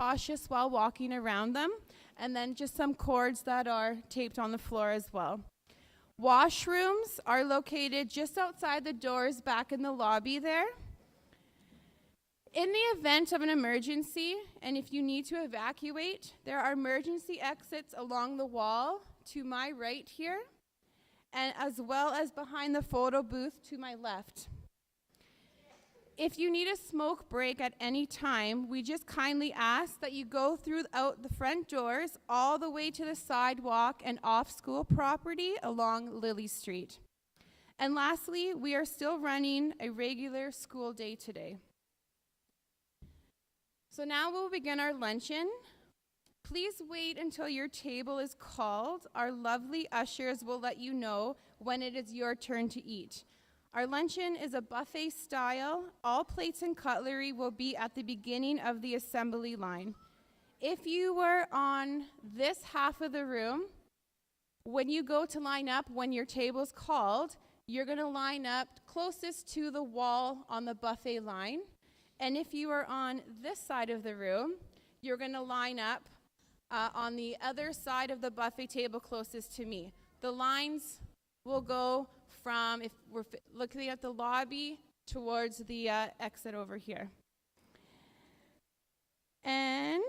cautious while walking around them, and then just some cords that are taped on the floor as well. Washrooms are located just outside the doors back in the lobby there. In the event of an emergency, and if you need to evacuate, there are emergency exits along the wall to my right here, and as well as behind the photo booth to my left. If you need a smoke break at any time, we just kindly ask that you go throughout the front doors all the way to the sidewalk and off school property along Lily Street. And lastly, we are still running a regular school day today. So now we'll begin our luncheon. Please wait until your table is called. Our lovely ushers will let you know when it is your turn to eat. Our luncheon is a buffet style. All plates and cutlery will be at the beginning of the assembly line. If you were on this half of the room, when you go to line up, when your table's called, you're going to line up closest to the wall on the buffet line. And if you are on this side of the room, you're going to line up on the other side of the buffet table closest to me. The lines will go from, if we're looking at the lobby, towards the exit over here. And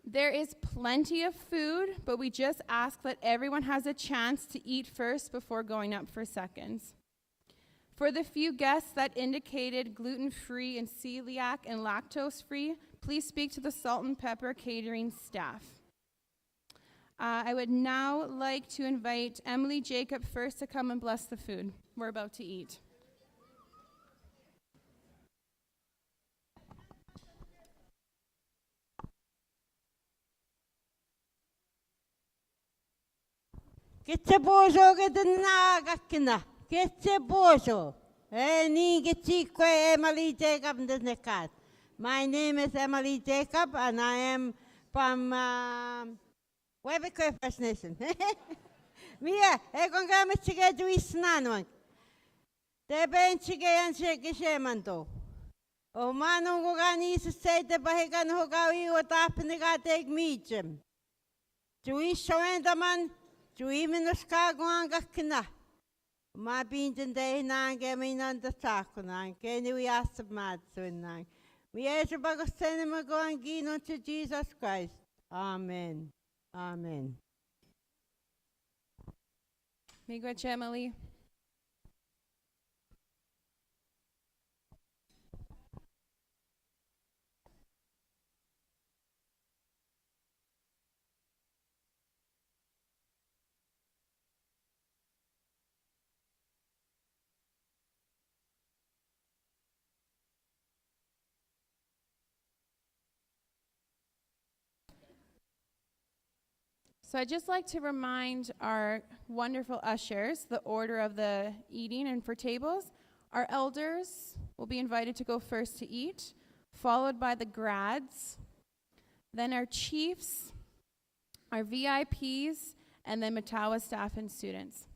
there is plenty of food, but we just ask that everyone has a chance to eat first before going up for seconds. For the few guests that indicated gluten-free and celiac and lactose-free, please speak to the Salt and Pepper catering staff. I would now like to invite Emily Jacob first to come and bless the food we're about to eat. Getche bojo gedna gakna. Getche bojo. Ni getchi kwe Emily Jacob desnekat. My name is Emily Jacob and I am from Webekwe First Nation. Mia, konga mechige duisnanwan. Te ben chige anche geshemanto. O manu gani se de bahegan hogawi o tapniga teg michem. Duis shoendaman, duiminus kagwan gakna. Ma binten de nange minan de takunan, keni we asked mad sunan. We ask about cinema going gino to Jesus Christ. Amen. Amen. Miigwech, Emily. So I'd just like to remind our wonderful ushers the order of the eating and for tables. Our elders will be invited to go first to eat, followed by the grads, then our chiefs, our VIPs, and then Matawa staff and students.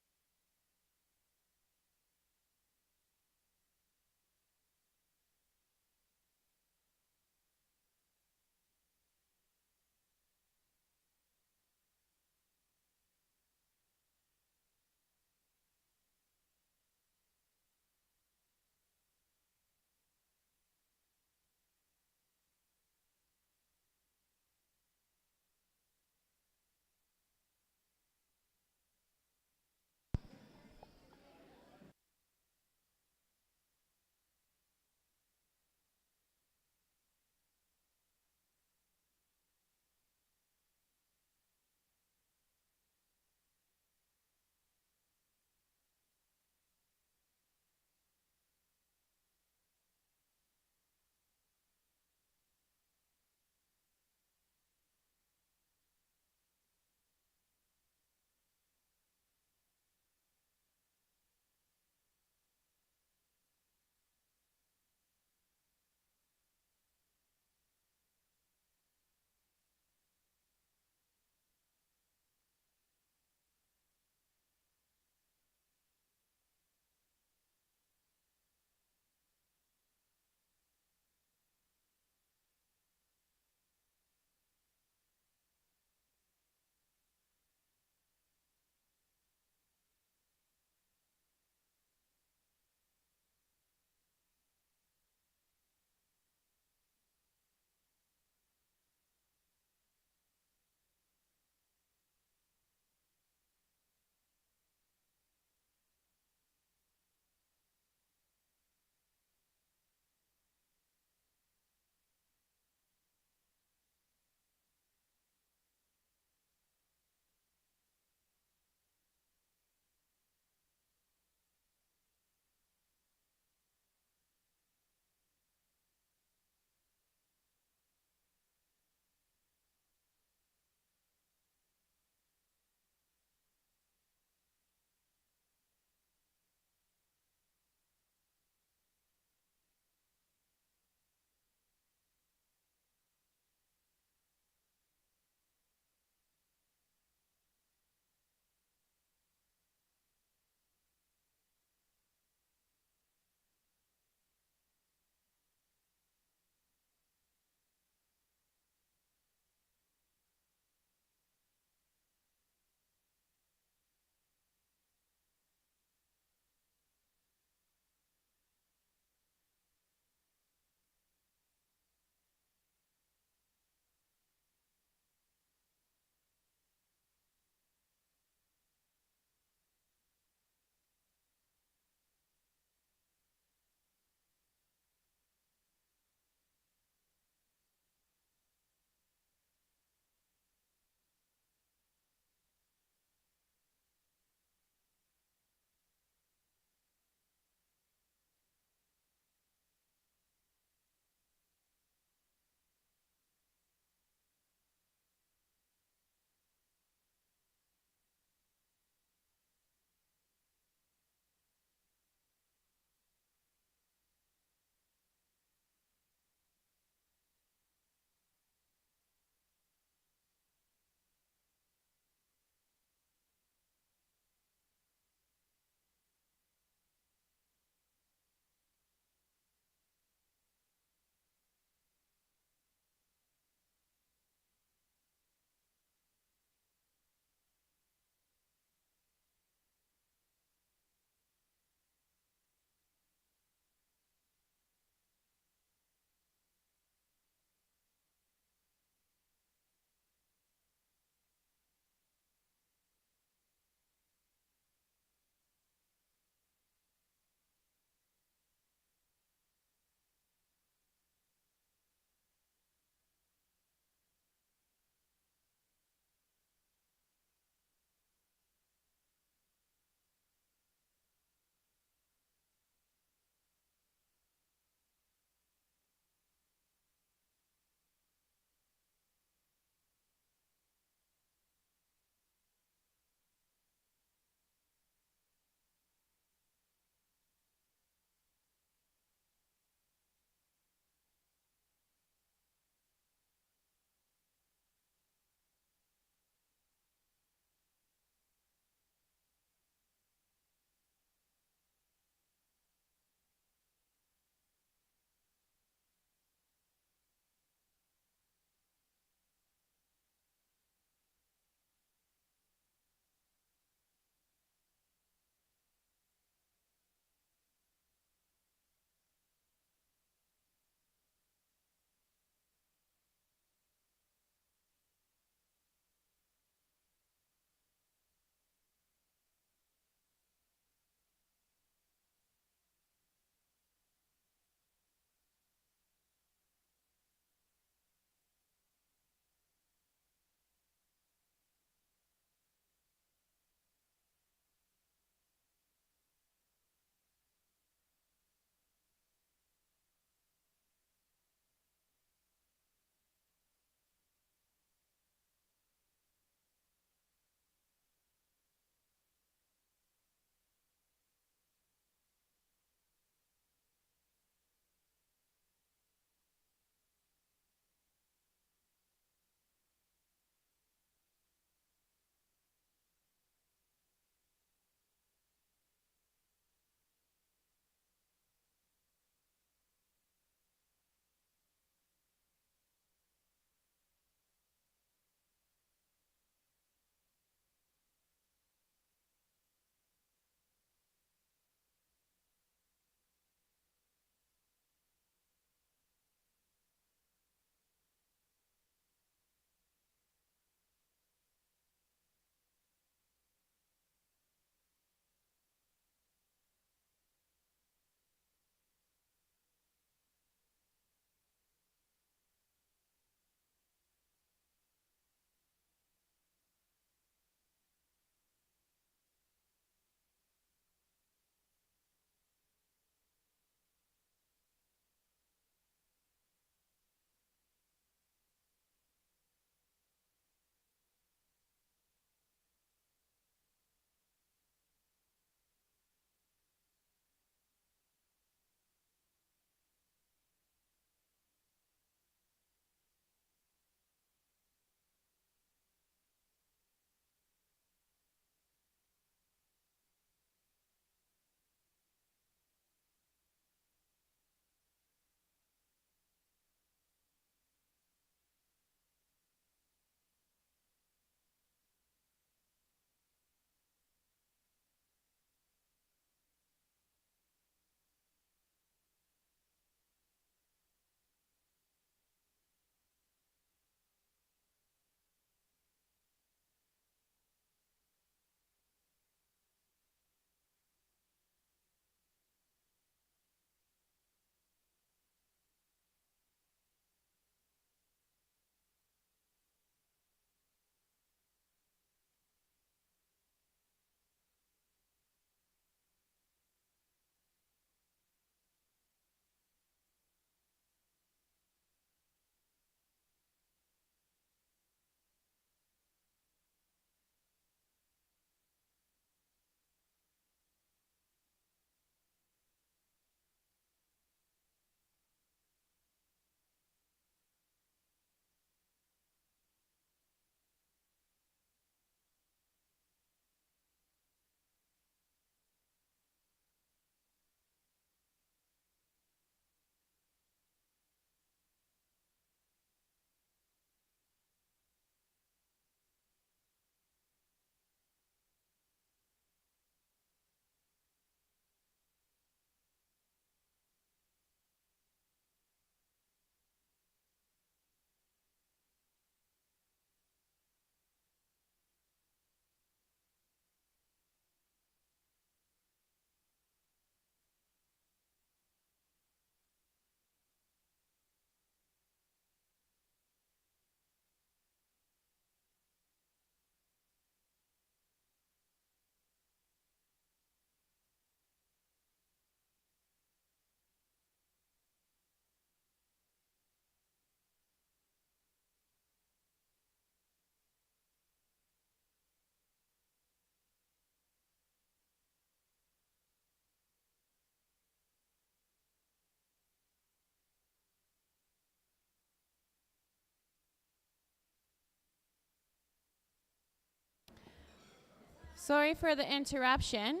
Sorry for the interruption.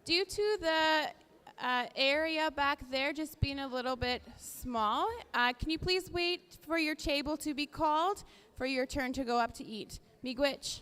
Due to the area back there just being a little bit small, can you please wait for your table to be called for your turn to go up to eat? Miigwech.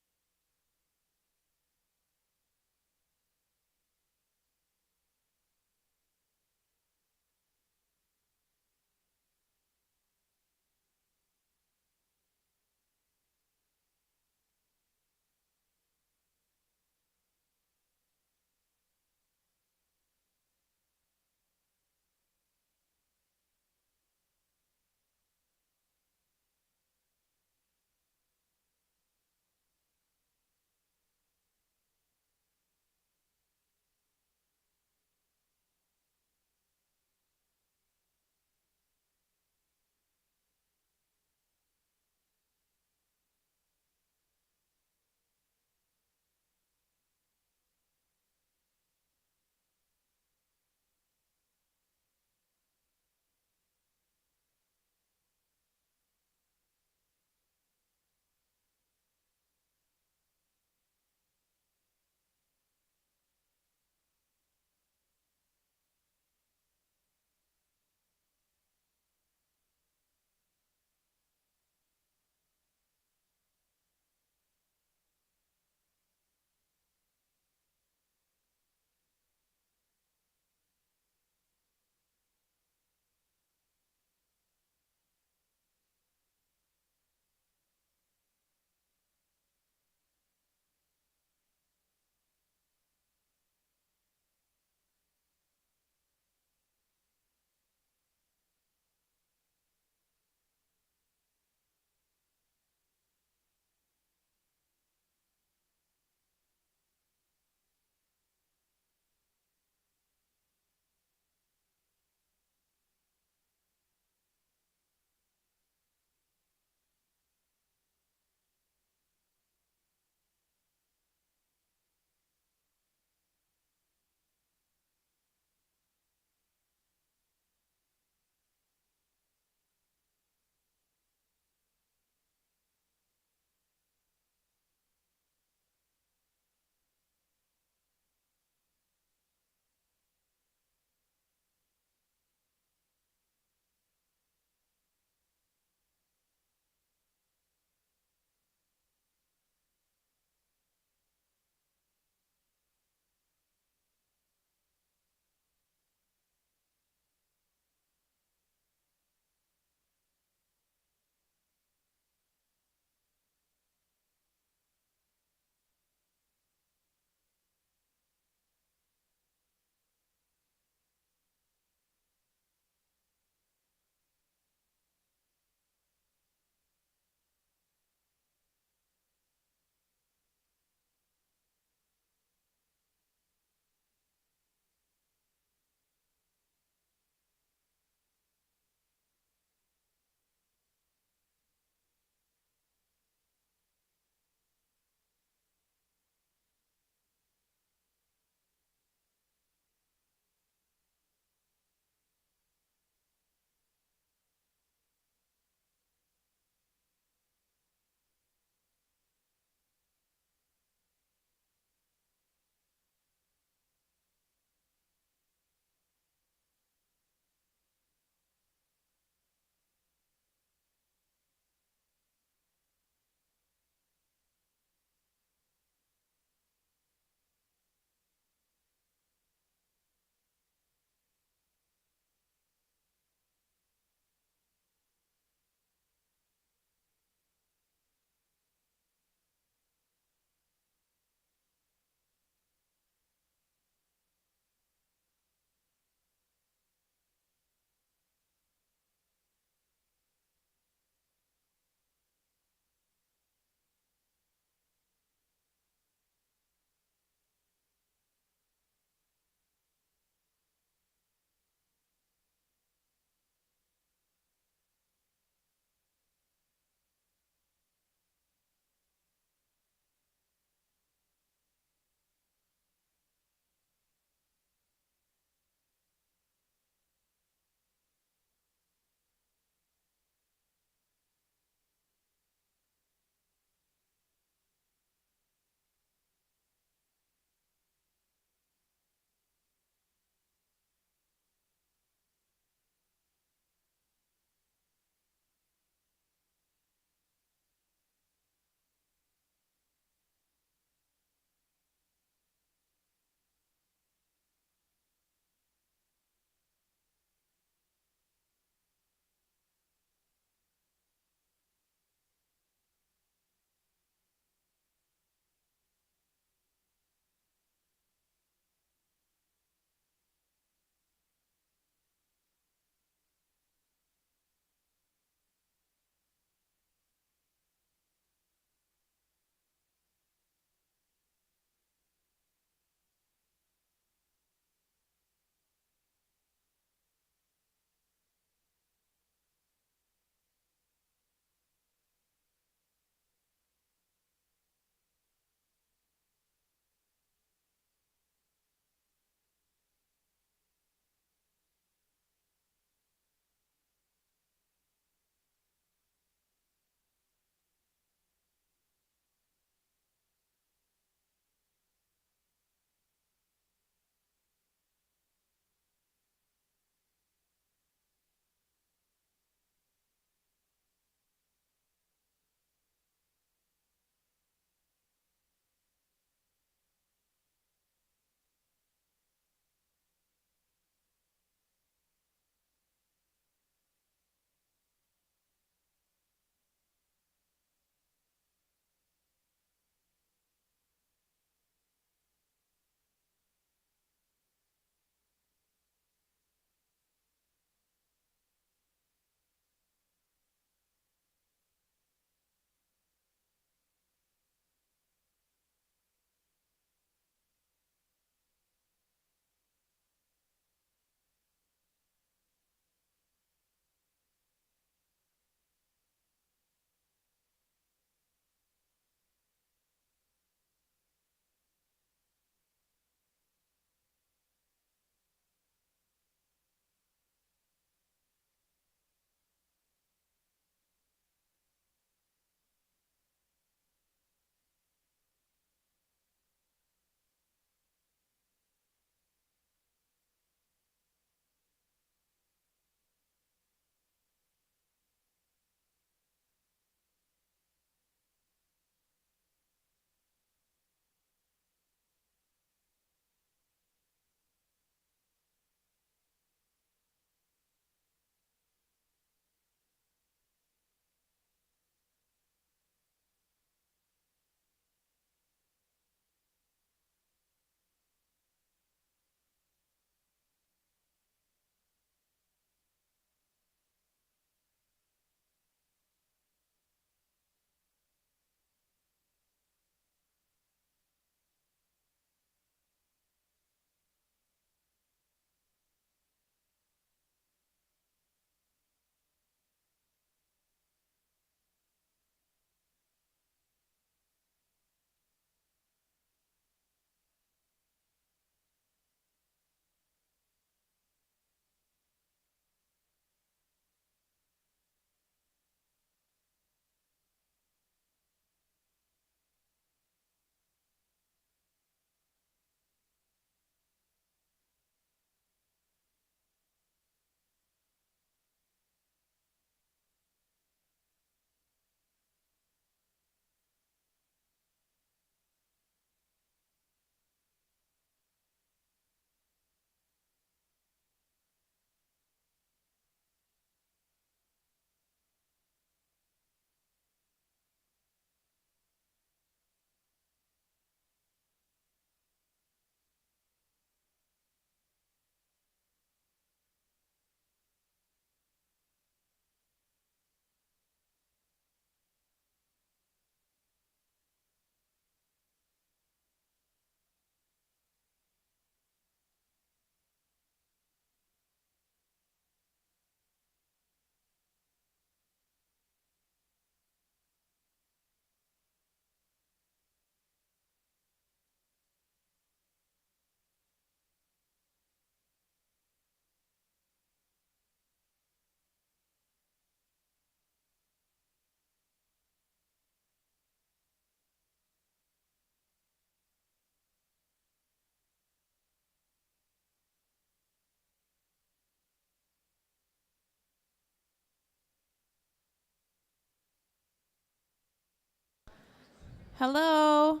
Hello.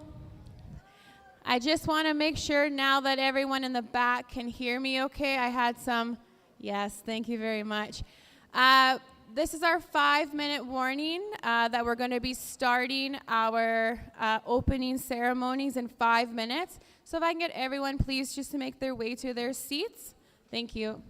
I just want to make sure now that everyone in the back can hear me okay. I had some, yes, thank you very much. This is our 5-minute warning that we're going to be starting our opening ceremonies in 5 minutes. So if I can get everyone, please, just to make their way to their seats. Thank you.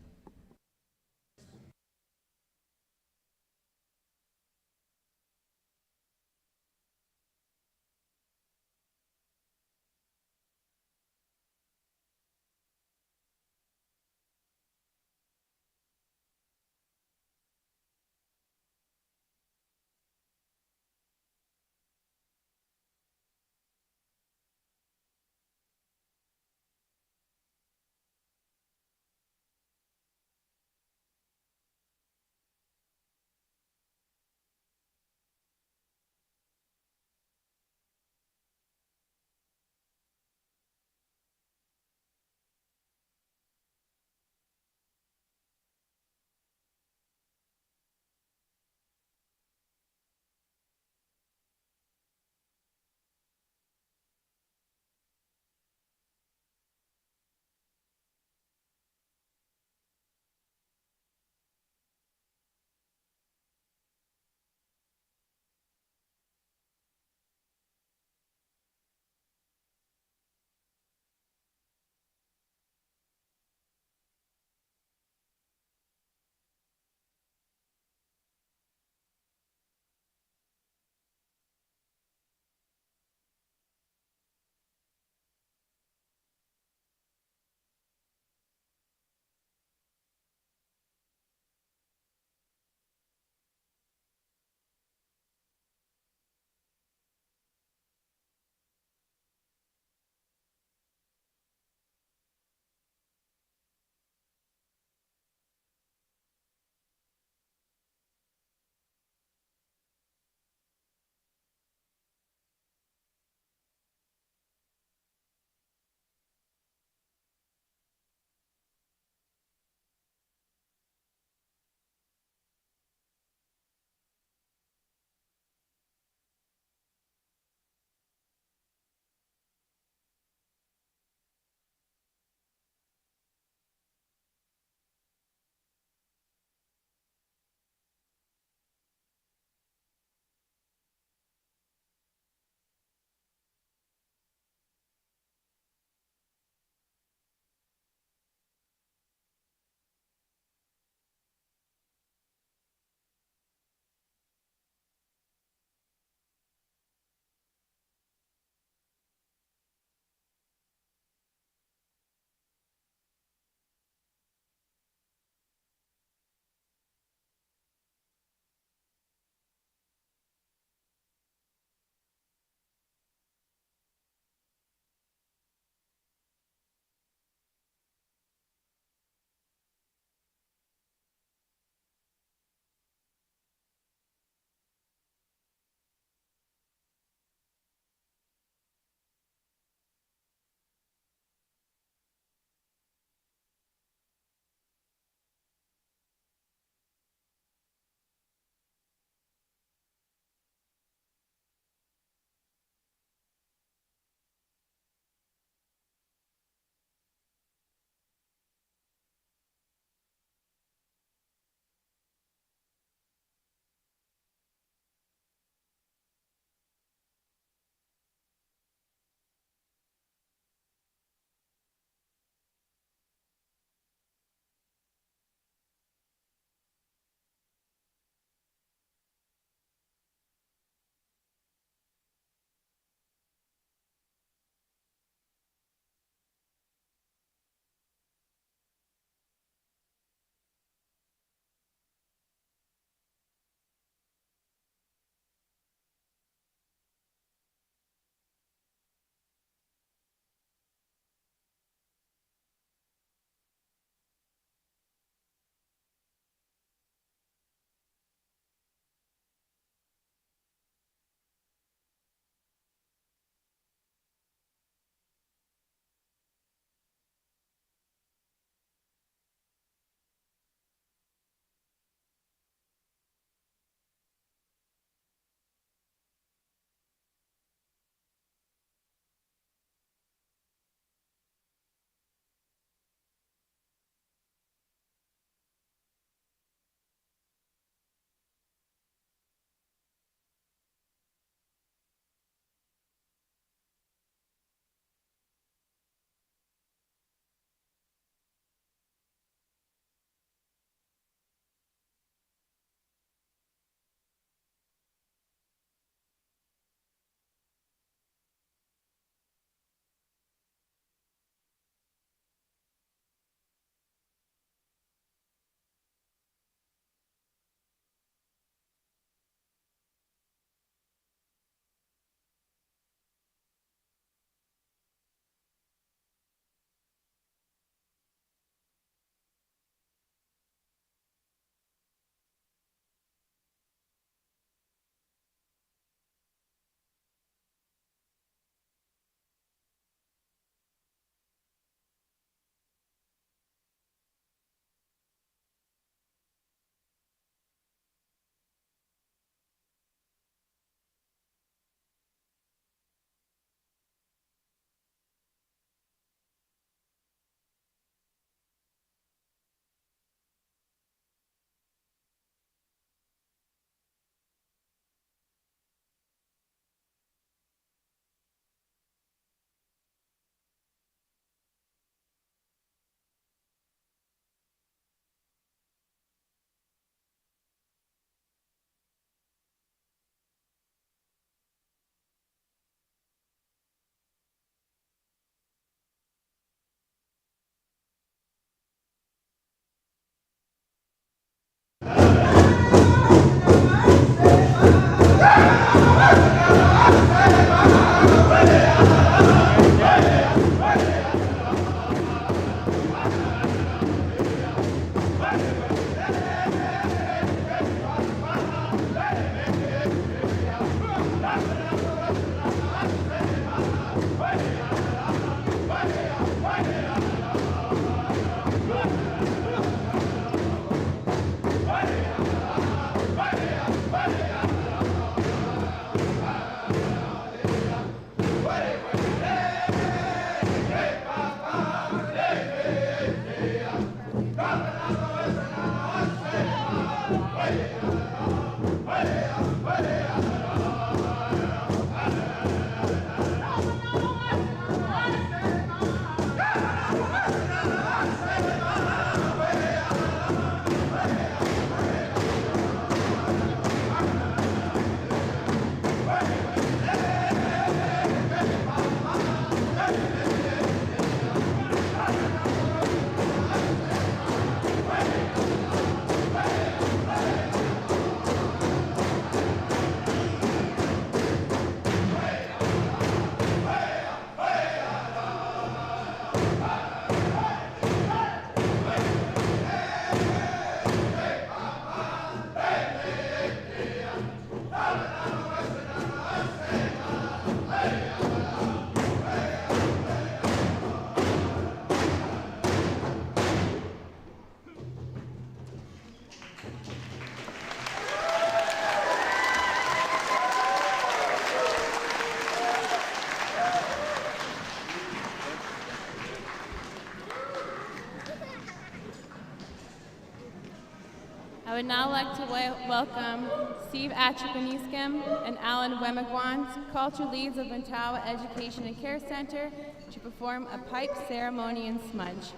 I would now like to welcome Steve Achukaniskim and Alan Wemigwans, culture leads of Matawa Education and Care Center, to perform a pipe ceremony and smudge.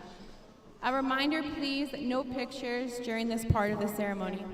A reminder, please, that no pictures during this part of the ceremony.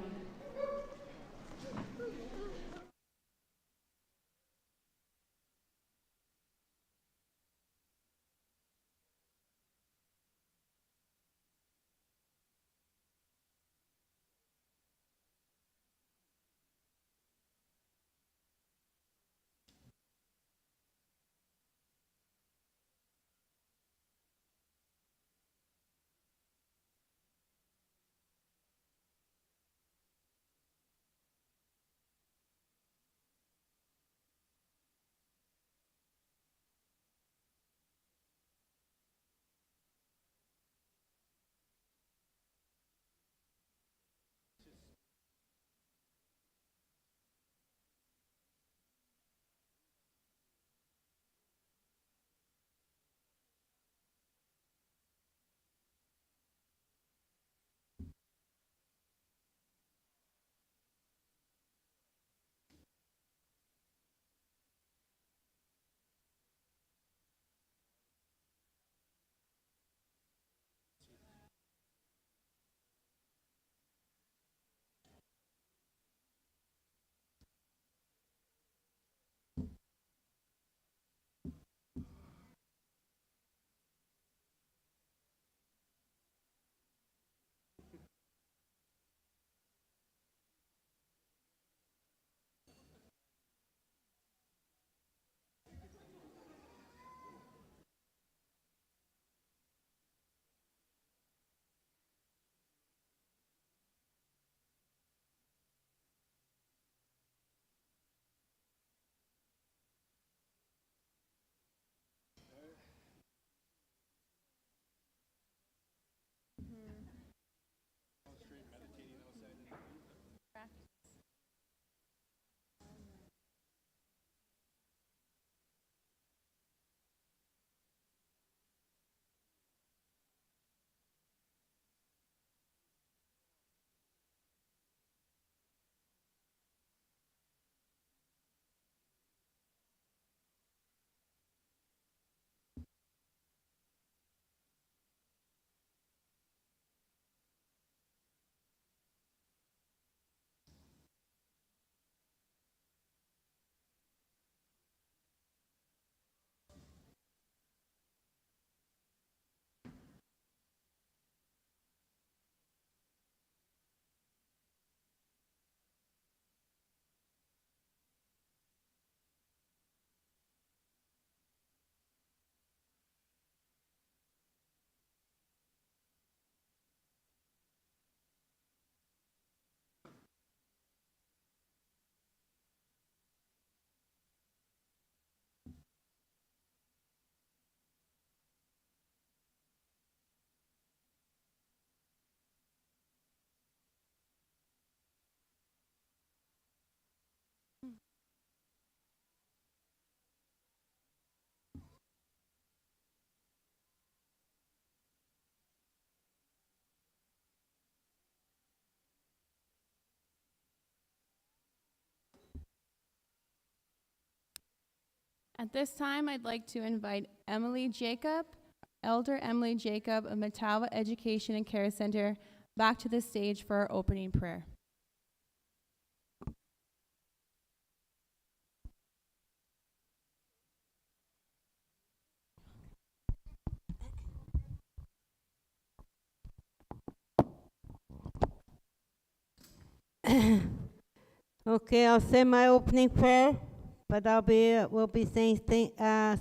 At this time, I'd like to invite Emily Jacob, Elder Emily Jacob of Matawa Education and Care Center, back to the stage for our opening prayer. Okay, I'll say my opening prayer, but we'll be saying a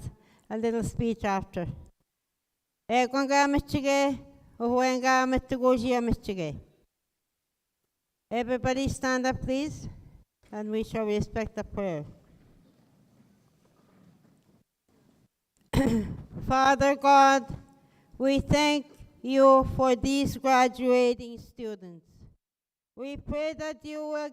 little speech after. Everybody stand up, please, and we shall respect the prayer. Father God, we thank you for these graduating students. We pray that you will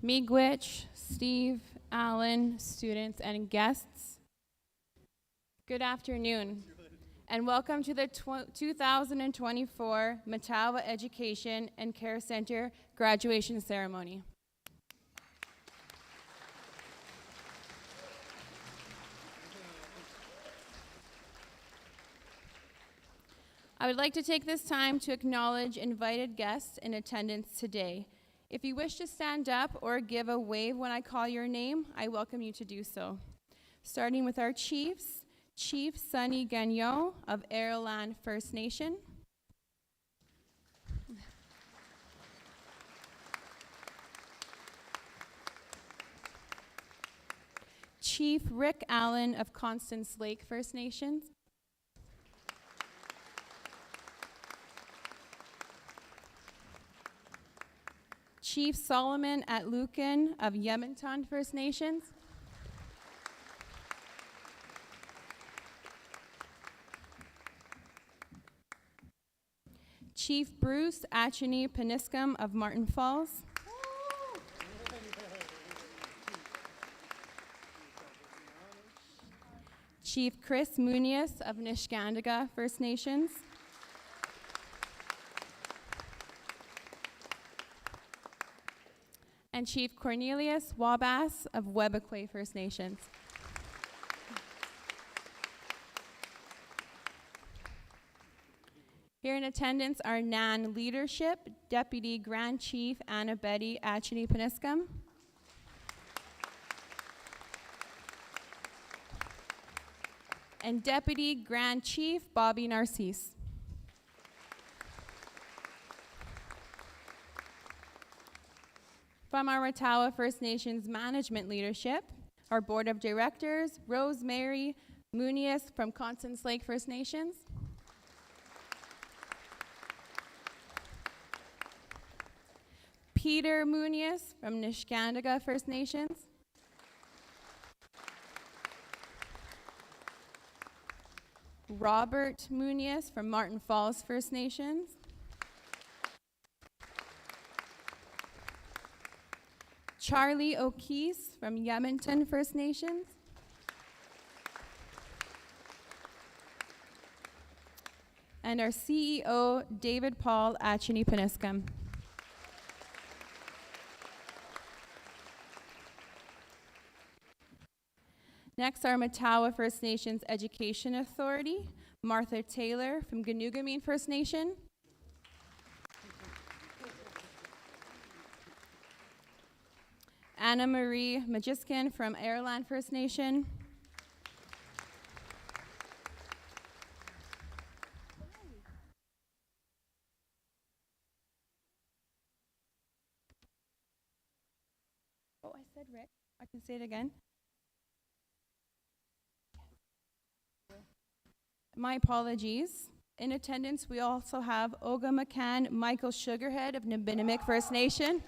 Miigwech, Steve, Alan, students, and guests. Good afternoon, and welcome to the 2024 Matawa Education and Care Center graduation ceremony. I would like to take this time to acknowledge invited guests in attendance today. If you wish to stand up or give a wave when I call your name, I welcome you to do so. Starting with our chiefs, Chief Sonny Gagnon of Airland First Nation. Chief Rick Allen of Constance Lake First Nations. Chief Solomon at Lucan of Yementon First Nations. Chief Bruce Achany Peniscum of Martin Falls. Chief Chris Muniz of Niskandaga First Nations. And Chief Cornelius Wabass of Webequie First Nations. Here in attendance are NAN Leadership, Deputy Grand Chief Anna Betty Achany Peniscum. And Deputy Grand Chief Bobby Narcisse. From our Matawa First Nations Management Leadership, our Board of Directors, Rosemary Muniz from Constance Lake First Nations. Peter Muniz from Niskandaga First Nations. Robert Muniz from Martin Falls First Nations. Charlie O'Keefe from Yementon First Nations. And our CEO, David Paul Achany Peniscum. Next, our Matawa First Nations Education Authority, Martha Taylor from Ganugameen First Nation. Anna Marie Majiskin from Airland First Nation. Oh, I said Rick. I can say it again. My apologies. In attendance, we also have Olga McCann, Michael Sugarhead of Nibinamik First Nation.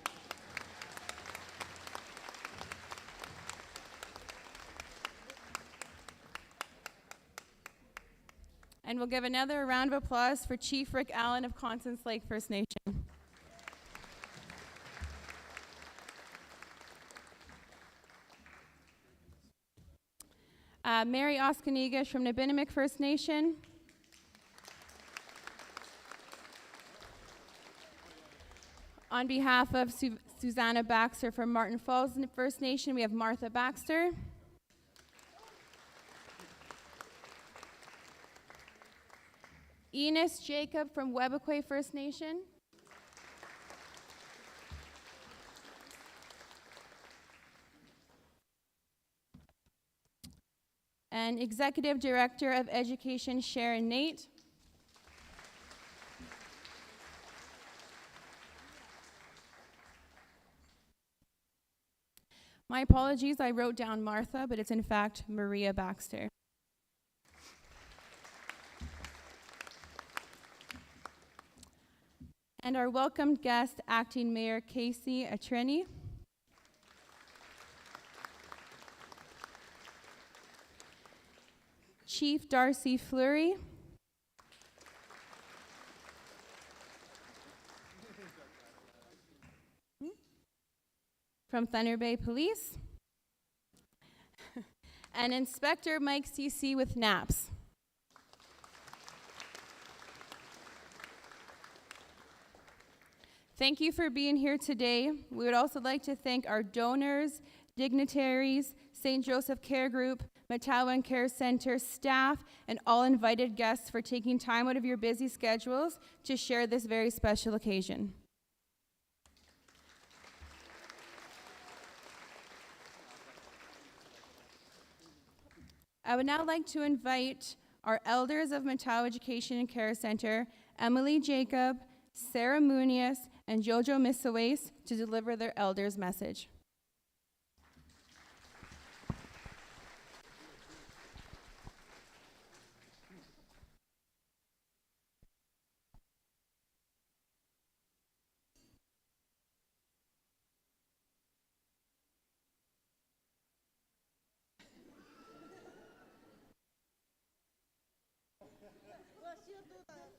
And we'll give another round of applause for Chief Rick Allen of Constance Lake First Nation. Mary Oskanigas from Nibinamik First Nation. On behalf of Susanna Baxter from Martin Falls First Nation, we have Martha Baxter. Enos Jacob from Webequie First Nation. And Executive Director of Education, Sharon Nate. My apologies, I wrote down Martha, but it's in fact Maria Baxter. And our welcomed guest, Acting Mayor Casey Atrini. Chief Darcy Fleury. from Thunder Bay Police, and Inspector Mike CC with NAPS. Thank you for being here today. We would also like to thank our donors, dignitaries, St. Joseph Care Group, Matawa Care Center staff, and all invited guests for taking time out of your busy schedules to share this very special occasion. I would now like to invite our elders of Matawa Education and Care Center, Emily Jacob, Sarah Muniz, and Jojo Misawais, to deliver their elders' message.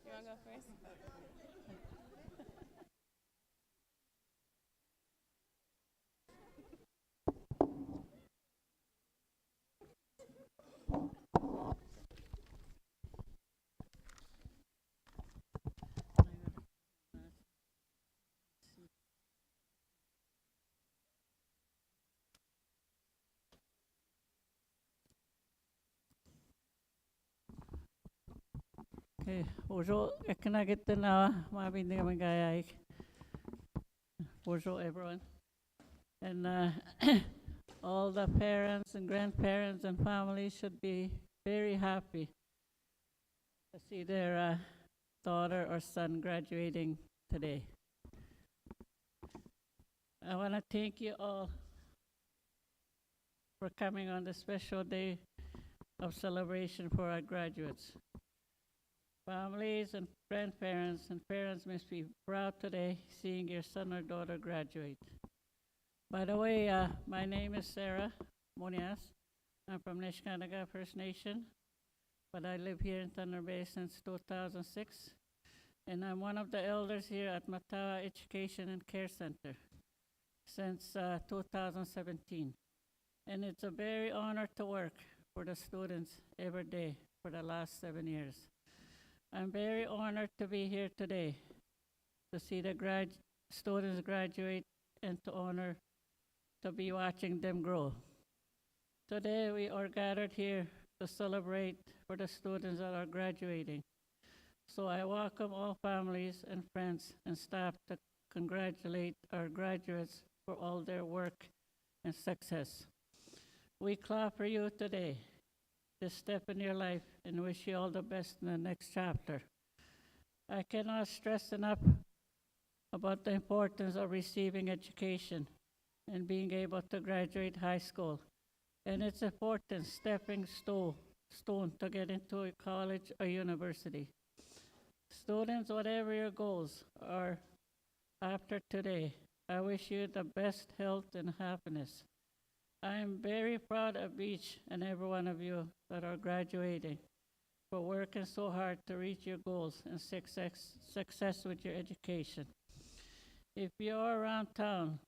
You want to go first? Okay, bonjour, Ekanagitana, Mabindamagayak. Bonjour, everyone. And all the parents and grandparents and families should be very happy to see their daughter or son graduating today. I want to thank you all for coming on this special day of celebration for our graduates. Families and grandparents and parents must be proud today seeing your son or daughter graduate. By the way, my name is Sarah Muniz. I'm from Nishkanaga First Nation, but I live here in Thunder Bay since 2006. And I'm one of the elders here at Matawa Education and Care Center since 2017. And it's a very honor to work for the students every day for the last 7 years. I'm very honored to be here today to see the students graduate and to be watching them grow. Today we are gathered here to celebrate for the students that are graduating. So I welcome all families and friends and staff to congratulate our graduates for all their work and success. We clap for you today, this step in your life, and wish you all the best in the next chapter. I cannot stress enough about the importance of receiving education and being able to graduate high school, and its important stepping stone to get into a college or university. Students, whatever your goals are after today, I wish you the best health and happiness. I am very proud of each and every one of you that are graduating for working so hard to reach your goals and success with your education. If you are around town,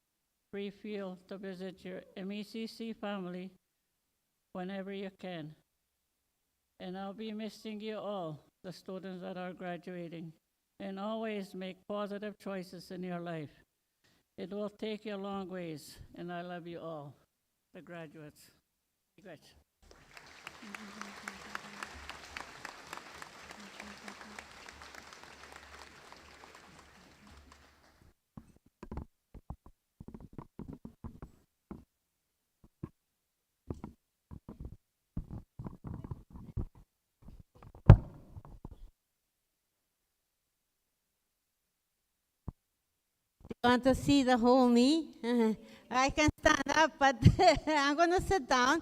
feel to visit your MECC family whenever you can. And I'll be missing you all, the students that are graduating, and always make positive choices in your life. It will take you a long ways, and I love you all, the graduates. Congrats. Want to see the whole me? I can stand up, but I'm going to sit down.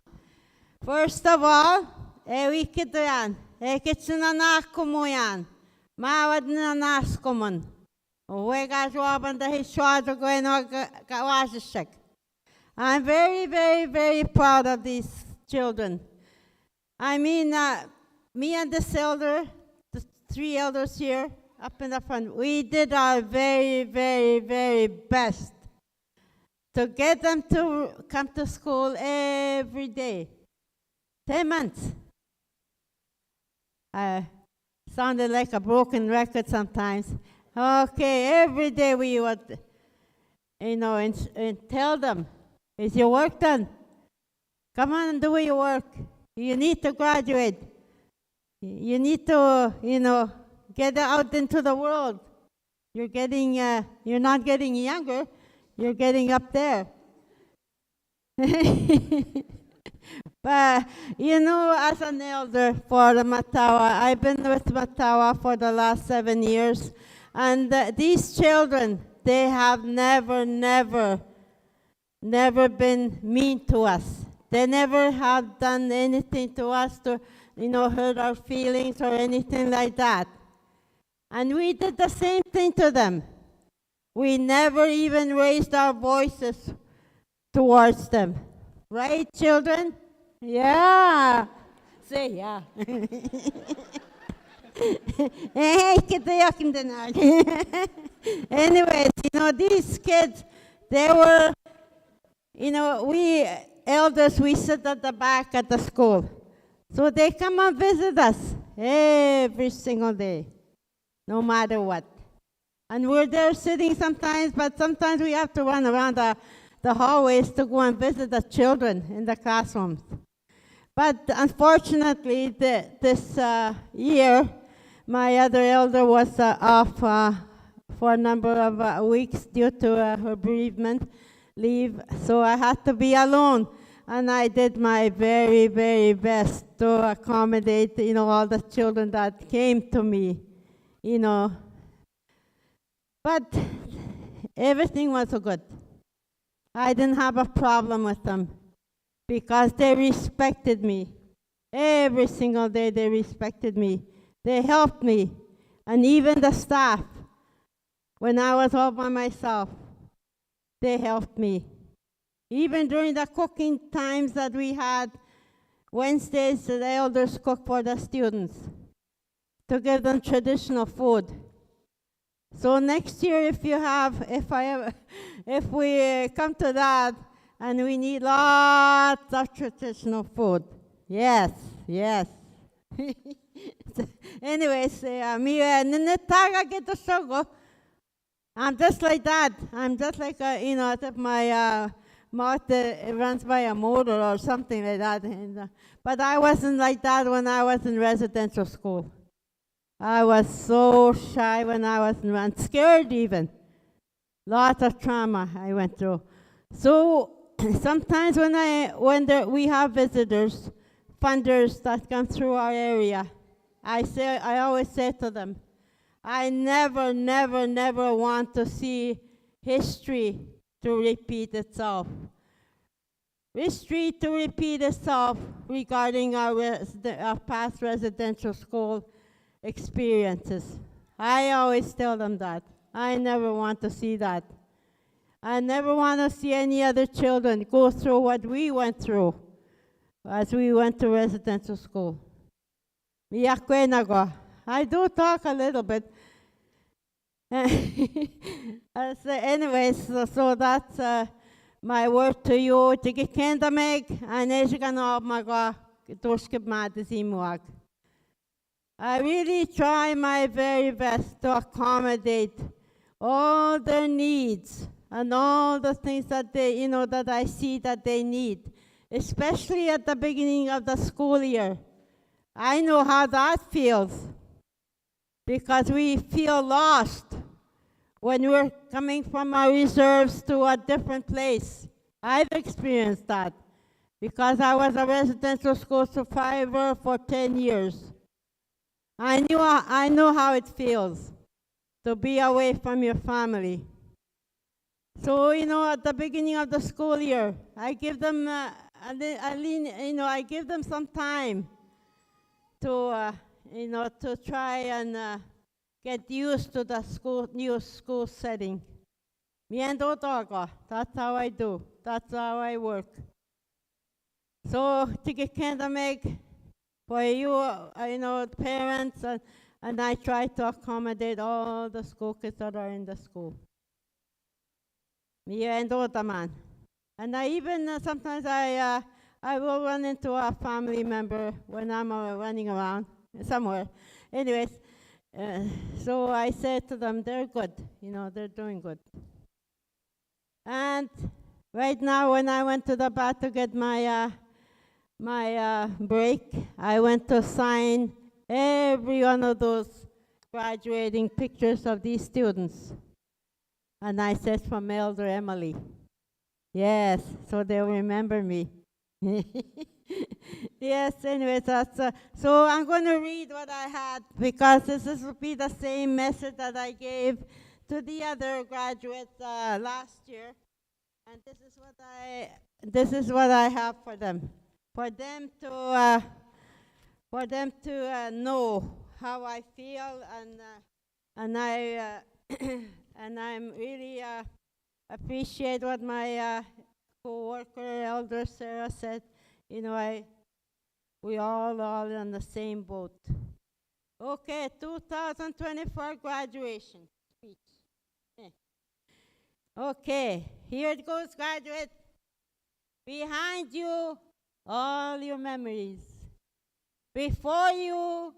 First of all, wikit yan. Kitsunanak mo yan. Mawad na nas ko man. Uwega jwaban dahil shwadro ko kawasishek. I'm very, very, very proud of these children. I mean, me and this elder, the three elders here, up in the front, we did our very, very, very best to get them to come to school every day. 10 months. I sounded like a broken record sometimes. Okay, every day we would, and tell them, is your work done? Come on and do your work. You need to graduate. You need to, get out into the world. You're not getting younger, you're getting up there. But, as an elder for the Matawa, I've been with Matawa for the last 7 years, and these children, they have never been mean to us. They never have done anything to us to, hurt our feelings or anything like that. And we did the same thing to them. We never even raised our voices towards them. Right, children? Yeah. Say yeah. Hey, anyways, these kids, they were, we elders, we sit at the back at the school. So they come and visit us every single day, no matter what. And we're there sitting sometimes, but sometimes we have to run around the hallways to go and visit the children in the classrooms. But unfortunately, this year, my other elder was off for a number of weeks due to her bereavement leave, so I had to be alone. And I did my very, very best to accommodate, all the children that came to me, But everything was good. I didn't have a problem with them because they respected me. Every single day they respected me. They helped me. And even the staff, when I was all by myself, they helped me. Even during the cooking times that we had, Wednesdays, the elders cook for the students to give them traditional food. So next year, if we come to that, and we need lots of traditional food. Yes. Anyways, I'm just like that. I'm just like, as if my mouth runs by a motor or something like that. But I wasn't like that when I was in residential school. I was so shy when I was and scared even. Lots of trauma I went through. So sometimes when we have visitors, funders that come through our area, I always say to them, I never want to see history to repeat itself. History to repeat itself regarding our past residential school experiences. I always tell them that. I never want to see that. I never want to see any other children go through what we went through as we went to residential school. I do talk a little bit. Anyways, so that's my word to you. I really try my very best to accommodate all their needs and all the things that they, that I see that they need, especially at the beginning of the school year. I know how that feels because we feel lost when we're coming from our reserves to a different place. I've experienced that because I was a residential school survivor for 10 years. I know how it feels to be away from your family. So, at the beginning of the school year, I give them I give them some time to to try and get used to the new school setting. That's how I do. That's how I work. So, make for you, parents, and I try to accommodate all the school kids that are in the school. Man. And I even sometimes I will run into a family member when I'm running around somewhere. Anyways, uh, so I said to them, they're good. They're doing good. And right now, when I went to the bath to get my break, I went to sign every one of those graduating pictures of these students. And I said from Elder Emily. Yes, so they'll remember me. Yes, anyways, so I'm going to read what I had because this will be the same message that I gave to the other graduates last year, and this is what I have for them, for them to know how I feel, and I and I'm really appreciate what my co-worker Elder Sarah said. We all are on the same boat. Okay, 2024 graduation speech. Eh. Okay, here it goes, graduate. Behind you, all your memories. Before you,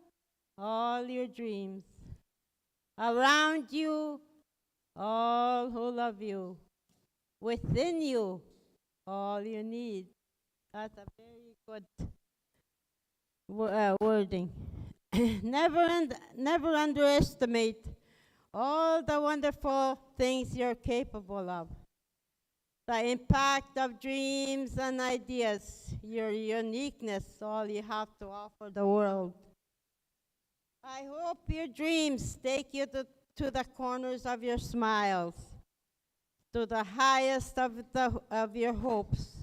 all your dreams. Around you, all who love you. Within you, all you need. That's a very good wording. Never underestimate all the wonderful things you're capable of. The impact of dreams and ideas, your uniqueness, all you have to offer the world. I hope your dreams take you to the corners of your smiles, to the highest of your hopes,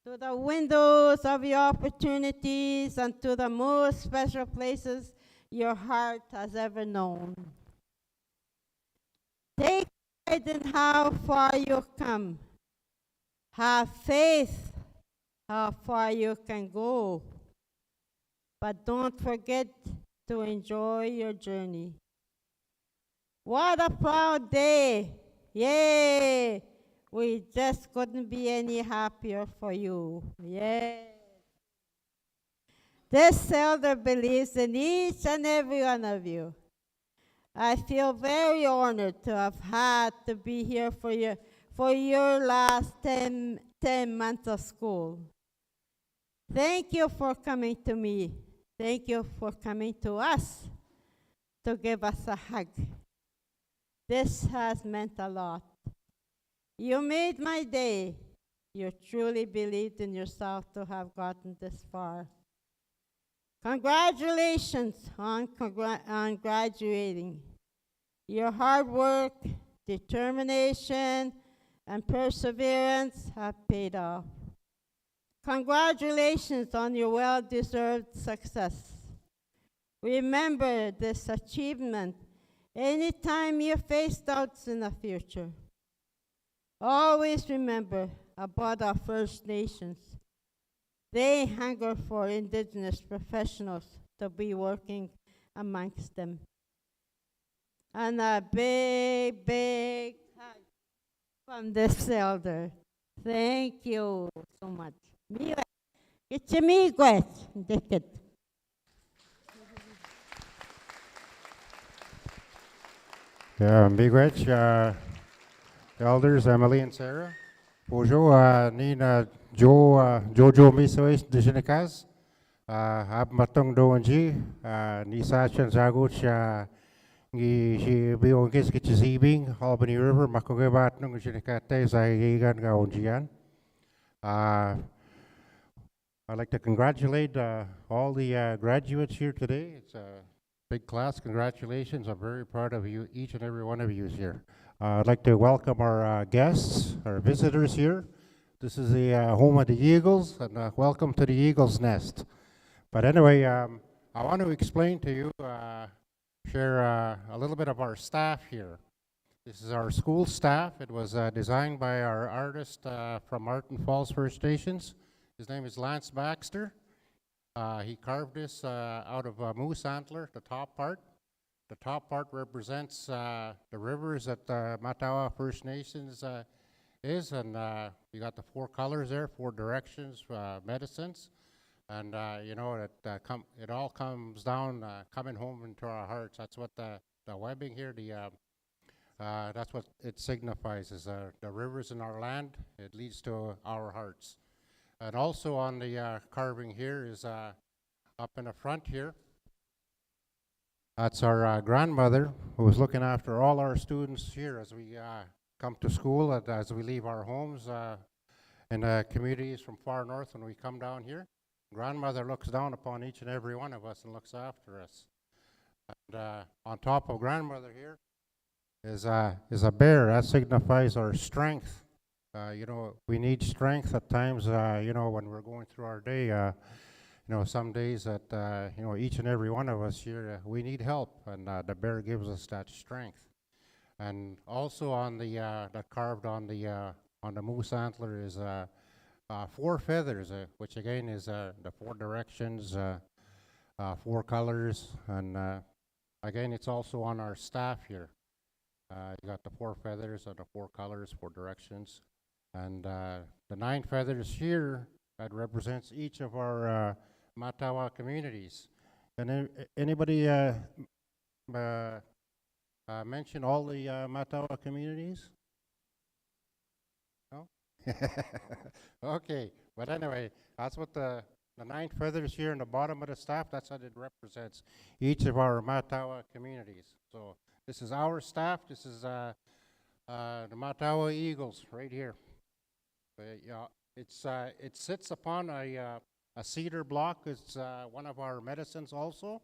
to the windows of your opportunities, and to the most special places your heart has ever known. Take pride in how far you've come. Have faith how far you can go. But don't forget to enjoy your journey. What a proud day! Yay! We just couldn't be any happier for you. Yay! This elder believes in each and every one of you. I feel very honored to have had to be here for your last 10 months of school. Thank you for coming to me. Thank you for coming to us to give us a hug. This has meant a lot. You made my day. You truly believed in yourself to have gotten this far. Congratulations on graduating. Your hard work, determination, and perseverance have paid off. Congratulations on your well-deserved success. Remember this achievement anytime you face doubts in the future. Always remember about our First Nations. They hunger for Indigenous professionals to be working amongst them. And a big, big hug from this elder. Thank you so much. It's a miigwet. Miigwet, elders Emily and Sarah. Bonjour, Nina Jojo Misois de Genicas. Ab matong doonji, ni sachan zagut ngi si biongis kichizibing Albany River makogebat nung Genicate zaigan gaonjian. I'd like to congratulate all the graduates here today. It's a big class. Congratulations. I'm very proud of you, each and every one of you here. I'd like to welcome our guests, our visitors here. This is the home of the Eagles, and welcome to the Eagles Nest. But anyway, I want to explain to you, share a little bit of our staff here. This is our school staff. It was designed by our artist from Martin Falls First Nations. His name is Lance Baxter. He carved this out of moose antler, the top part. The top part represents the rivers that Matawa First Nations is, and you got the 4 colors there, 4 directions, medicines, and you know it all comes down coming home into our hearts. That's what the webbing here, that's what it signifies, is the rivers in our land. It leads to our hearts. And also on the carving here is up in the front here. That's our grandmother who was looking after all our students here as we come to school and as we leave our homes in the communities from far north when we come down here. Grandmother looks down upon each and every one of us and looks after us. And on top of grandmother here is a bear. That signifies our strength. You know, we need strength at times, you know, when we're going through our day. You know, some days that, you know, each and every one of us here, we need help, and the bear gives us that strength. And also on the, that carved on the moose antler is 4 feathers, which again is the 4 directions, 4 colors, and again, it's also on our staff here. You got the 4 feathers and the 4 colors, 4 directions. And the 9 feathers here, that represents each of our Matawa communities. And anybody mention all the Matawa communities? No? Okay, but anyway, that's what the 9 feathers here in the bottom of the staff, that's what it represents, each of our Matawa communities. So this is our staff, this is the Matawa Eagles right here. Yeah, it sits upon a cedar block. It's one of our medicines also.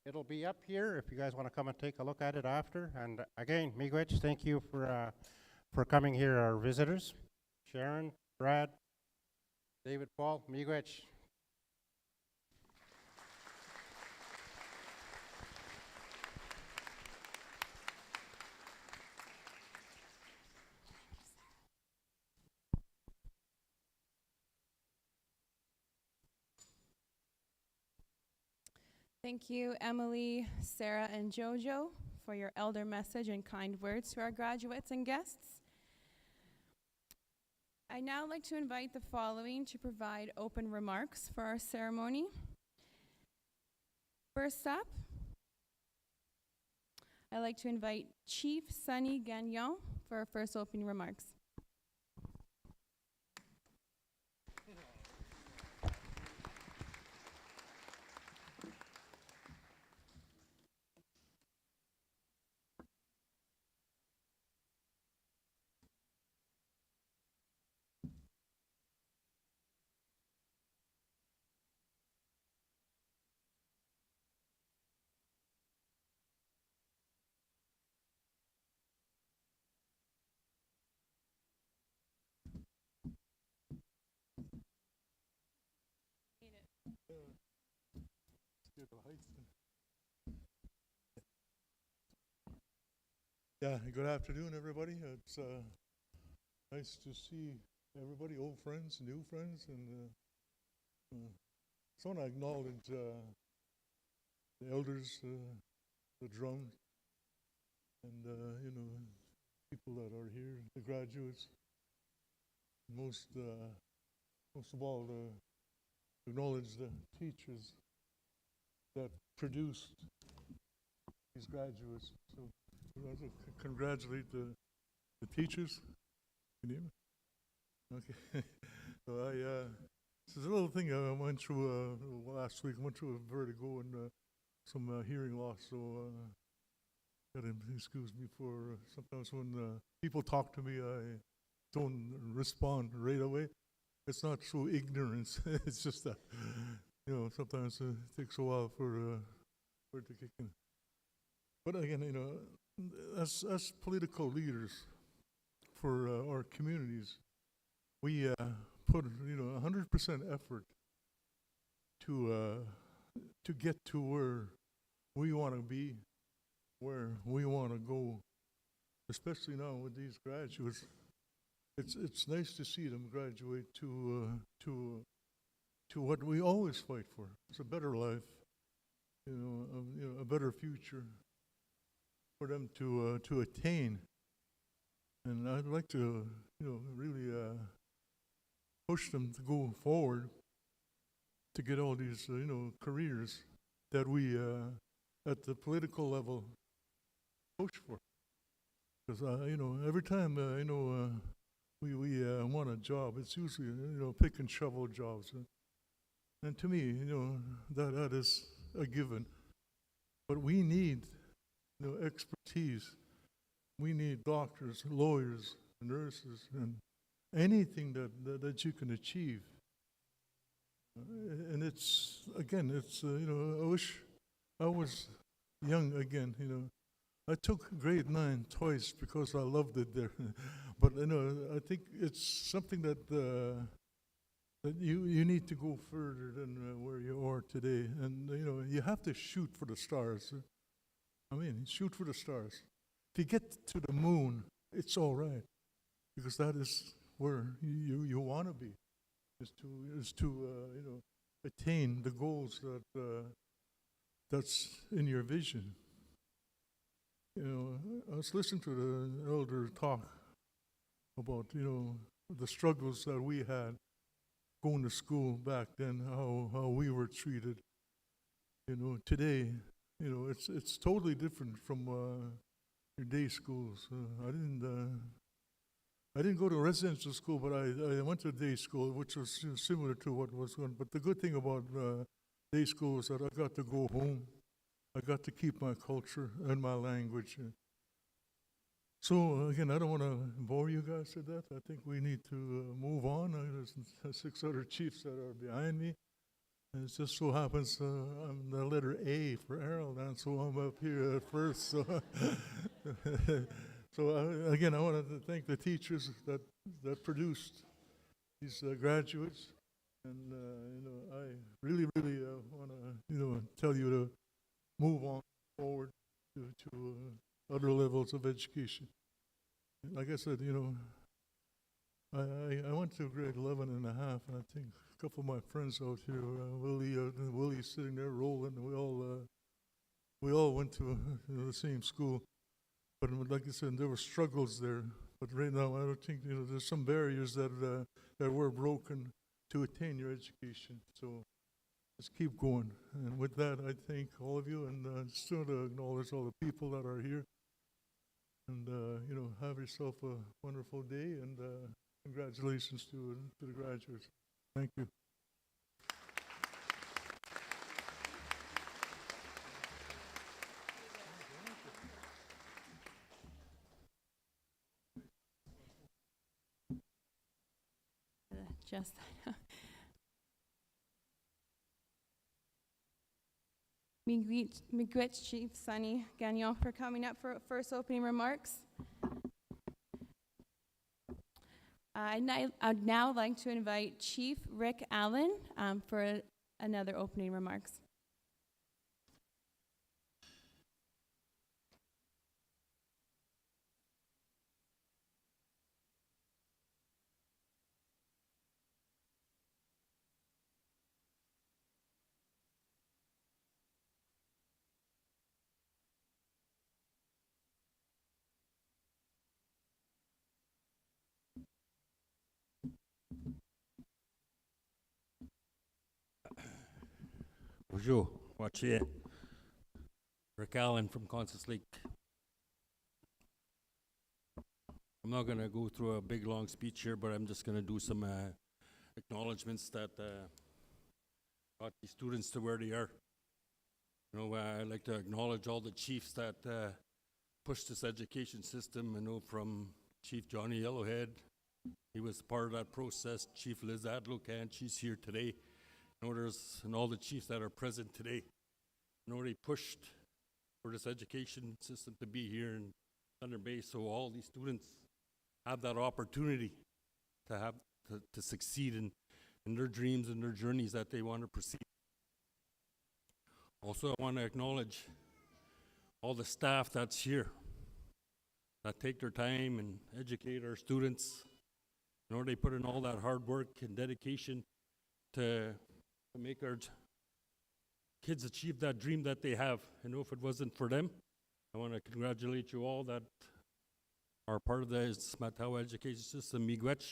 It'll be up here if you guys want to come and take a look at it after. And again, miigwech, thank you for coming here, our visitors. Sharon, Brad, David, Paul, miigwech. Thank you, Emily, Sarah, and Jojo, for your elder message and kind words to our graduates and guests. I'd now like to invite the following to provide open remarks for our ceremony. First up, I'd like to invite Chief Sunny Gagnon for our first opening remarks. Yeah, good afternoon, everybody. It's nice to see everybody, old friends, new friends, and so I want to acknowledge the elders, the drums, and you know, people that are here, the graduates. Most of all, acknowledge the teachers that produced these graduates. So I'd like to congratulate the teachers. Can you hear me? Okay. So this is a little thing I went through last week. I went through a vertigo and some hearing loss. So gotta excuse me for sometimes when people talk to me, I don't respond right away. It's not through ignorance. It's just that, you know, sometimes it takes a while for it to kick in. But again, you know, as political leaders for our communities, we put 100% effort to get to where we want to be, where we want to go. Especially now with these graduates, it's nice to see them graduate to what we always fight for. It's a better life, a better future for them to attain. And I'd like to, really push them to go forward to get all these, careers that we, at the political level, push for. Because, every time, we want a job, it's usually, pick and shovel jobs. And to me, that is a given. But we need, expertise. We need doctors, lawyers, nurses, and anything that you can achieve. And it's, again, I wish I was young again, I took grade 9 twice because I loved it there. But, I think it's something that you need to go further than where you are today. And, you have to shoot for the stars. Shoot for the stars. If you get to the moon, it's all right, because that is where you want to be, is to attain the goals that's in your vision. I was listening to the elder talk about the struggles that we had going to school back then, how we were treated. Today, it's totally different from your day schools. I didn't go to residential school, but I went to day school, which was similar to what was going. But the good thing about day school is that I got to go home. I got to keep my culture and my language. So again, I don't want to bore you guys to death. I think we need to move on. There's 6 other chiefs that are behind me. And it just so happens I'm the letter A for Harold, and so I'm up here at first. So, again, I wanted to thank the teachers that produced these graduates, and I really want to tell you to move on forward to other levels of education. Like I said, I went to grade 11 and a half, and I think a couple of my friends out here, Willie's sitting there rolling. We all went to the same school. But like I said, there were struggles there. But right now, I don't think, there's some barriers that were broken to attain your education. So let's keep going. And with that, I thank all of you, and still to acknowledge all the people that are here. And, have yourself a wonderful day, and congratulations to the graduates. Thank you. Just Miigwech Chief Sonny Gagnon for coming up for first opening remarks. I'd now like to invite Chief Rick Allen for another opening remarks. Bonjour, watch here. Rick Allen from Constance Lake. I'm not going to go through a big long speech here, but I'm just going to do some acknowledgements that got these students to where they are. I'd like to acknowledge all the chiefs that pushed this education system, from Chief Johnny Yellowhead. He was part of that process. Chief Liz Adlocan, she's here today. And all the chiefs that are present today. They pushed for this education system to be here in Thunder Bay, so all these students have that opportunity to succeed in their dreams and their journeys that they want to proceed. Also, I want to acknowledge all the staff that's here that take their time and educate our students. They put in all that hard work and dedication to make our kids achieve that dream that they have. If it wasn't for them, I want to congratulate you all that are part of the Matawa education system, miigwech,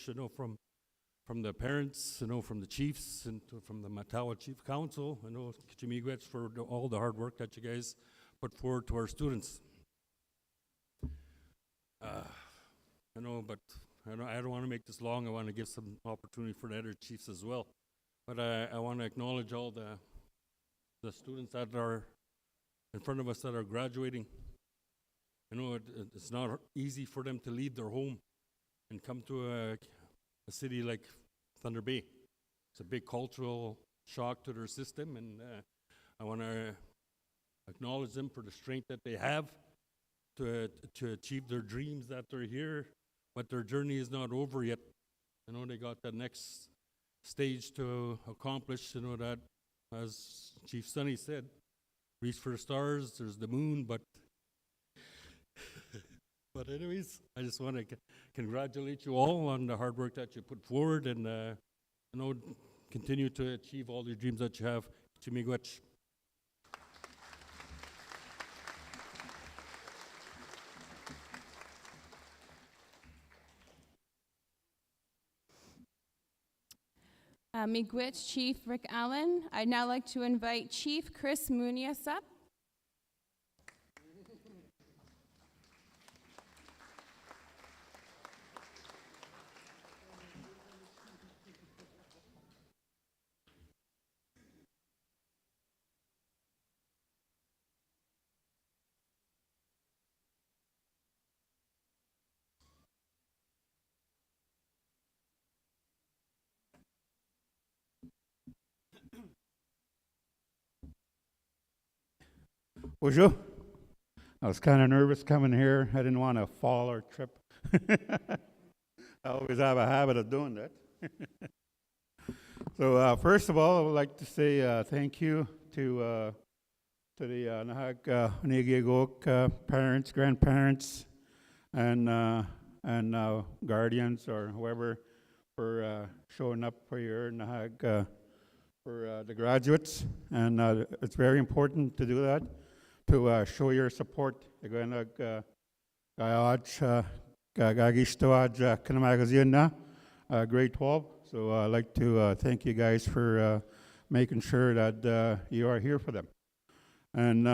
from the parents, from the chiefs, and from the Matawa Chief Council, miigwech for all the hard work that you guys put forward to our students. But I don't want to make this long. I want to give some opportunity for the other chiefs as well. But I want to acknowledge all the students that are in front of us that are graduating. It's not easy for them to leave their home and come to a city like Thunder Bay. It's a big cultural shock to their system, and I want to acknowledge them for the strength that they have to achieve their dreams that they're here, but their journey is not over yet. They got that next stage to accomplish, that, as Chief Sonny said, reach for the stars, there's the moon, but but anyways, I just want to congratulate you all on the hard work that you put forward, and continue to achieve all your dreams that you have. Miigwech. Miigwech Chief Rick Allen. I'd now like to invite Chief Chris Munias up. Bonjour. I was kind of nervous coming here. I didn't want to fall or trip. I always have a habit of doing that. So first of all, I would like to say thank you to the Nahag Onegigok parents, grandparents, and guardians or whoever for showing up for your Nahag for the graduates. And it's very important to do that, to show your support. Grade 12. So I'd like to thank you guys for making sure that you are here for them. And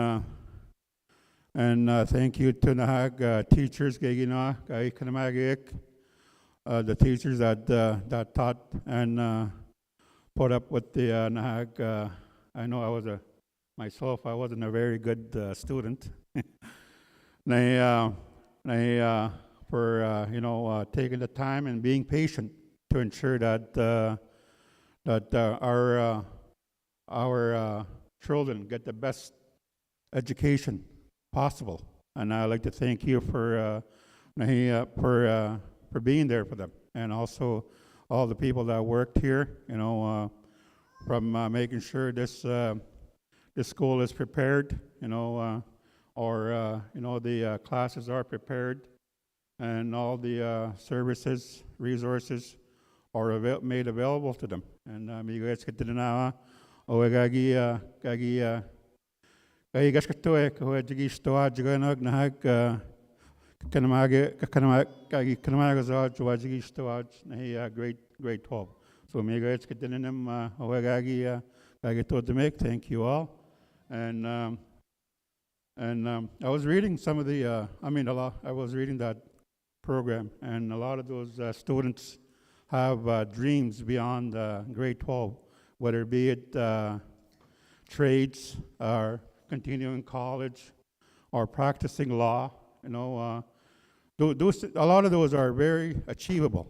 thank you to Nahag teachers, the teachers that taught and put up with the Nahag. I know I was myself, I wasn't a very good student. For taking the time and being patient to ensure that our children get the best education possible. And I'd like to thank you for being there for them, and also all the people that worked here. From making sure this school is prepared, the classes are prepared, and all the services, resources are made available to them. And you guys get to know, grade 12. So me guys get to know, thank you all. And I was reading some of the, I was reading that program, and a lot of those students have dreams beyond grade 12, whether be it trades or continuing college or practicing law. A lot of those are very achievable,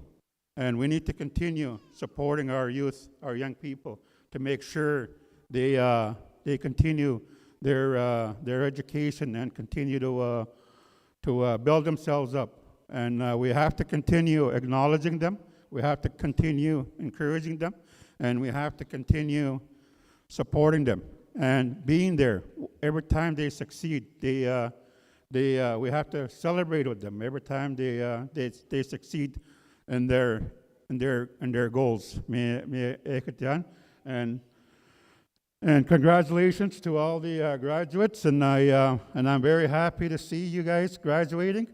and we need to continue supporting our youth, our young people, to make sure they continue their education and continue to build themselves up. And we have to continue acknowledging them. We have to continue encouraging them, and we have to continue supporting them and being there every time they succeed. We have to celebrate with them every time they succeed in their goals. And congratulations to all the graduates, and I'm very happy to see you guys graduating.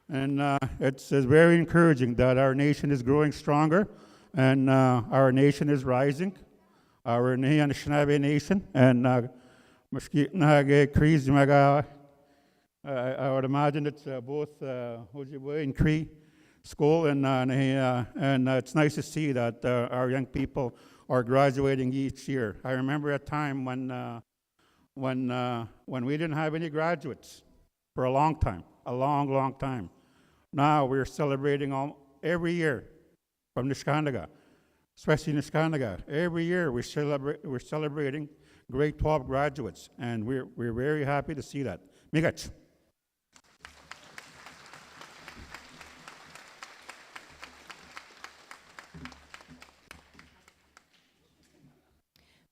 And it's very encouraging that our nation is growing stronger and our nation is rising. Our Anishinaabe nation and Crees, I would imagine it's both Ojibwe and Cree school, and it's nice to see that our young people are graduating each year. I remember a time when we didn't have any graduates for a long time, a long, long time. Now we're celebrating every year from Niskandaga, especially Niskandaga. Every year we're celebrating grade 12 graduates, and we're very happy to see that. Migach.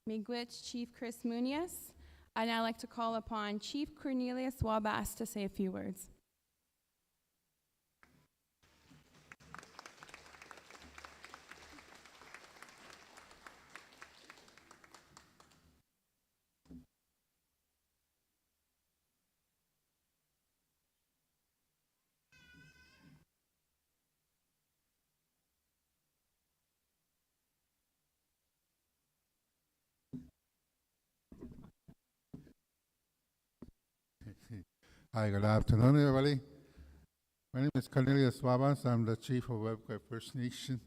Miigwech Chief Chris Munoz. I'd now like to call upon Chief Cornelius Wabas to say a few words. Hi, good afternoon, everybody. My name is Cornelius Wabas. I'm the Chief of Webquay First Nation.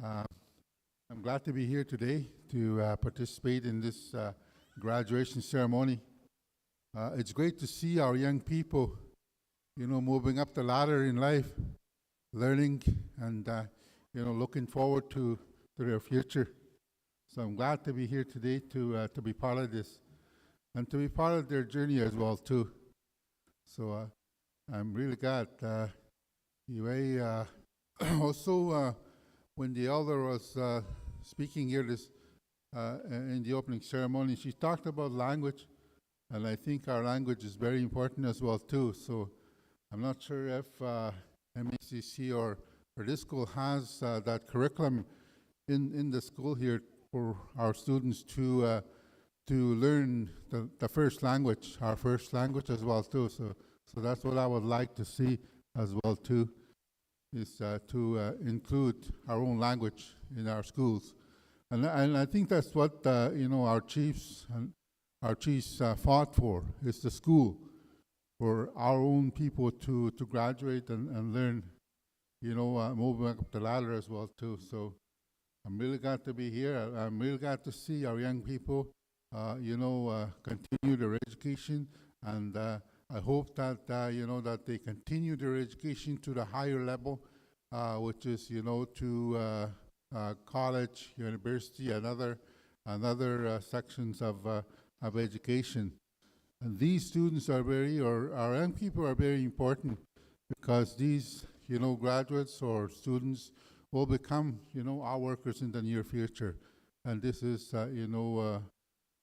I'm glad to be here today to participate in this graduation ceremony. It's great to see our young people, moving up the ladder in life, learning, and looking forward to their future. So I'm glad to be here today to be part of this, and to be part of their journey as well too. So I'm really glad. Also, when the elder was speaking here in the opening ceremony, she talked about language, and I think our language is very important as well too. So I'm not sure if MECC or this school has that curriculum in the school here for our students to learn the first language, our first language as well too. So that's what I would like to see as well too, is to include our own language in our schools, and I think that's what our chiefs fought for, is the school, for our own people to graduate and learn, moving up the ladder as well too. So I'm really glad to be here. I'm really glad to see our young people continue their education, and I hope that that they continue their education to the higher level, which is to college, university, and other sections of education. And these students are our young people are very important, because these graduates or students will become our workers in the near future, and this is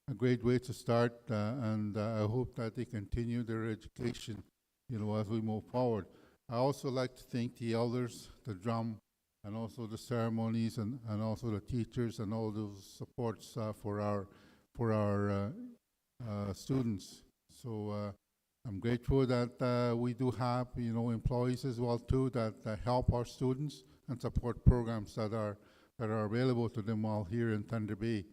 a great way to start, and I hope that they continue their education, as we move forward. I also like to thank the elders, the drum, and also the ceremonies, and also the teachers, and all those supports for our students. So I'm grateful that we do have employees as well too that help our students and support programs that are available to them while here in Thunder Bay.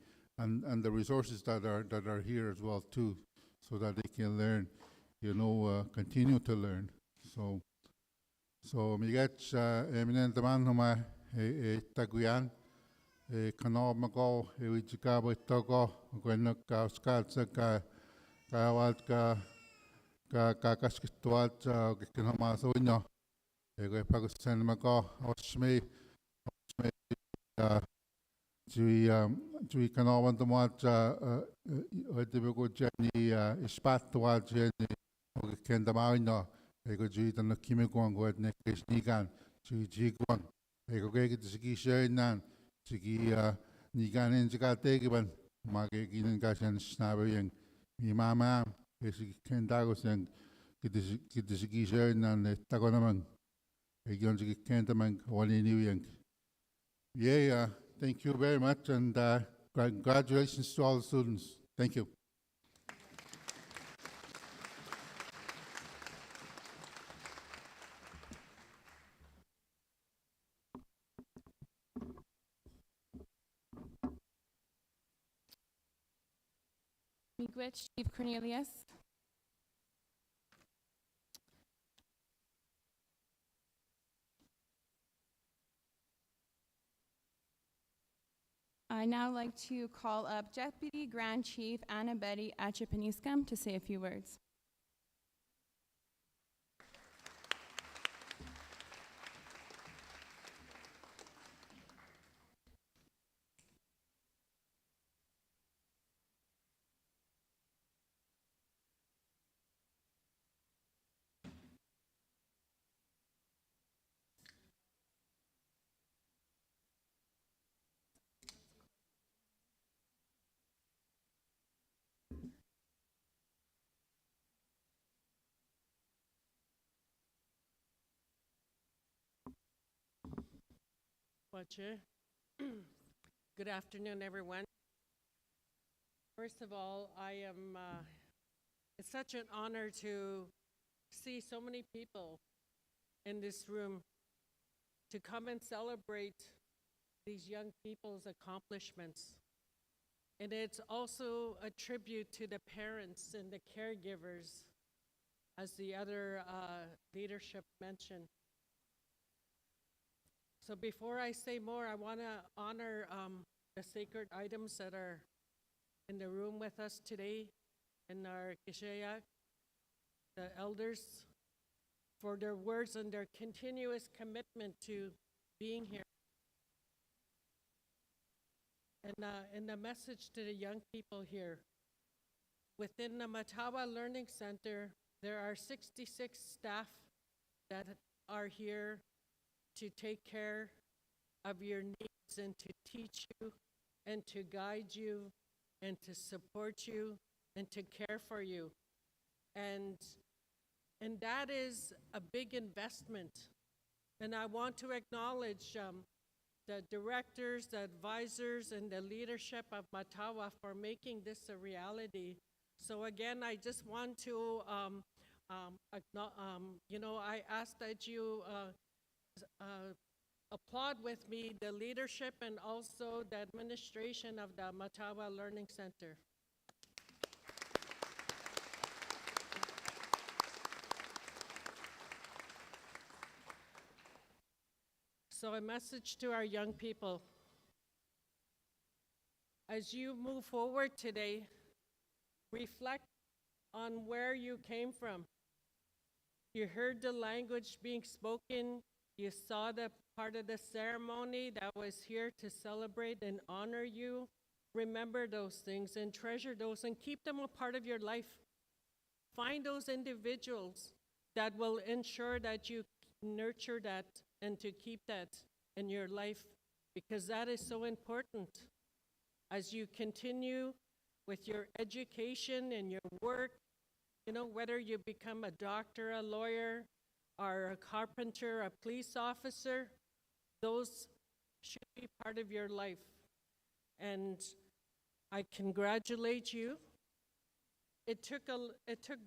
And the resources that are here as well too, so that they can learn, continue to learn. So migach eminent man homa taguyan kanob mago wichikabo togo gwenok ka skat ka kawat ka kaskitwat kinoma soinyo ego pagusen mago osme Chui kanawan tumat odibigo jeni ispatwa jeni kendamain no ego chui tan kimikuan go ne kishnigan chui jiguan ego ge tsigi shenan tsigi nigan en jigate giban mage ginen gashan snabayeng mi mama esi kendago sen kitsigi shenan tagonaman ego tsigi kendaman wali niuyeng. Yeah. Thank you very much, and congratulations to all the students. Thank you. Switch, Chief Cornelius. I'd now like to call up Deputy Grand Chief Anna Betty Achapaniskam to say a few words. Watcher. Good afternoon, everyone. First of all, it's such an honor to see so many people in this room to come and celebrate these young people's accomplishments. And it's also a tribute to the parents and the caregivers, as the other leadership mentioned. So before I say more, I want to honor the sacred items that are in the room with us today, in our Kishayak, the elders, for their words and their continuous commitment to being here. And the message to the young people here. Within the Matawa Learning Center, there are 66 staff that are here to take care of your needs and to teach you and to guide you and to support you and to care for you. And that is a big investment. And I want to acknowledge the directors, the advisors, and the leadership of Matawa for making this a reality. So again, I just want to, I ask that you applaud with me the leadership and also the administration of the Matawa Learning Center. So a message to our young people. As you move forward today, reflect on where you came from. You heard the language being spoken. You saw the part of the ceremony that was here to celebrate and honor you. Remember those things and treasure those and keep them a part of your life. Find those individuals that will ensure that you nurture that and to keep that in your life, because that is so important. As you continue with your education and your work, whether you become a doctor, a lawyer, or a carpenter, a police officer, those should be part of your life. And I congratulate you. It took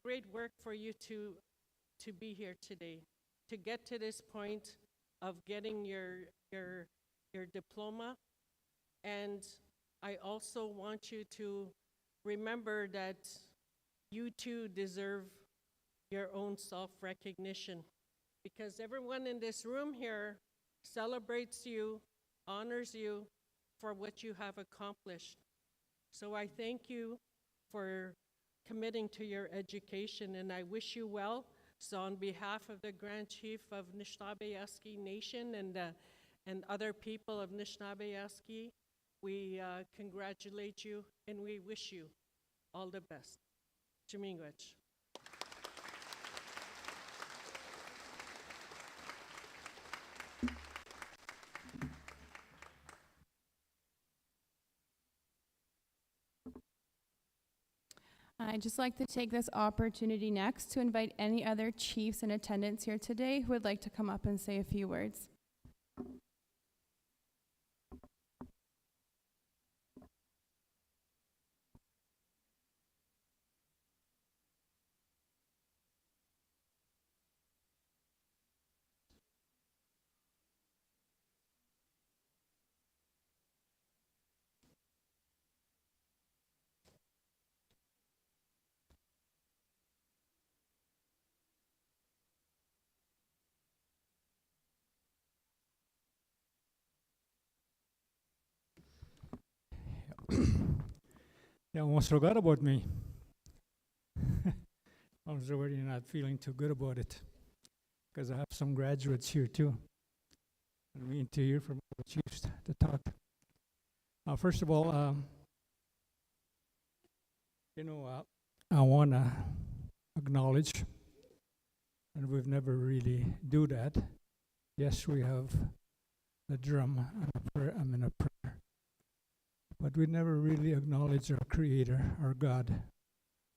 great work for you to be here today, to get to this point of getting your diploma. And I also want you to remember that you too deserve your own self-recognition, because everyone in this room here celebrates you, honors you for what you have accomplished. So I thank you for committing to your education, and I wish you well. So on behalf of the Grand Chief of Anishinaabe Nation and other people of Anishinaabe, we congratulate you and we wish you all the best. Chimingwech. I'd just like to take this opportunity next to invite any other chiefs in attendance here today who would like to come up and say a few words. They almost forgot about me. I was already not feeling too good about it because I have some graduates here too. And we need to hear from the chiefs to talk. First of all, I want to acknowledge, and we've never really do that. Yes, we have a drum and a prayer, a prayer. But we never really acknowledge our Creator, our God,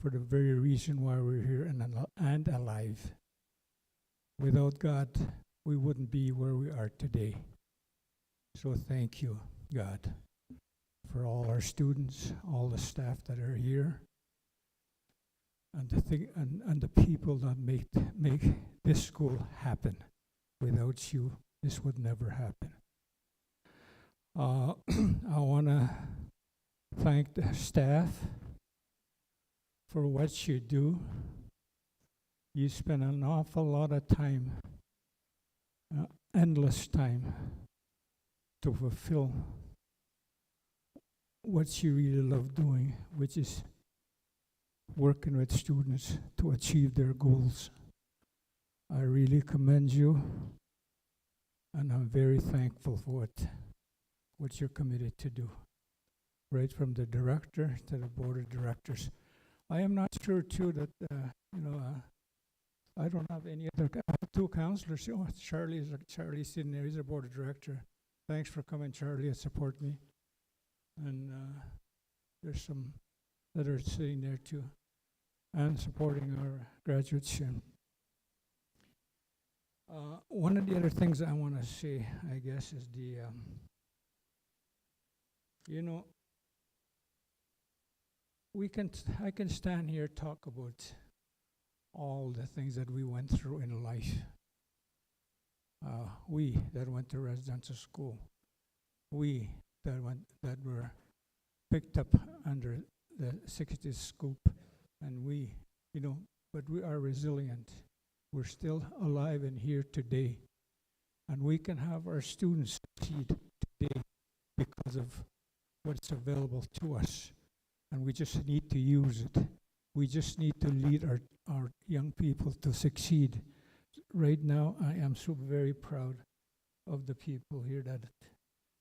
for the very reason why we're here and alive. Without God, we wouldn't be where we are today. So thank you, God, for all our students, all the staff that are here, and the people that make this school happen. Without you, this would never happen. I want to thank the staff for what you do. You spend an awful lot of time, endless time, to fulfill what you really love doing, which is working with students to achieve their goals. I really commend you, and I'm very thankful for what you're committed to do, right from the director to the board of directors. I am not sure too that I don't have any other. I have two counselors. Oh, Charlie's sitting there. He's a board of director. Thanks for coming, Charlie, and support me. And there's some that are sitting there too, and supporting our graduates here. One of the other things I want to say, I guess, is I can stand here talk about all the things that we went through in life. We that went to residential school, we that were picked up under the 60s scoop, and but we are resilient. We're still alive and here today, and we can have our students succeed today because of what's available to us, and we just need to use it. We just need to lead our young people to succeed. Right now, I am so very proud of the people here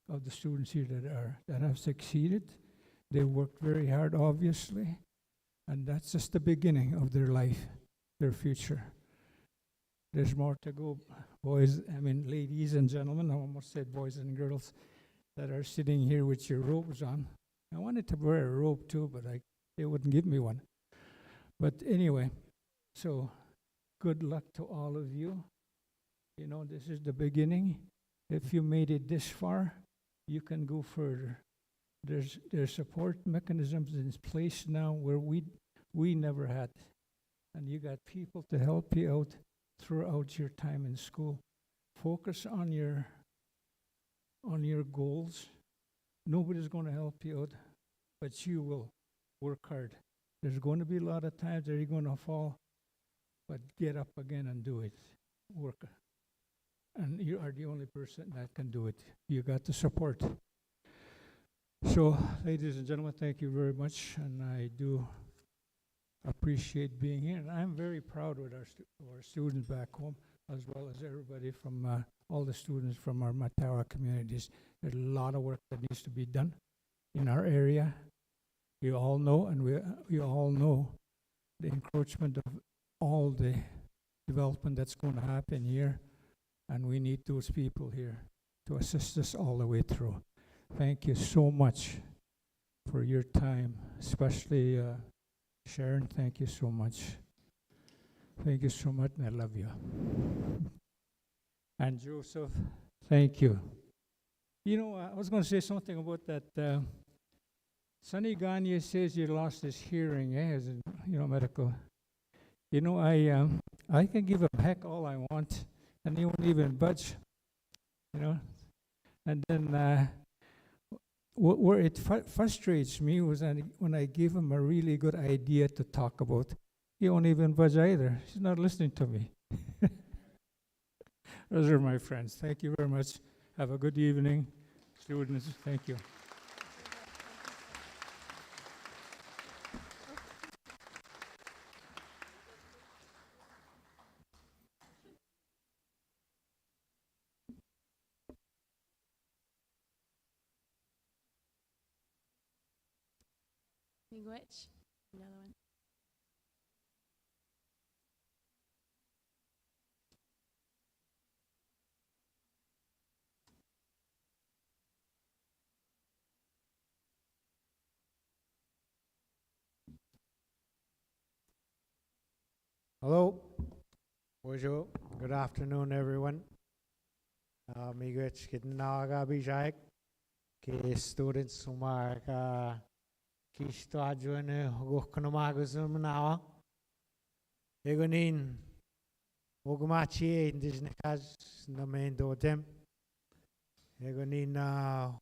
of the students here that have succeeded. They worked very hard, obviously, and that's just the beginning of their life, their future. There's more to go, ladies and gentlemen. I almost said boys and girls that are sitting here with your robes on. I wanted to wear a robe too, but they wouldn't give me one. But anyway, so good luck to all of you. This is the beginning. If you made it this far, you can go further. There's support mechanisms in place now where we never had, and you got people to help you out throughout your time in school. Focus on your goals. Nobody's going to help you out, but you will work hard. There's going to be a lot of times that you're going to fall, but get up again and do it. Work. And you are the only person that can do it. You got the support. So, ladies and gentlemen, thank you very much, and I do appreciate being here. And I'm very proud with our students back home, as well as everybody from all the students from our Matawa communities. There's a lot of work that needs to be done in our area. You all know, and we all know the encroachment of all the development that's going to happen here, and we need those people here to assist us all the way through. Thank you so much for your time, especially Sharon. Thank you so much. Thank you so much, and I love you. And Joseph, thank you. I was going to say something about that. Sonny Gagne says you lost his hearing, as medical. I can give him heck all I want, and he won't even budge. And then where it frustrates me was when I give him a really good idea to talk about, he won't even budge either. He's not listening to me. Those are my friends. Thank you very much. Have a good evening, students. Thank you. Miigwech. Another one. Hello. Bonjour. Good afternoon, everyone. Miigwech kitnaga bijak. Ke students sumar ka kisto adjune goknamagusum nawa. Egonin ogmachi indijnekas namen dotem. Egonin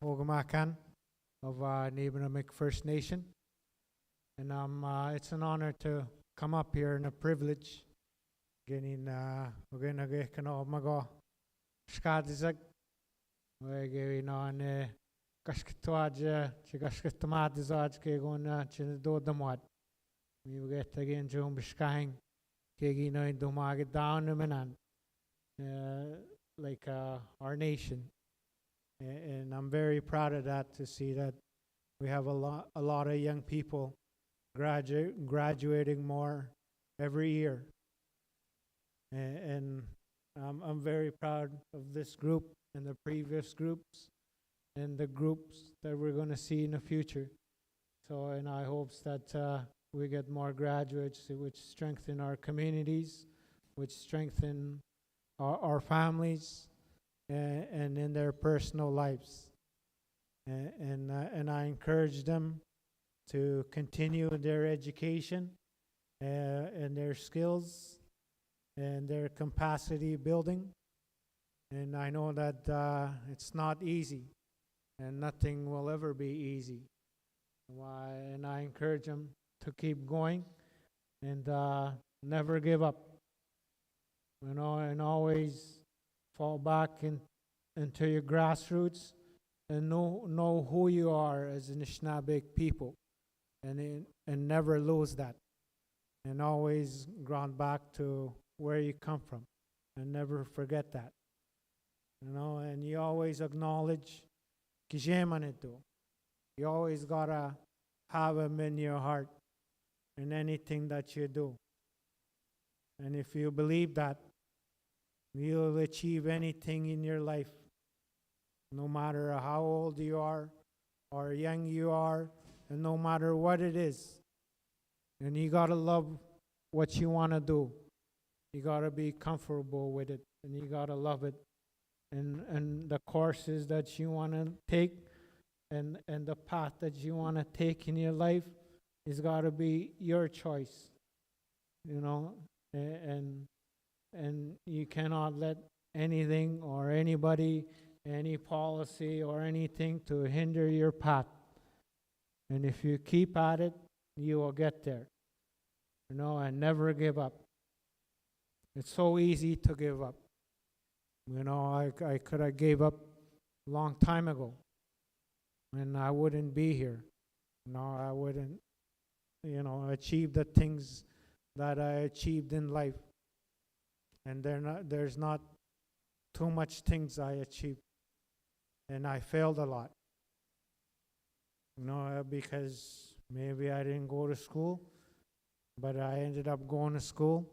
ogmakan of Nibinamic First Nation. And it's an honor to come up here and a privilege. Genin ogena gekano mago skadizak. Wegin on Kashkatwaja, Chigashkatamadzaj, Kegona, Chinadodamot. We get again Jum Bishkang, Kegino in Dumag down Numenan, like our nation. And I'm very proud of that to see that we have a lot of young people graduating more every year. And I'm very proud of this group and the previous groups and the groups that we're going to see in the future. So, and I hope that we get more graduates which strengthen our communities, which strengthen our families and in their personal lives. And I encourage them to continue their education and their skills and their capacity building. And I know that it's not easy, and nothing will ever be easy. And I encourage them to keep going and never give up. You know, and always fall back into your grassroots and know who you are as Anishinaabe people, and never lose that, and always ground back to where you come from, and never forget that. You know, and you always acknowledge Kijemanito. You always gotta have him in your heart in anything that you do. And if you believe that, you'll achieve anything in your life, no matter how old you are or young you are, and no matter what it is. And you gotta love what you wanna do. You gotta be comfortable with it, and you gotta love it. And the courses that you wanna take and the path that you wanna take in your life is gotta be your choice. You know, and you cannot let anything or anybody, any policy or anything to hinder your path. And if you keep at it, you will get there. You know, and never give up. It's so easy to give up. You know, I could have gave up a long time ago, and I wouldn't be here. No, I wouldn't, you know, achieve the things that I achieved in life. And there's not too much things I achieved. And I failed a lot. You know, because maybe I didn't go to school, but I ended up going to school.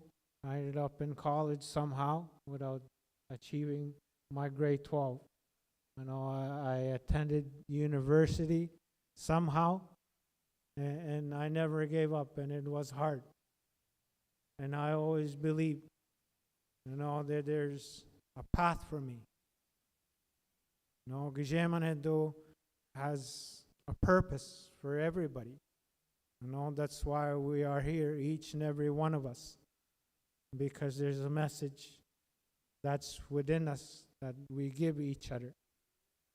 I ended up in college somehow without achieving my grade 12. You know, I attended university somehow, and I never gave up, and it was hard. And I always believed, you know, that there's a path for me. You know, Gijamanedo has a purpose for everybody. You know, that's why we are here, each and every one of us, because there's a message that's within us that we give each other.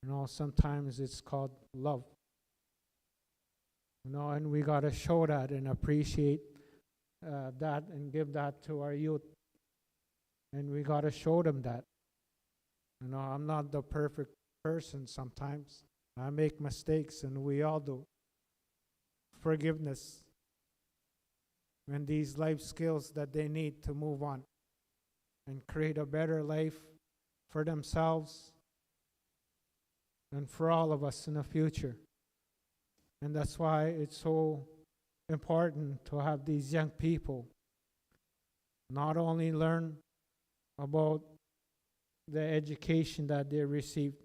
You know, sometimes it's called love. You know, and we got to show that and appreciate that and give that to our youth. And we got to show them that. You know, I'm not the perfect person sometimes. I make mistakes, and we all do. Forgiveness and these life skills that they need to move on and create a better life for themselves and for all of us in the future. And that's why it's so important to have these young people not only learn about the education that they received,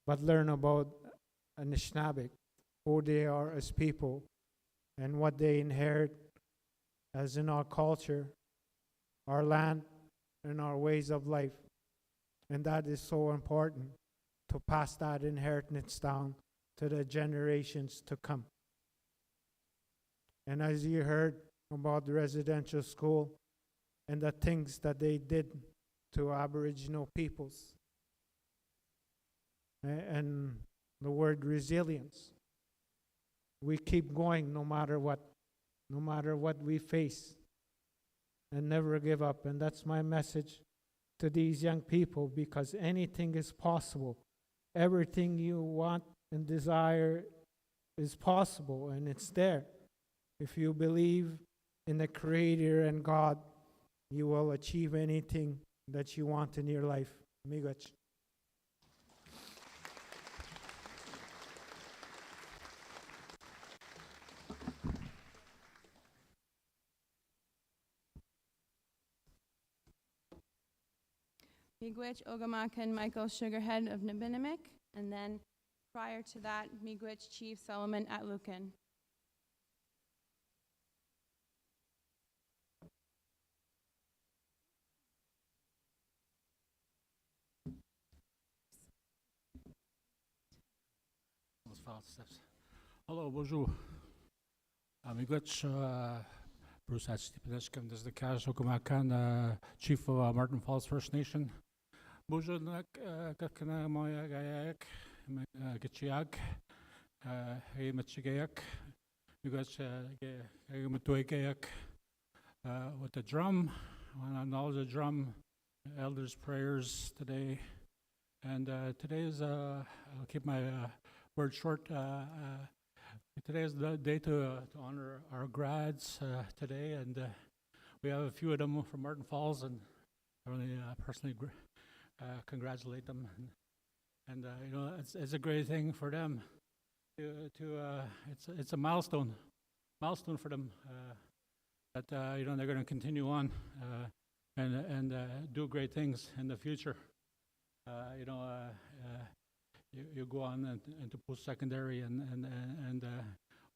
but learn about Anishinaabe, who they are as people, and what they inherit as in our culture, our land, and our ways of life. And that is so important to pass that inheritance down to the generations to come. And as you heard about the residential school and the things that they did to Aboriginal peoples, and the word resilience, we keep going no matter what we face, and never give up. And that's my message to these young people, because anything is possible. Everything you want and desire is possible, and it's there. If you believe in the Creator and God, you will achieve anything that you want in your life. Miigwech. Miigwech Ogamakan Michael Sugarhead of Nabinimik, and then prior to that, Miigwech Chief Solomon Atlukan. Those fast steps. Hello, bonjour. Miigwech, Bruce Hatchipedeshkim, this is the Kash Okamakan, Chief of Martin Falls First Nation. Bonjour, Kakana Moya Gayak, Gichiak, Hey Machigayak, Miigwech Matuagayak, with the drum. I want to acknowledge the drum, elders' prayers today. And today is, I'll keep my word short. Today is the day to honor our grads today, and we have a few of them from Martin Falls, and I really personally congratulate them. And you know, it's a great thing for them. It's a milestone for them that you know, they're going to continue on and do great things in the future. You know, you go on into post-secondary and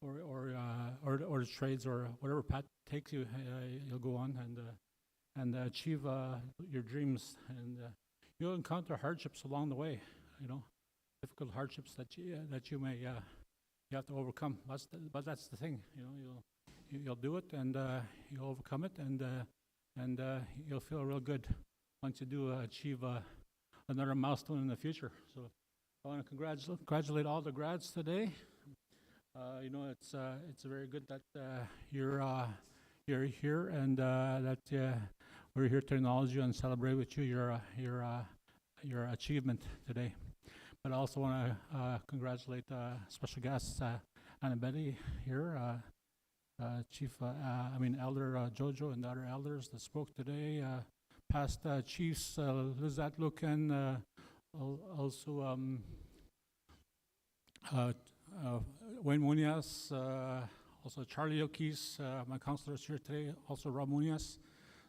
or the trades or whatever path takes you, you'll go on and achieve your dreams, and you'll encounter hardships along the way. You know, difficult hardships that you may you have to overcome. But that's the thing. You know, you'll do it, and you'll overcome it, and you'll feel real good once you do achieve another milestone in the future. So I want to congratulate all the grads today. You know, it's very good that you're here, and that we're here to acknowledge you and celebrate with you your achievement today. But I also want to congratulate special guests, Anna Betty here, Elder Jojo and the other elders that spoke today, past chiefs, Lizette Lucan, also Wayne Munoz, also Charlie O'Keefe, my counselors here today, also Rob Munoz.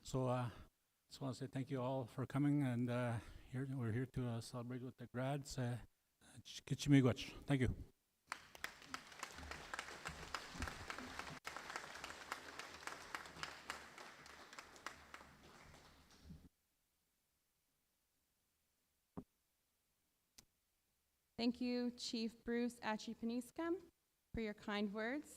So I just want to say thank you all for coming, and we're here to celebrate with the grads. Miigwech. Thank you. Thank you, Chief Bruce Achipaniskam, for your kind words.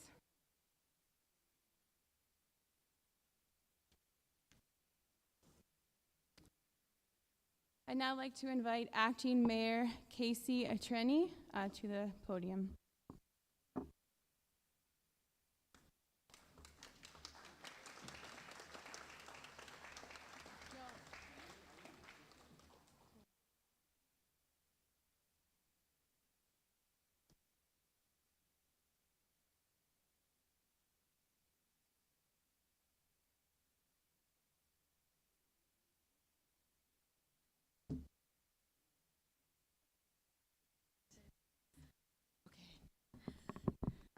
I'd now like to invite Acting Mayor Casey Atreni to the podium.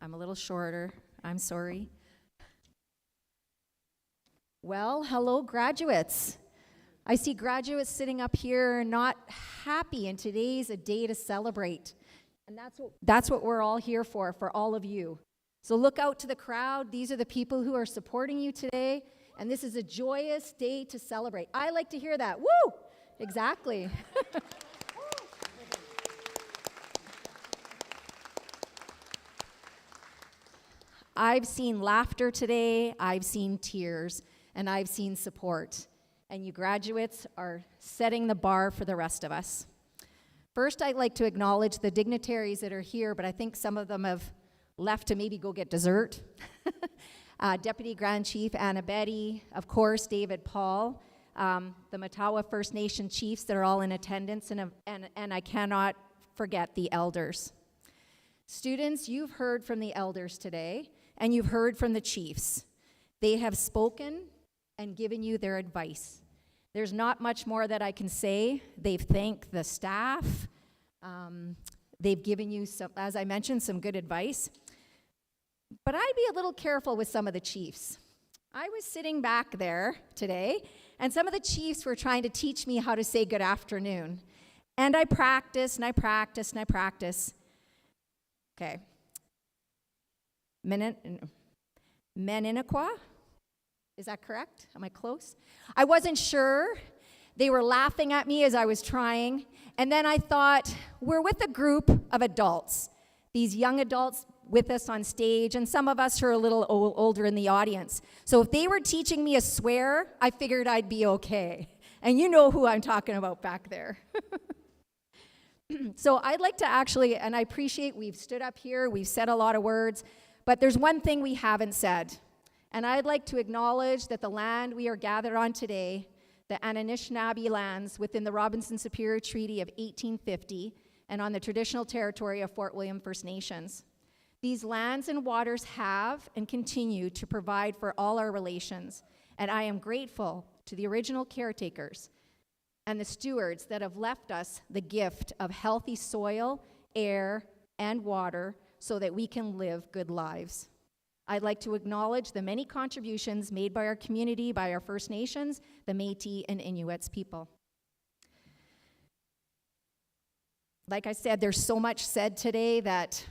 I'm a little shorter. I'm sorry. Well, hello, graduates. I see graduates sitting up here not happy, and today's a day to celebrate. And that's what we're all here for all of you. So look out to the crowd. These are the people who are supporting you today, and this is a joyous day to celebrate. I like to hear that. Woo! Exactly. I've seen laughter today, I've seen tears, and I've seen support. And you graduates are setting the bar for the rest of us. First, I'd like to acknowledge the dignitaries that are here, but I think some of them have left to maybe go get dessert. Deputy Grand Chief Anna Betty, of course, David Paul, the Matawa First Nation chiefs that are all in attendance, and I cannot forget the elders. Students, you've heard from the elders today, and you've heard from the chiefs. They have spoken and given you their advice. There's not much more that I can say. They've thanked the staff. They've given you, some, as I mentioned, some good advice. But I'd be a little careful with some of the chiefs. I was sitting back there today, and some of the chiefs were trying to teach me how to say good afternoon. And I practiced, and I practiced, and I practiced. Okay. Meninaqua? Is that correct? Am I close? I wasn't sure. They were laughing at me as I was trying. And then I thought, we're with a group of adults, these young adults with us on stage, and some of us are a little older in the audience. So if they were teaching me a swear, I figured I'd be okay. And you know who I'm talking about back there. So I'd like to actually, and I appreciate we've stood up here, we've said a lot of words, but there's one thing we haven't said. And I'd like to acknowledge that the land we are gathered on today, the Anishinaabe lands within the Robinson-Superior Treaty of 1850 and on the traditional territory of Fort William First Nations. These lands and waters have and continue to provide for all our relations, and I am grateful to the original caretakers and the stewards that have left us the gift of healthy soil, air, and water so that we can live good lives. I'd like to acknowledge the many contributions made by our community, by our First Nations, the Métis and Inuits people. Like I said, there's so much said today that,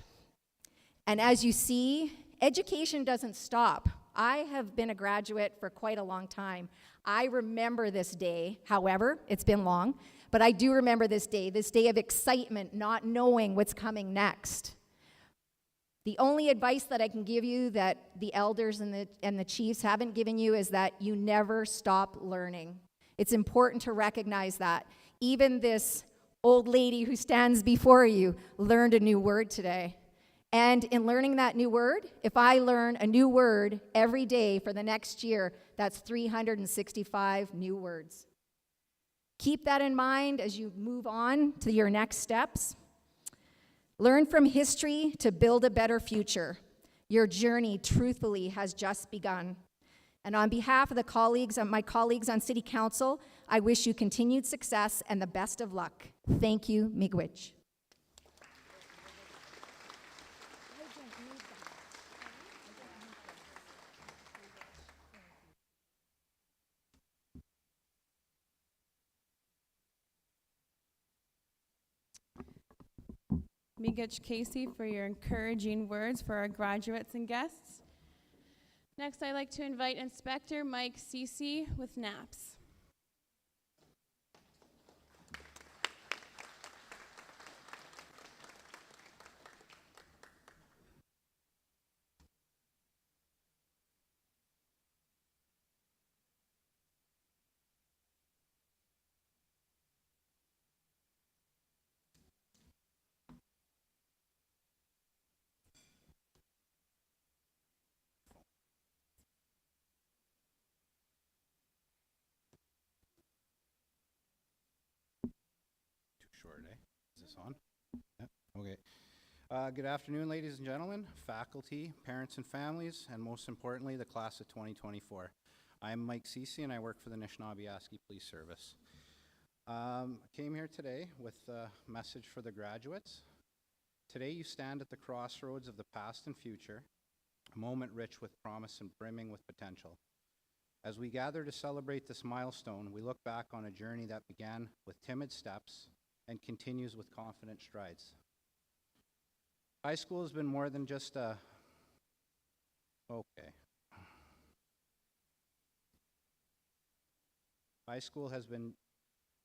and as you see, education doesn't stop. I have been a graduate for quite a long time. I remember this day, however, it's been long, but I do remember this day of excitement, not knowing what's coming next. The only advice that I can give you that the elders and the chiefs haven't given you is that you never stop learning. It's important to recognize that. Even this old lady who stands before you learned a new word today. And in learning that new word, if I learn a new word every day for the next year, that's 365 new words. Keep that in mind as you move on to your next steps. Learn from history to build a better future. Your journey, truthfully, has just begun. And on behalf of my colleagues on City Council, I wish you continued success and the best of luck. Thank you, Miigwech. Miigwech Casey for your encouraging words for our graduates and guests. Next, I'd like to invite Inspector Mike Cece with NAPS. Short, eh? Is this on? Yeah. Okay. Good afternoon, ladies and gentlemen, faculty, parents and families, and most importantly, the class of 2024. I'm Mike Cece, and I work for the Anishinaabe Police Service. I came here today with a message for the graduates. Today, you stand at the crossroads of the past and future. a moment rich with promise and brimming with potential. As we gather to celebrate this milestone, we look back on a journey that began with timid steps and continues with confident strides. High school has been more than just a, High school has been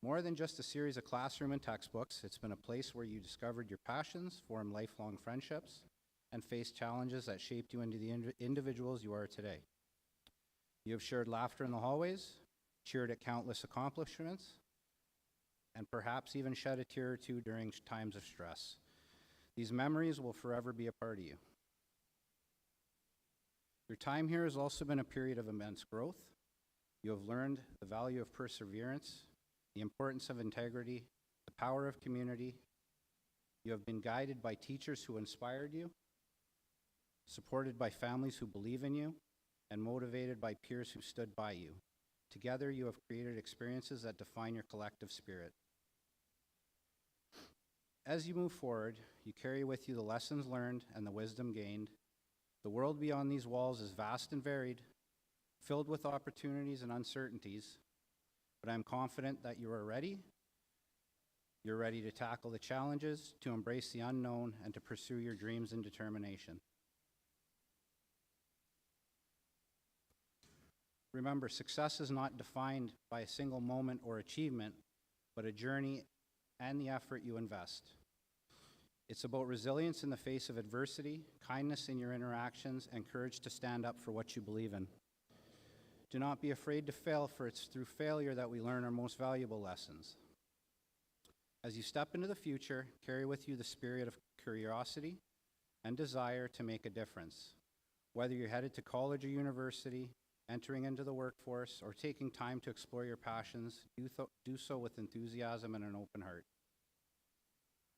more than just a series of classroom and textbooks. It's been a place where you discovered your passions, formed lifelong friendships, and faced challenges that shaped you into the individuals you are today. You have shared laughter in the hallways, cheered at countless accomplishments, and perhaps even shed a tear or two during times of stress. These memories will forever be a part of you. Your time here has also been a period of immense growth. You have learned the value of perseverance, the importance of integrity, the power of community. You have been guided by teachers who inspired you, supported by families who believe in you, and motivated by peers who stood by you. Together, you have created experiences that define your collective spirit. As you move forward, you carry with you the lessons learned and the wisdom gained. The world beyond these walls is vast and varied, filled with opportunities and uncertainties, but I'm confident that you are ready. You're ready to tackle the challenges, to embrace the unknown, and to pursue your dreams and determination. Remember, success is not defined by a single moment or achievement, but a journey and the effort you invest. It's about resilience in the face of adversity, kindness in your interactions, and courage to stand up for what you believe in. Do not be afraid to fail, for it's through failure that we learn our most valuable lessons. As you step into the future, carry with you the spirit of curiosity and desire to make a difference. Whether you're headed to college or university, entering into the workforce, or taking time to explore your passions, do so with enthusiasm and an open heart.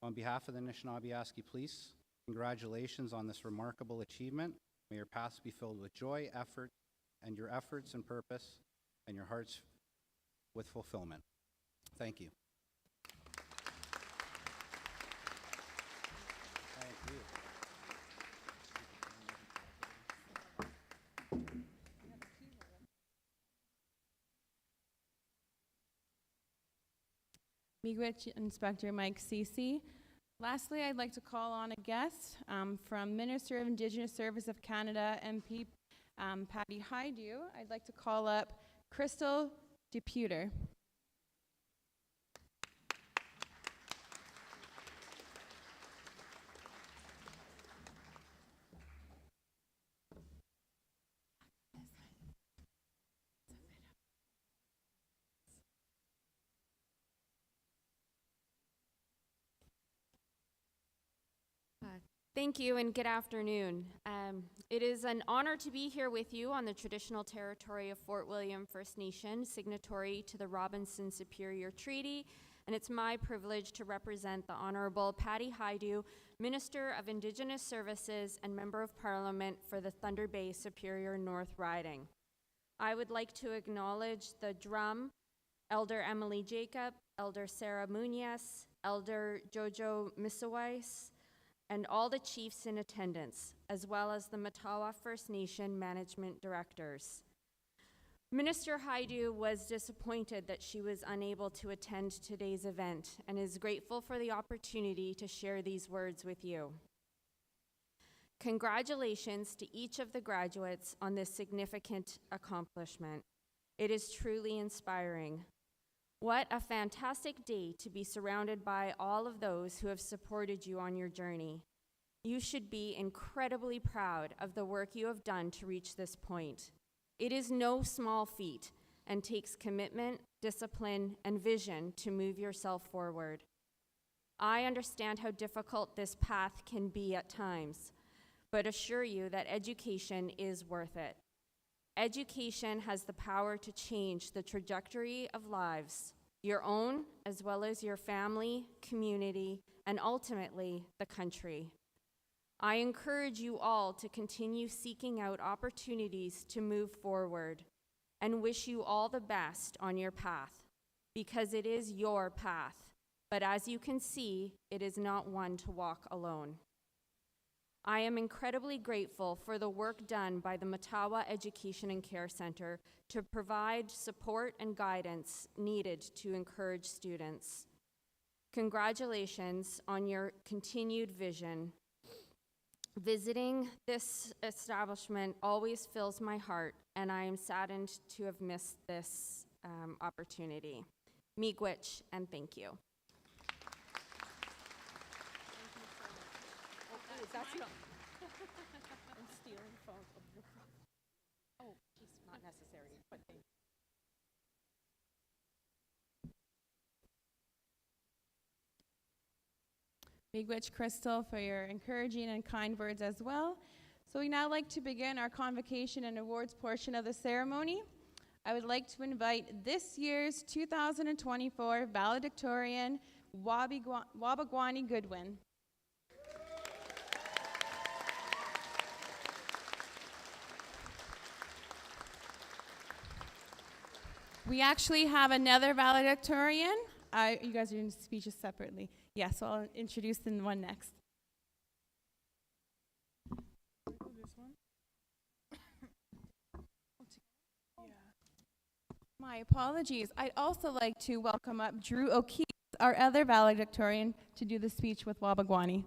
On behalf of the Anishinaabe Police, congratulations on this remarkable achievement. May your paths be filled with joy, effort, and your efforts and purpose, and your hearts with fulfillment. Thank you. Thank you. Miigwech Inspector Mike Cece. Lastly, I'd like to call on a guest from Minister of Indigenous Service of Canada, MP Patty Haidu. I'd like to call up Crystal Deputer. Thank you and good afternoon. It is an honor to be here with you on the traditional territory of Fort William First Nation, signatory to the Robinson Superior Treaty, and it's my privilege to represent the Honorable Patty Haidu, Minister of Indigenous Services and Member of Parliament for the Thunder Bay Superior North Riding. I would like to acknowledge the drum, Elder Emily Jacob, Elder Sarah Munoz, Elder Jojo Misawais, and all the chiefs in attendance, as well as the Matawa First Nation management directors. Minister Haidu was disappointed that she was unable to attend today's event and is grateful for the opportunity to share these words with you. Congratulations to each of the graduates on this significant accomplishment. It is truly inspiring. What a fantastic day to be surrounded by all of those who have supported you on your journey. You should be incredibly proud of the work you have done to reach this point. It is no small feat and takes commitment, discipline, and vision to move yourself forward. I understand how difficult this path can be at times, but assure you that education is worth it. Education has the power to change the trajectory of lives, your own as well as your family, community, and ultimately the country. I encourage you all to continue seeking out opportunities to move forward and wish you all the best on your path, because it is your path, but as you can see, it is not one to walk alone. I am incredibly grateful for the work done by the Matawa Education and Care Center to provide support and guidance needed to encourage students. Congratulations on your continued vision. Visiting this establishment always fills my heart, and I am saddened to have missed this opportunity. Miigwech, and thank you. I'm stealing from your Oh, geez, not necessary, but thank you. Miigwech Crystal for your encouraging and kind words as well. So we now like to begin our convocation and awards portion of the ceremony. I would like to invite this year's 2024 valedictorian, Wabagwani Goodwin. We actually have another valedictorian. You guys are doing speeches separately. Yeah, so I'll introduce the one next. My apologies. I'd also like to welcome up Drew O'Keefe, our other valedictorian, to do the speech with Wabagwani.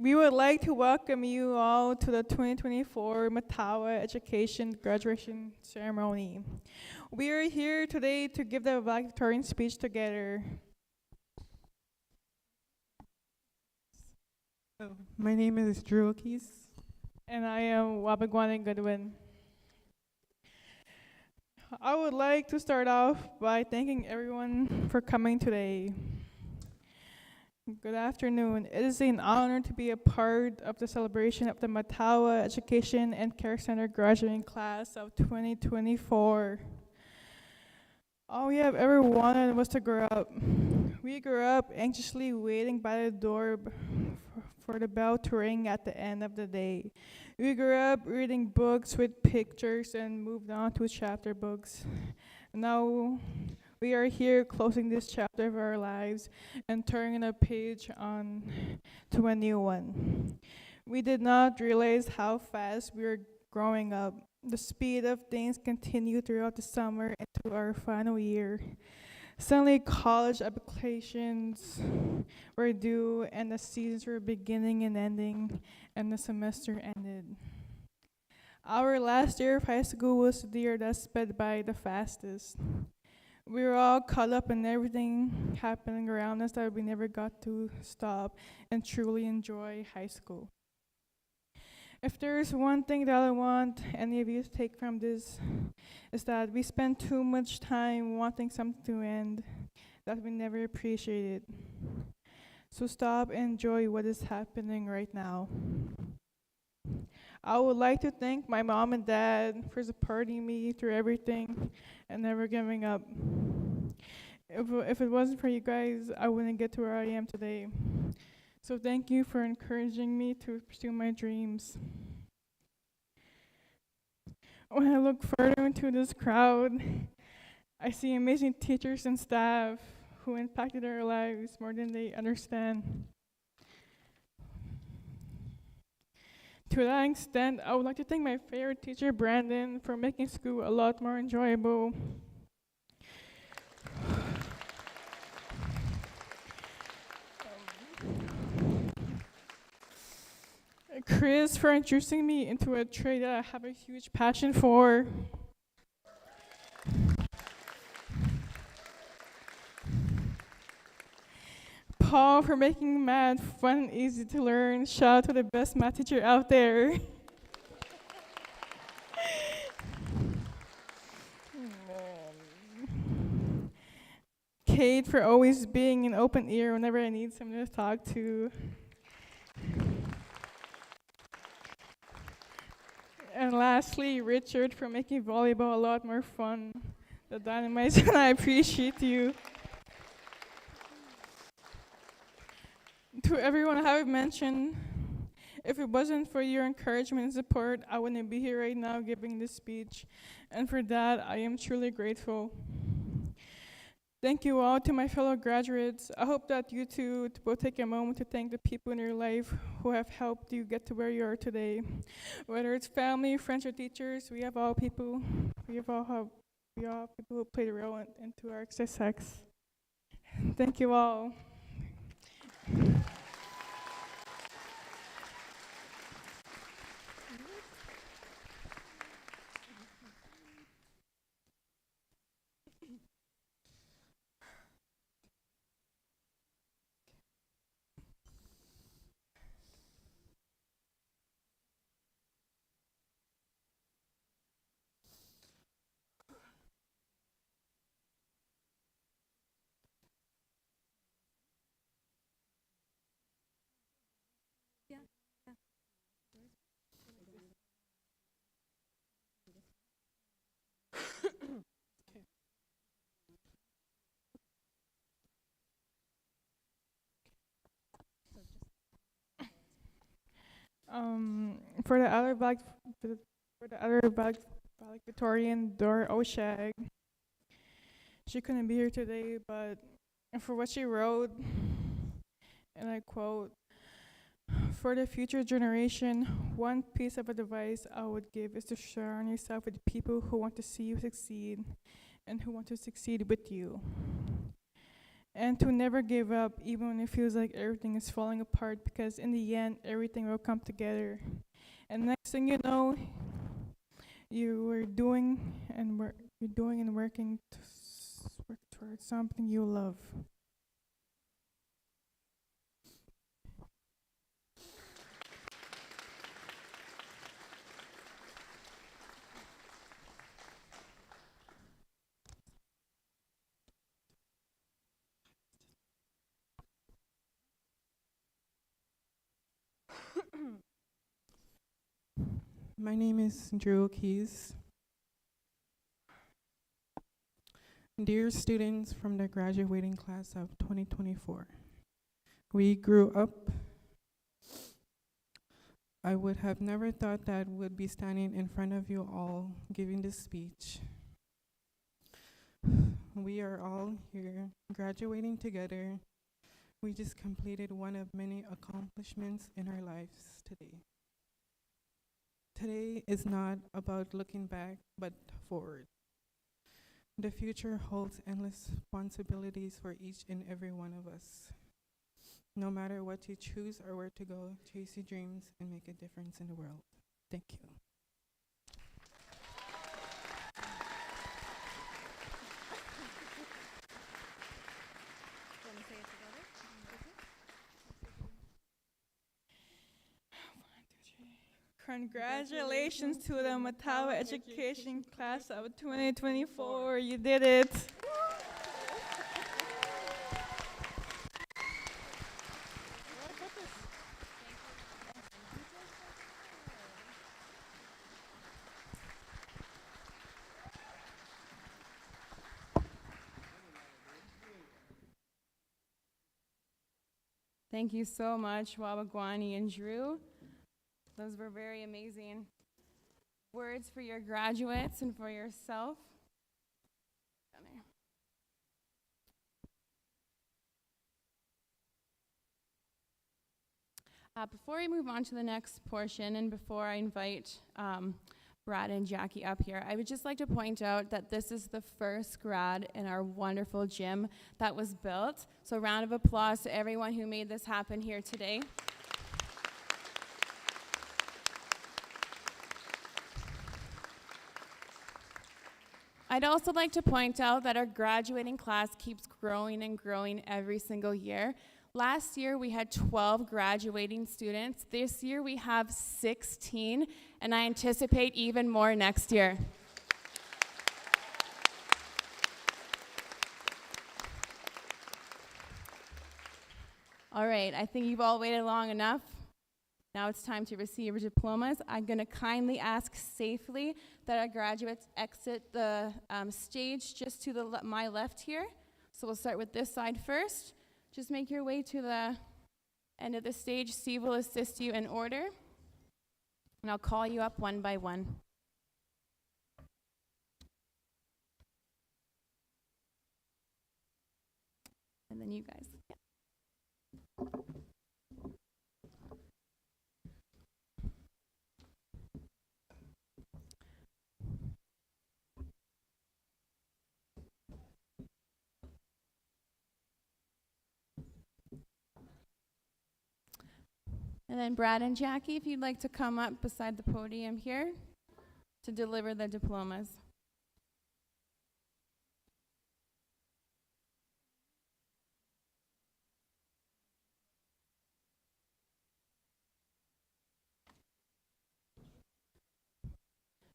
We would like to welcome you all to the 2024 Matawa Education Graduation Ceremony. We are here today to give the valedictorian speech together. My name is Drew O'Keefe. And I am Wabagwani Goodwin. I would like to start off by thanking everyone for coming today. Good afternoon. It is an honor to be a part of the celebration of the Matawa Education and Care Center graduating class of 2024. All we have ever wanted was to grow up. We grew up anxiously waiting by the door for the bell to ring at the end of the day. We grew up reading books with pictures and moved on to chapter books. Now we are here closing this chapter of our lives and turning a page on to a new one. We did not realize how fast we were growing up. The speed of things continued throughout the summer into our final year. Suddenly, college applications were due, and the seasons were beginning and ending, and the semester ended. Our last year of high school was the year that sped by the fastest. We were all caught up in everything happening around us that we never got to stop and truly enjoy high school. If there's one thing that I want any of you to take from this, is that we spend too much time wanting something to end that we never appreciated. So stop and enjoy what is happening right now. I would like to thank my mom and dad for supporting me through everything and never giving up. If it wasn't for you guys, I wouldn't get to where I am today. So thank you for encouraging me to pursue my dreams. When I look further into this crowd, I see amazing teachers and staff who impacted our lives more than they understand. To that extent, I would like to thank my favorite teacher, Brandon, for making school a lot more enjoyable. Chris, for introducing me into a trade that I have a huge passion for. Paul, for making math fun and easy to learn. Shout out to the best math teacher out there. Kate, for always being an open ear whenever I need someone to talk to. And lastly, Richard, for making volleyball a lot more fun the Dynamites, and I appreciate you. To everyone I have mentioned, if it wasn't for your encouragement and support, I wouldn't be here right now giving this speech. And for that, I am truly grateful. Thank you all to my fellow graduates. I hope that you too will take a moment to thank the people in your life who have helped you get to where you are today. Whether it's family, friends, or teachers, we have all people. We all people who played a role into our success. Thank you all. For the other valedictorian, Dora Oshag, she couldn't be here today, but for what she wrote, and I quote, "For the future generation, one piece of advice I would give is to surround yourself with people who want to see you succeed and who want to succeed with you. And to never give up even when it feels like everything is falling apart, because in the end, everything will come together. And next thing you know, you're doing and working work towards something you love." My name is Drew Keys. Dear students from the graduating class of 2024, we grew up. I would have never thought that would be standing in front of you all giving this speech. We are all here graduating together. We just completed one of many accomplishments in our lives today. Today is not about looking back, but forward. The future holds endless responsibilities for each and every one of us. No matter what you choose or where to go, chase your dreams and make a difference in the world. Thank you. Congratulations to the Matawa Education Class of 2024. You did it. Thank you so much, Wabagwani and Drew. Those were very amazing words for your graduates and for yourself. Before we move on to the next portion and before I invite Brad and Jackie up here, I would just like to point out that this is the first grad in our wonderful gym that was built. So a round of applause to everyone who made this happen here today. I'd also like to point out that our graduating class keeps growing and growing every single year. Last year, we had 12 graduating students. This year, we have 16, and I anticipate even more next year. All right, I think you've all waited long enough. Now it's time to receive your diplomas. I'm going to kindly ask safely that our graduates exit the stage just to my left here. So we'll start with this side first. Just make your way to the end of the stage. Steve will assist you in order. And I'll call you up one by one. And then you guys. Yeah. And then Brad and Jackie, if you'd like to come up beside the podium here to deliver the diplomas.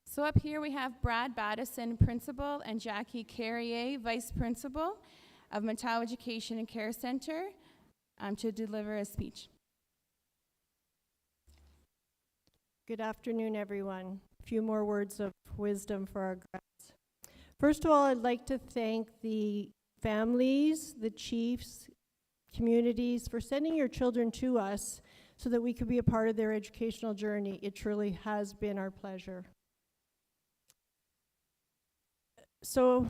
So up here we have Brad Battison, Principal, and Jackie Carrier, Vice Principal of Matawa Education and Care Center, to deliver a speech. Good afternoon, everyone. A few more words of wisdom for our grads. First of all, I'd like to thank the families, the chiefs, communities for sending your children to us so that we could be a part of their educational journey. It truly has been our pleasure. So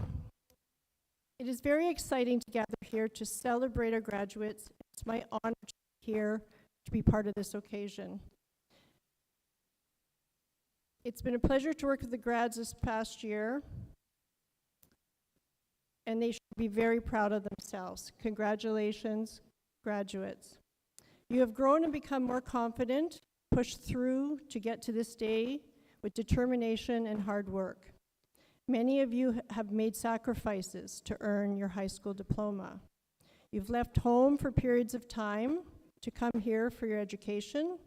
it is very exciting to gather here to celebrate our graduates. It's my honor to be here to be part of this occasion. It's been a pleasure to work with the grads this past year, and they should be very proud of themselves. Congratulations, graduates. You have grown and become more confident, pushed through to get to this day with determination and hard work. Many of you have made sacrifices to earn your high school diploma. You've left home for periods of time to come here for your education.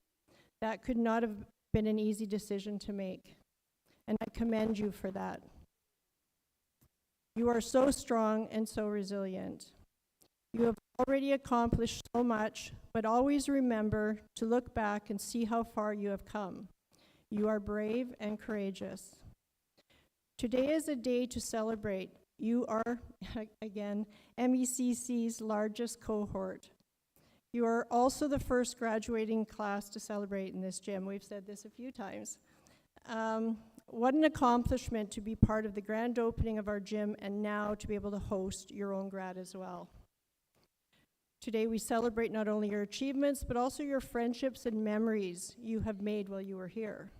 That could not have been an easy decision to make, and I commend you for that. You are so strong and so resilient. You have already accomplished so much, but always remember to look back and see how far you have come. You are brave and courageous. Today is a day to celebrate. You are, again, MECC's largest cohort. You are also the first graduating class to celebrate in this gym. We've said this a few times. What an accomplishment to be part of the grand opening of our gym and now to be able to host your own grad as well. Today we celebrate not only your achievements, but also your friendships and memories you have made while you were here.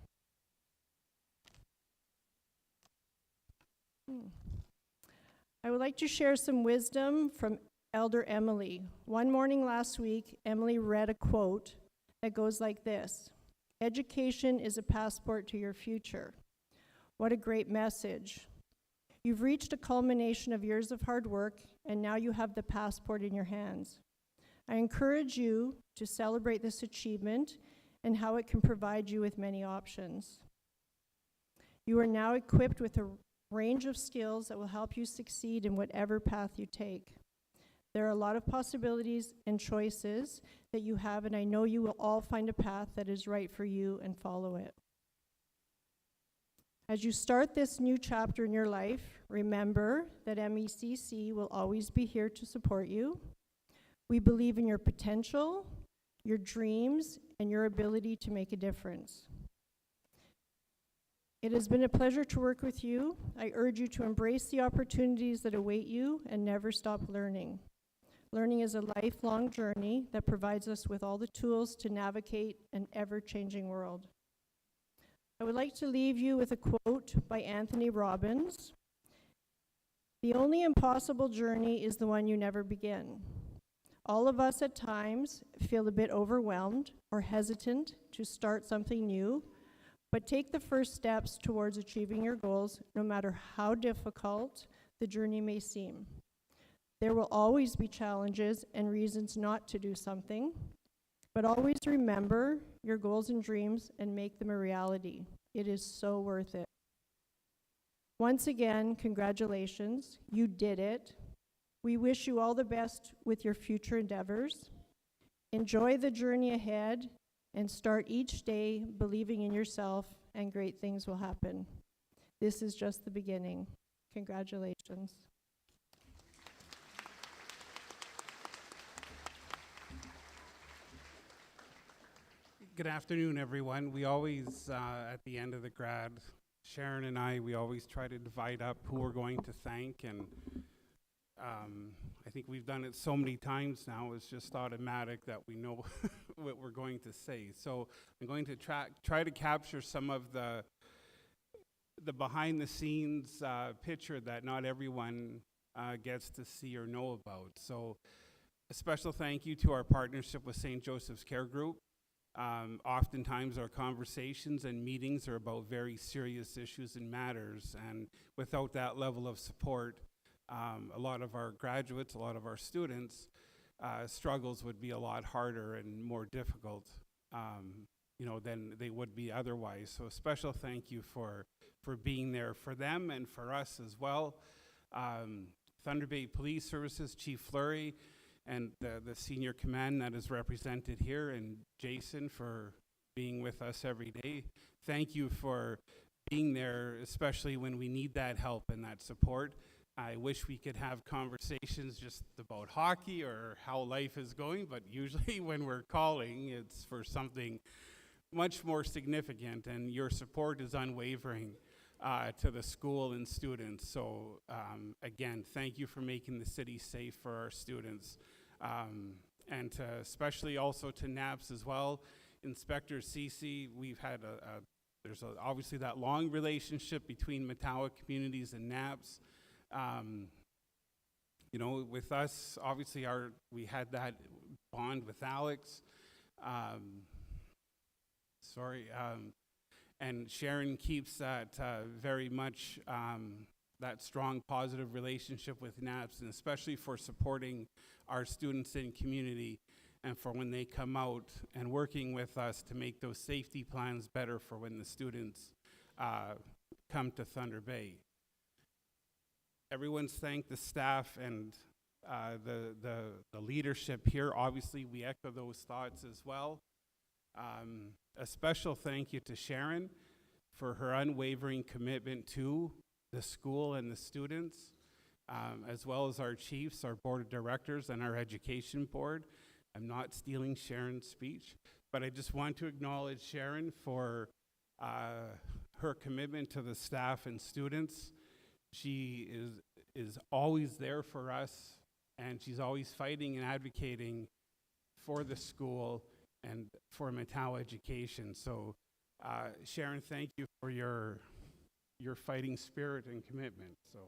I would like to share some wisdom from Elder Emily. One morning last week, Emily read a quote that goes like this: "Education is a passport to your future." What a great message. You've reached a culmination of years of hard work, and now you have the passport in your hands. I encourage you to celebrate this achievement and how it can provide you with many options. You are now equipped with a range of skills that will help you succeed in whatever path you take. There are a lot of possibilities and choices that you have, and I know you will all find a path that is right for you and follow it. As you start this new chapter in your life, remember that MECC will always be here to support you. We believe in your potential, your dreams, and your ability to make a difference. It has been a pleasure to work with you. I urge you to embrace the opportunities that await you and never stop learning. Learning is a lifelong journey that provides us with all the tools to navigate an ever-changing world. I would like to leave you with a quote by Anthony Robbins. "The only impossible journey is the one you never begin." All of us at times feel a bit overwhelmed or hesitant to start something new, but take the first steps towards achieving your goals, no matter how difficult the journey may seem. There will always be challenges and reasons not to do something, but always remember your goals and dreams and make them a reality. It is so worth it. Once again, congratulations. You did it. We wish you all the best with your future endeavors. Enjoy the journey ahead and start each day believing in yourself, and great things will happen. This is just the beginning. Congratulations. Good afternoon, everyone. We always, at the end of the grad, Sharon and I, we always try to divide up who we're going to thank, and I think we've done it so many times now, it's just automatic that we know what we're going to say. So I'm going to try to capture some of the behind-the-scenes picture that not everyone gets to see or know about. So a special thank you to our partnership with St. Joseph's Care Group. Oftentimes our conversations and meetings are about very serious issues and matters, and without that level of support, a lot of our graduates, a lot of our students, struggles would be a lot harder and more difficult, than they would be otherwise. So a special thank you for being there for them and for us as well. Thunder Bay Police Services, Chief Fleury, and the senior command that is represented here, and Jason for being with us every day. Thank you for being there, especially when we need that help and that support. I wish we could have conversations just about hockey or how life is going, but usually when we're calling, it's for something much more significant, and your support is unwavering to the school and students. So again, thank you for making the city safe for our students. And especially also to NAPS as well. Inspector Cece, we've had there's obviously that long relationship between Matawa communities and NAPS. With us, obviously we had that bond with Alex. And Sharon keeps that very much that strong positive relationship with NAPS, and especially for supporting our students in community, and for when they come out and working with us to make those safety plans better for when the students come to Thunder Bay. Everyone's thanked the staff and the leadership here. Obviously, we echo those thoughts as well. A special thank you to Sharon for her unwavering commitment to the school and the students, as well as our chiefs, our board of directors, and our education board. I'm not stealing Sharon's speech, but I just want to acknowledge Sharon for her commitment to the staff and students. She is always there for us, and she's always fighting and advocating for the school and for Matawa education. So Sharon, thank you for your fighting spirit and commitment. So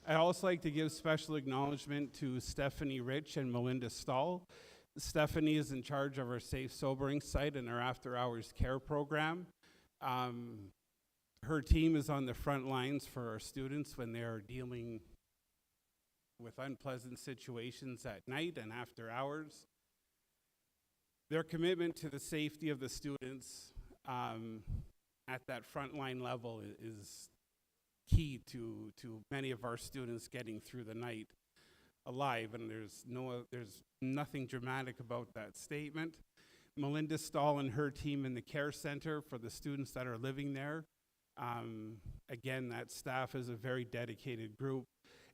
I'd also like to give special acknowledgement to Stephanie Rich and Melinda Stahl. Stephanie is in charge of our safe sobering site and our after hours care program. Her team is on the front lines for our students when they are dealing with unpleasant situations at night and after hours. Their commitment to the safety of the students at that frontline level is key to many of our students getting through the night alive, and there's nothing dramatic about that statement. Melinda Stahl and her team in the care center for the students that are living there. Again, that staff is a very dedicated group,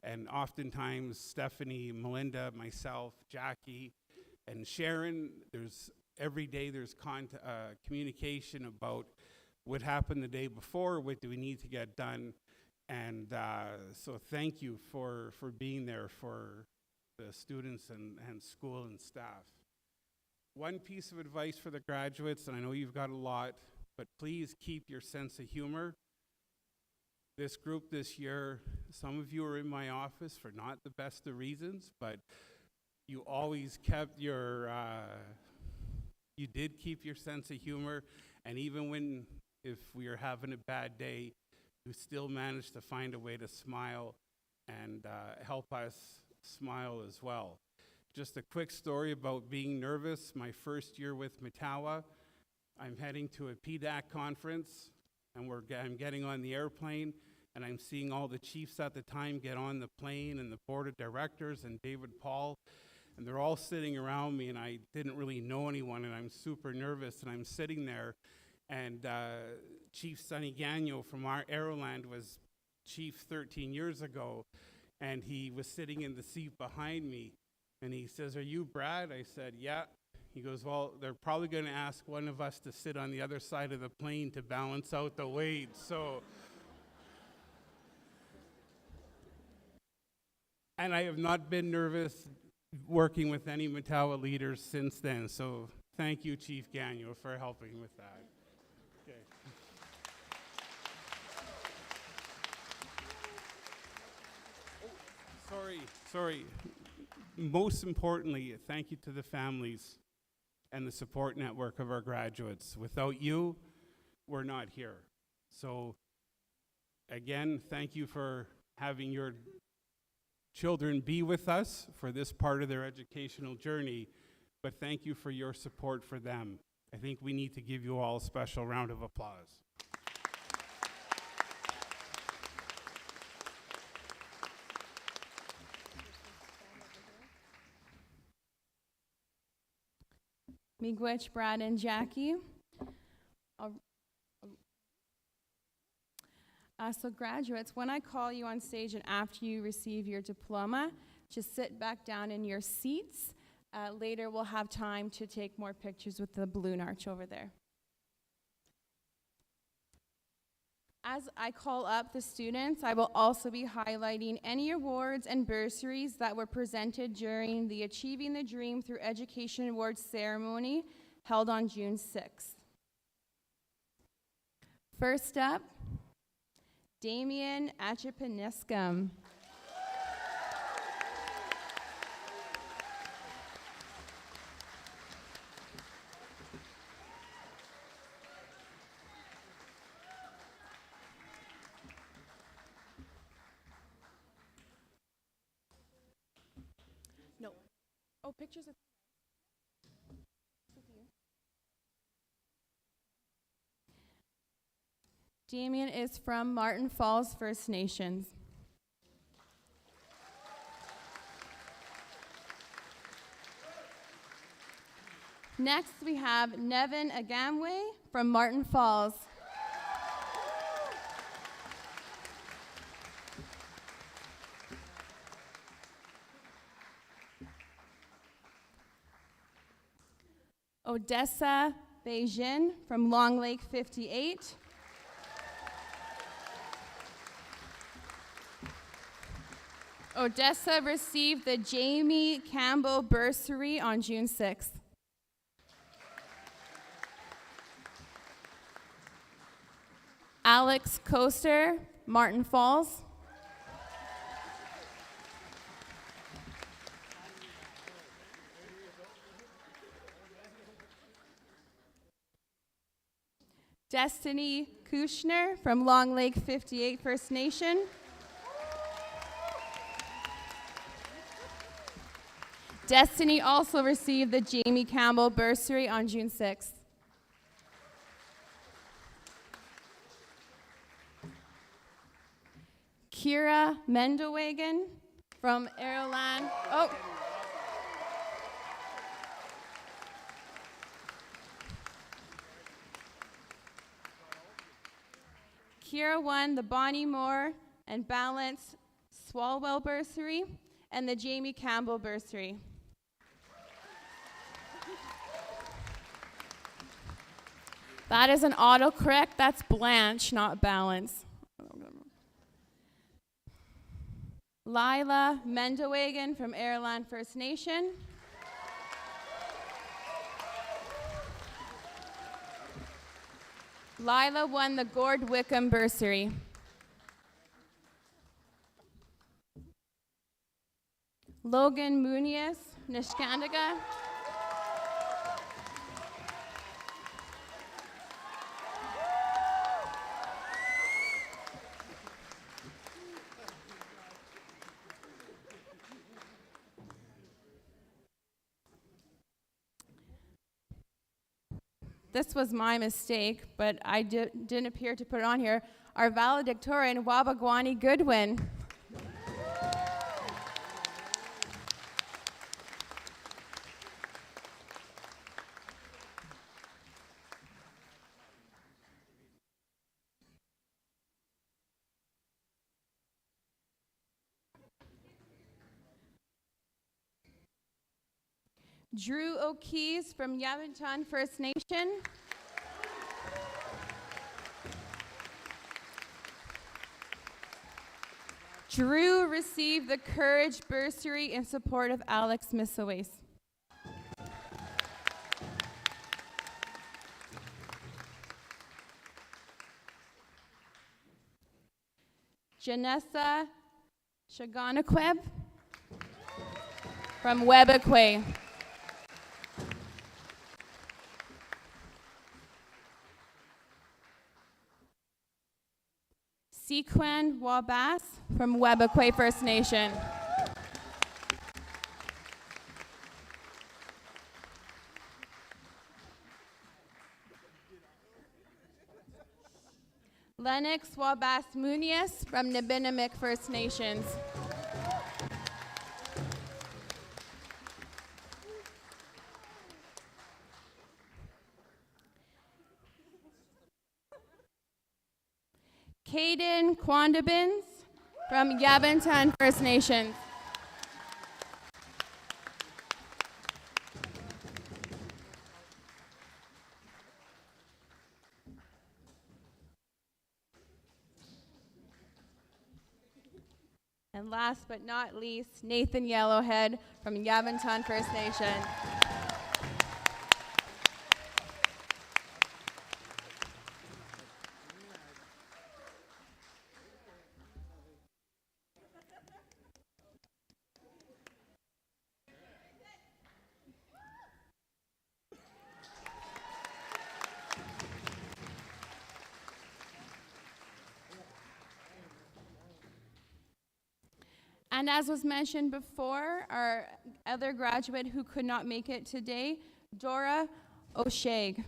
and oftentimes Stephanie, Melinda, myself, Jackie, and Sharon, every day there's communication about what happened the day before, what do we need to get done, and so thank you for being there for the students and school and staff. One piece of advice for the graduates, and I know you've got a lot, but please keep your sense of humor. This group this year, some of you are in my office for not the best of reasons, but you always kept you did keep your sense of humor, and even if we are having a bad day, you still managed to find a way to smile and help us smile as well. Just a quick story about being nervous. My first year with Matawa, I'm heading to a PDAC conference, and I'm getting on the airplane, and I'm seeing all the chiefs at the time get on the plane, and the board of directors, and David Paul, and they're all sitting around me, and I didn't really know anyone, and I'm super nervous, and I'm sitting there, and Chief Sonny Gagnon from our Aeroland was chief 13 years ago, and he was sitting in the seat behind me, and he says, "Are you Brad?" I said, "Yeah." He goes, "Well, they're probably going to ask one of us to sit on the other side of the plane to balance out the weight." So, and I have not been nervous working with any Matawa leaders since then. So thank you, Chief Gagnon, for helping with that. Okay. Sorry. Most importantly, thank you to the families and the support network of our graduates. Without you, we're not here. So again, thank you for having your children be with us for this part of their educational journey, but thank you for your support for them. I think we need to give you all a special round of applause. Miigwech, Brad, and Jackie. So graduates, when I call you on stage and after you receive your diploma, just sit back down in your seats. Later we'll have time to take more pictures with the balloon arch over there. As I call up the students, I will also be highlighting any awards and bursaries that were presented during the Achieving the Dream Through Education Awards ceremony held on June 6th. First up, Damien Achipaniscum. No. Oh, pictures of Damien is from Martin Falls First Nations. Next, we have Nevin Agamwe from Martin Falls. Odessa Beijing from Long Lake 58. Odessa received the Jamie Campbell Bursary on June 6th. Alex Coaster, Martin Falls. Destiny Kushner from Long Lake 58 First Nation. Destiny also received the Jamie Campbell Bursary on June 6th. Kira Mendelwagen from Aeroland. Oh. Kira won the Bonnie Moore and Balance Swalwell Bursary and the Jamie Campbell Bursary. That is an autocorrect. That's Blanche, not Balance. Lila Mendelwagen from Airland First Nation. Lila won the Gord Wickham Bursary. Logan Muniz, Nishkandaga. This was my mistake, but I didn't appear to put it on here. our valedictorian, Wabagwani Goodwin. Drew O'Keefe from Yavanton First Nation. Drew received the Courage Bursary in support of Alex Missawace. Janessa Shaganaqueb from Webequay. Sequan Wabas from Webequay First Nation. Lennox Wabas Muniz from Nibinamik First Nations. Caden Quandabins from Yavanton First Nations. And last but not least, Nathan Yellowhead from Yavanton First Nation. And as was mentioned before, our other graduate who could not make it today, Dora O'Shea.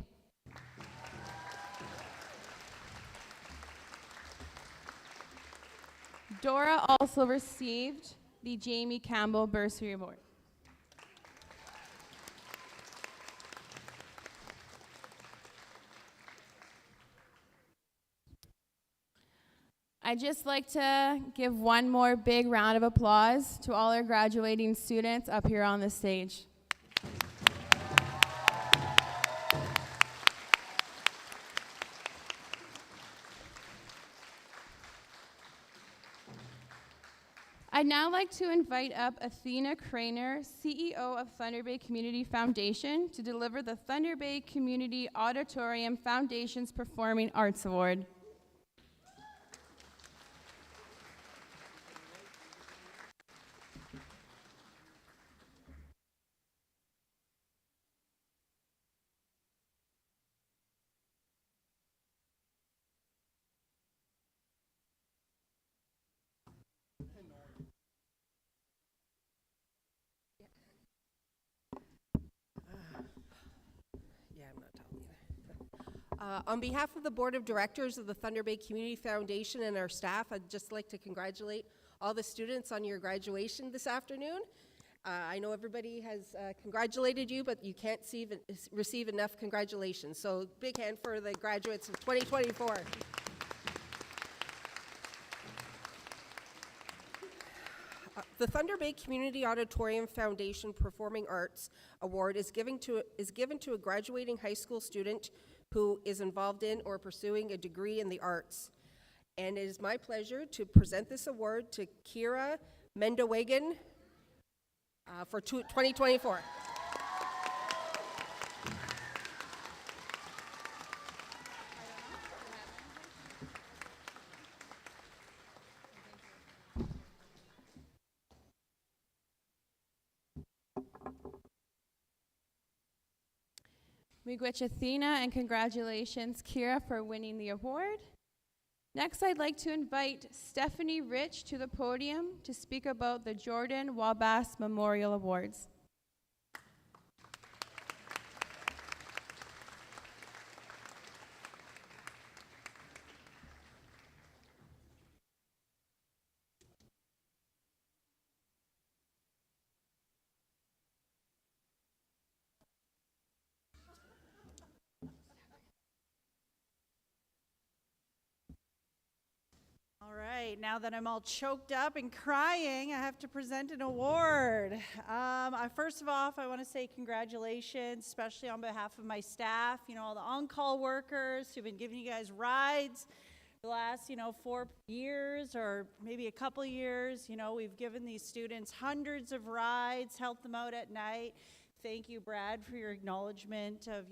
Dora also received the Jamie Campbell Bursary Award. I'd just like to give one more big round of applause to all our graduating students up here on the stage. I'd now like to invite up Athena Craner, CEO of Thunder Bay Community Foundation, to deliver the Thunder Bay Community Auditorium Foundation's Performing Arts Award. On behalf of the Board of Directors of the Thunder Bay Community Foundation and our staff, I'd just like to congratulate all the students on your graduation this afternoon. I know everybody has congratulated you, but you can't receive enough congratulations. So big hand for the graduates of 2024. The Thunder Bay Community Auditorium Foundation Performing Arts Award is given to a graduating high school student who is involved in or pursuing a degree in the arts. And it is my pleasure to present this award to Kira Mendewagen for 2024. Miigwech Athena, and congratulations, Kira, for winning the award. Next, I'd like to invite Stephanie Rich to the podium to speak about the Jordan Wabas Memorial Awards. right, now that I'm all choked up and crying, I have to present an award. First of all, I want to say congratulations, especially on behalf of my staff, all the on-call workers who've been giving you guys rides the last, 4 years or maybe a couple years. We've given these students hundreds of rides, helped them out at night. Thank you, Brad, for your acknowledgement of,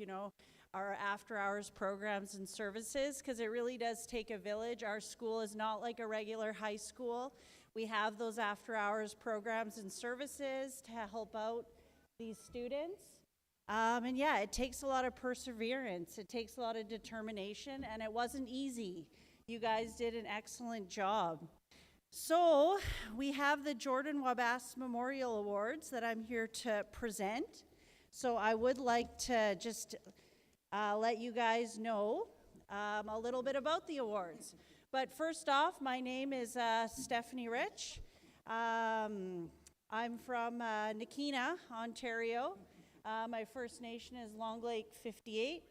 our after-hours programs and services, because it really does take a village. Our school is not like a regular high school. We have those after-hours programs and services to help out these students. And yeah, it takes a lot of perseverance. It takes a lot of determination, and it wasn't easy. You guys did an excellent job. So we have the Jordan Wabass Memorial Awards that I'm here to present. So I would like to just let you guys know a little bit about the awards. But first off, my name is Stephanie Rich. I'm from Nakina, Ontario. My First Nation is Long Lake 58.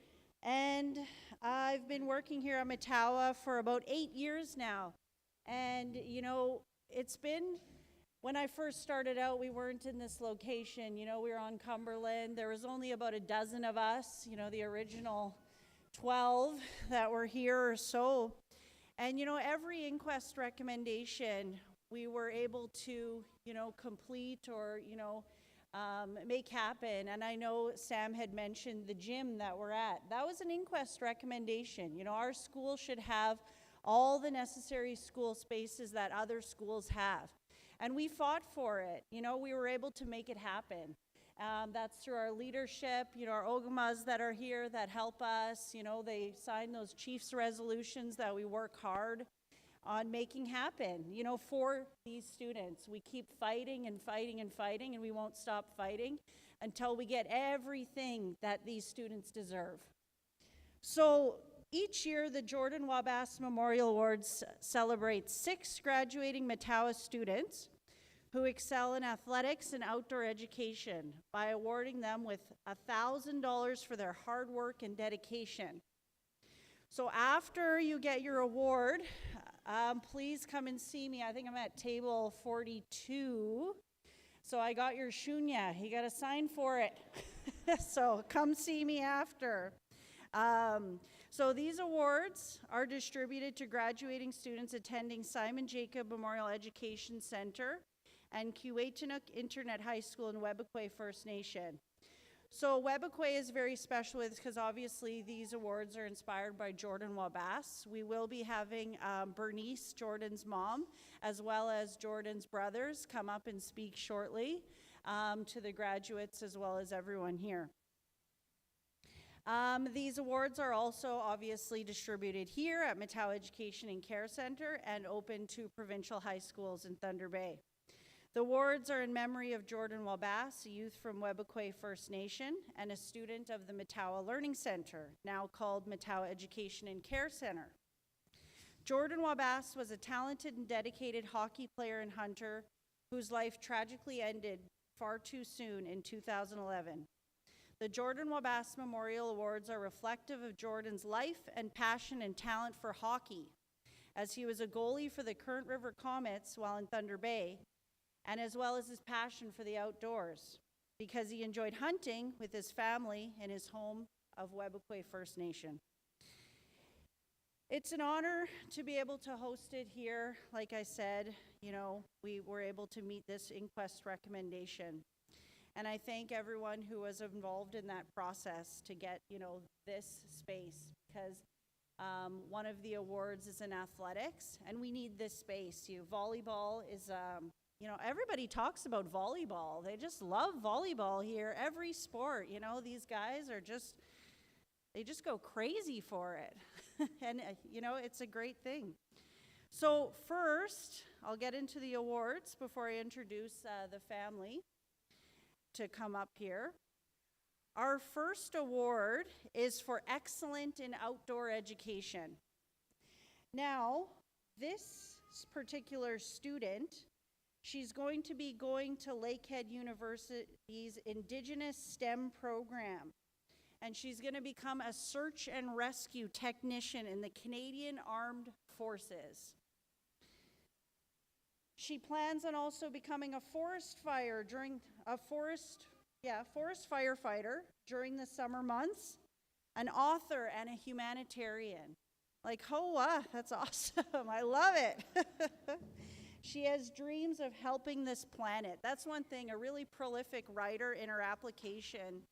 And I've been working here at Matawa for about 8 years now. And, it's been, when I first started out, we weren't in this location. We were on Cumberland. There was only about a dozen of us, the original 12 that were here or so. And, every inquest recommendation we were able to, complete or, make happen. And I know Sam had mentioned the gym that we're at. That was an inquest recommendation. Our school should have all the necessary school spaces that other schools have. And we fought for it. We were able to make it happen. That's through our leadership, our Ogamas that are here that help us. They sign those chiefs resolutions that we work hard on making happen, for these students. We keep fighting and fighting and fighting, and we won't stop fighting until we get everything that these students deserve. So each year, the Jordan Wabass Memorial Awards celebrate 6 graduating Matawa students who excel in athletics and outdoor education by awarding them with $1,000 for their hard work and dedication. So after you get your award, please come and see me. I think I'm at table 42. So I got your shunya. You got to sign for it. So come see me after. So these awards are distributed to graduating students attending Simon Jacob Memorial Education Center and Kiwetanuk Internet High School in Webakwe First Nation. So Webakwe is very special because obviously these awards are inspired by Jordan Wabass. We will be having Bernice, Jordan's mom, as well as Jordan's brothers come up and speak shortly to the graduates as well as everyone here. These awards are also obviously distributed here at Matawa Education and Care Center and open to provincial high schools in Thunder Bay. The awards are in memory of Jordan Wabass, a youth from Webakwe First Nation and a student of the Matawa Learning Center, now called Matawa Education and Care Center. Jordan Wabass was a talented and dedicated hockey player and hunter whose life tragically ended far too soon in 2011. The Jordan Wabass Memorial Awards are reflective of Jordan's life and passion and talent for hockey, as he was a goalie for the Current River Comets while in Thunder Bay, and as well as his passion for the outdoors, because he enjoyed hunting with his family in his home of Webakwe First Nation. It's an honor to be able to host it here. Like I said, we were able to meet this inquest recommendation. And I thank everyone who was involved in that process to get, this space, because one of the awards is in athletics, and we need this space. Volleyball is, everybody talks about volleyball. They just love volleyball here. Every sport, these guys are they just go crazy for it. And, it's a great thing. So first, I'll get into the awards before I introduce the family to come up here. Our first award is for excellent in outdoor education. Now, this particular student, she's going to be going to Lakehead University's Indigenous STEM program, and she's going to become a search and rescue technician in the Canadian Armed Forces. She plans on also becoming a forest firefighter during the summer months, an author, and a humanitarian. Like, oh, wow, that's awesome. I love it. She has dreams of helping this planet. That's one thing, a really prolific writer in her application.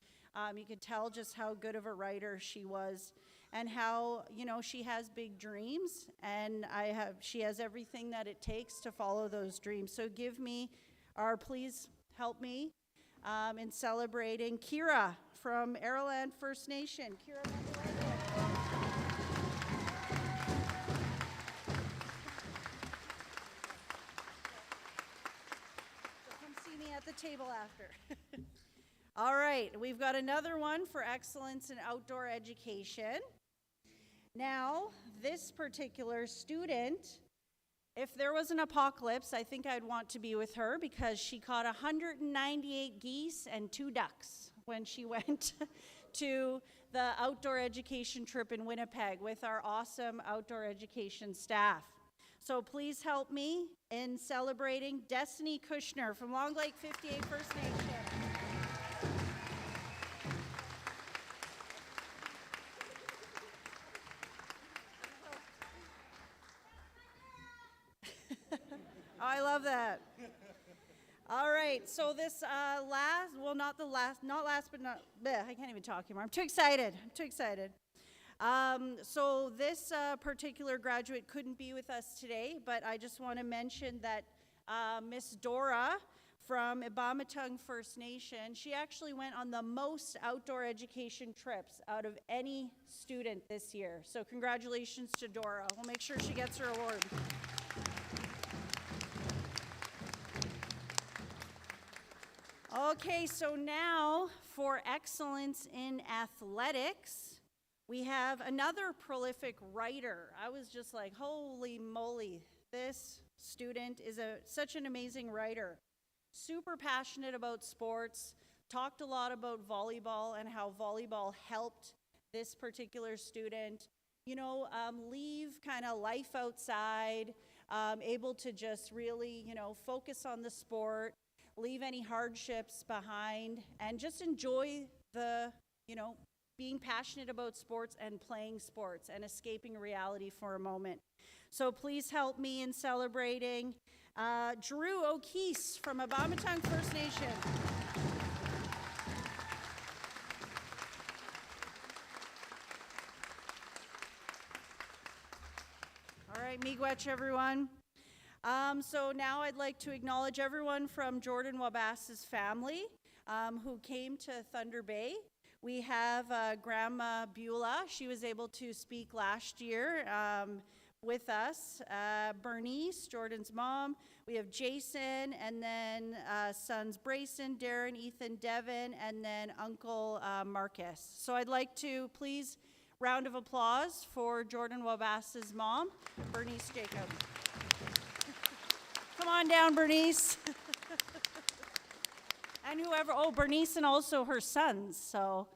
You could tell just how good of a writer she was and how, she has big dreams, and she has everything that it takes to follow those dreams. So please help me in celebrating Kira from Araland First Nation. Kira, at the table after. All right, we've got another one for excellence in outdoor education. Now, this particular student, if there was an apocalypse, I think I'd want to be with her because she caught 198 geese and 2 ducks when she went to the outdoor education trip in Winnipeg with our awesome outdoor education staff. So please help me in celebrating Destiny Kushner from Long Lake 58 First Nation. Oh, I love that. All right, so this I can't even talk anymore. I'm too excited. So this particular graduate couldn't be with us today, but I just want to mention that Miss Dora from Ibamatong First Nation, she actually went on the most outdoor education trips out of any student this year. So congratulations to Dora. We'll make sure she gets her award. Okay, so now for excellence in athletics, we have another prolific writer. I was just like, holy moly, this student is such an amazing writer. Super passionate about sports, talked a lot about volleyball and how volleyball helped this particular student, leave kind of life outside, able to just really, focus on the sport, leave any hardships behind, and just enjoy the, being passionate about sports and playing sports and escaping reality for a moment. So please help me in celebrating Drew O'Keese from Ibamatong First Nation. All right, miigwech, everyone. So now I'd like to acknowledge everyone from Jordan Wabass's family who came to Thunder Bay. We have Grandma Beulah. She was able to speak last year with us. Bernice, Jordan's mom. We have Jason, and then sons Brayson, Darren, Ethan, Devin, and then Uncle Marcus. So I'd like to please round of applause for Jordan Wabass's mom, Bernice Jacob. Come on down, Bernice. And Bernice and also her sons. So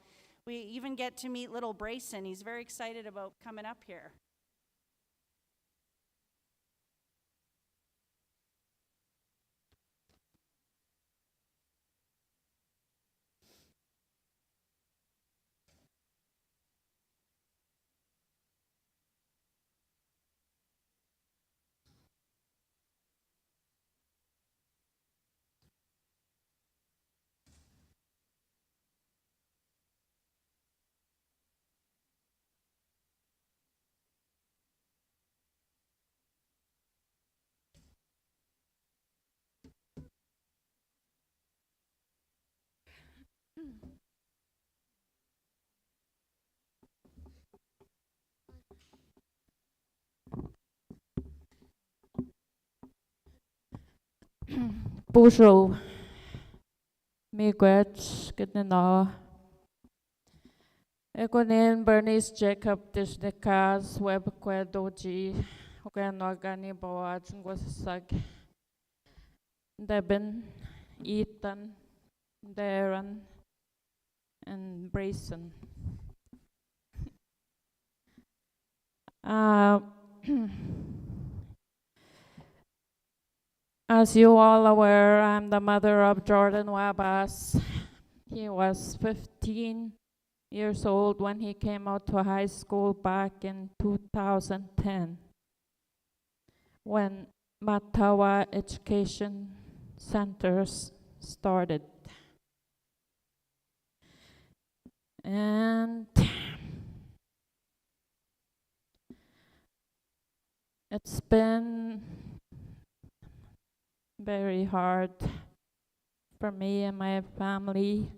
we even get to meet little Brayson. He's very excited about coming up here. Bonjour. Miigwech, Gitnana. Ekonin Bernice Jacob Dishnikas, Webque Doji, Okanogani Boaz, Ngwasag, Debin, Ethan, Darren, and Brayson. As you all aware, I'm the mother of Jordan Wabas. He was 15 years old when he came out to high school back in 2010, when Matawa Education Centers started. And it's been very hard for me and my family.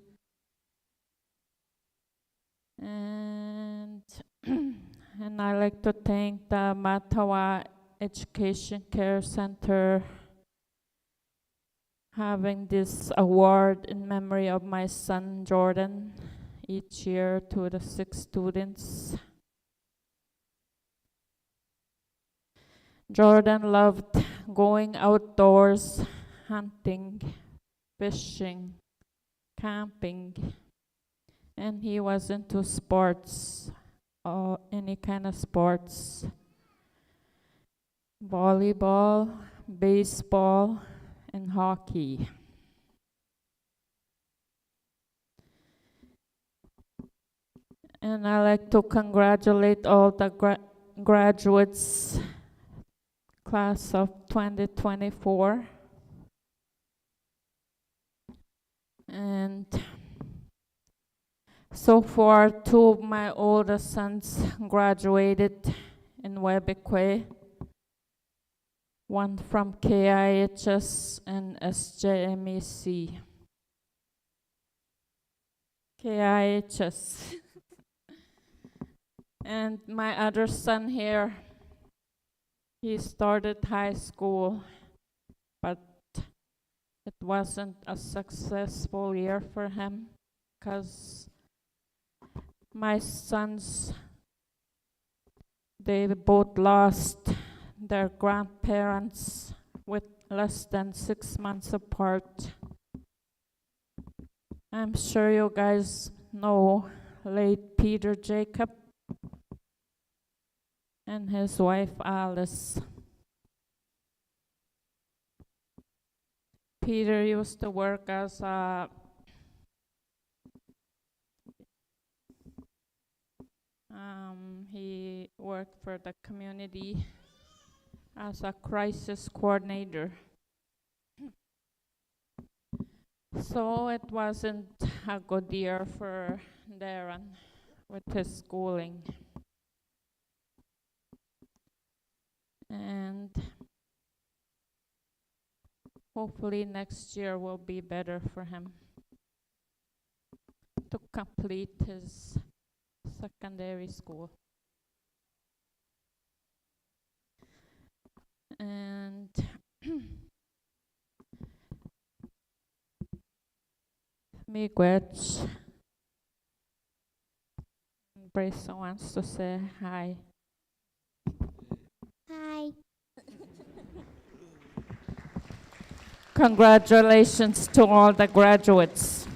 And and I like to thank the Matawa Education Care Center having this award in memory of my son Jordan each year to the 6 students. Jordan loved going outdoors, hunting, fishing, camping, and he was into sports, or any kind of sports. Volleyball, baseball, and hockey. And I like to congratulate all the graduates, class of 2024. And so far, 2 of my oldest sons graduated in Webekwe, one from KIHS and SJMEC. KIHS. And my other son here, he started high school, but it wasn't a successful year for him because my sons, they both lost their grandparents with less than 6 months apart. I'm sure you guys know late Peter Jacob and his wife Alice. Peter used to work as a he worked for the community as a crisis coordinator. So it wasn't a good year for Darren with his schooling. And hopefully next year will be better for him to complete his secondary school. And Miigwech, Brisa wants to say hi. Hi. Congratulations to all the graduates.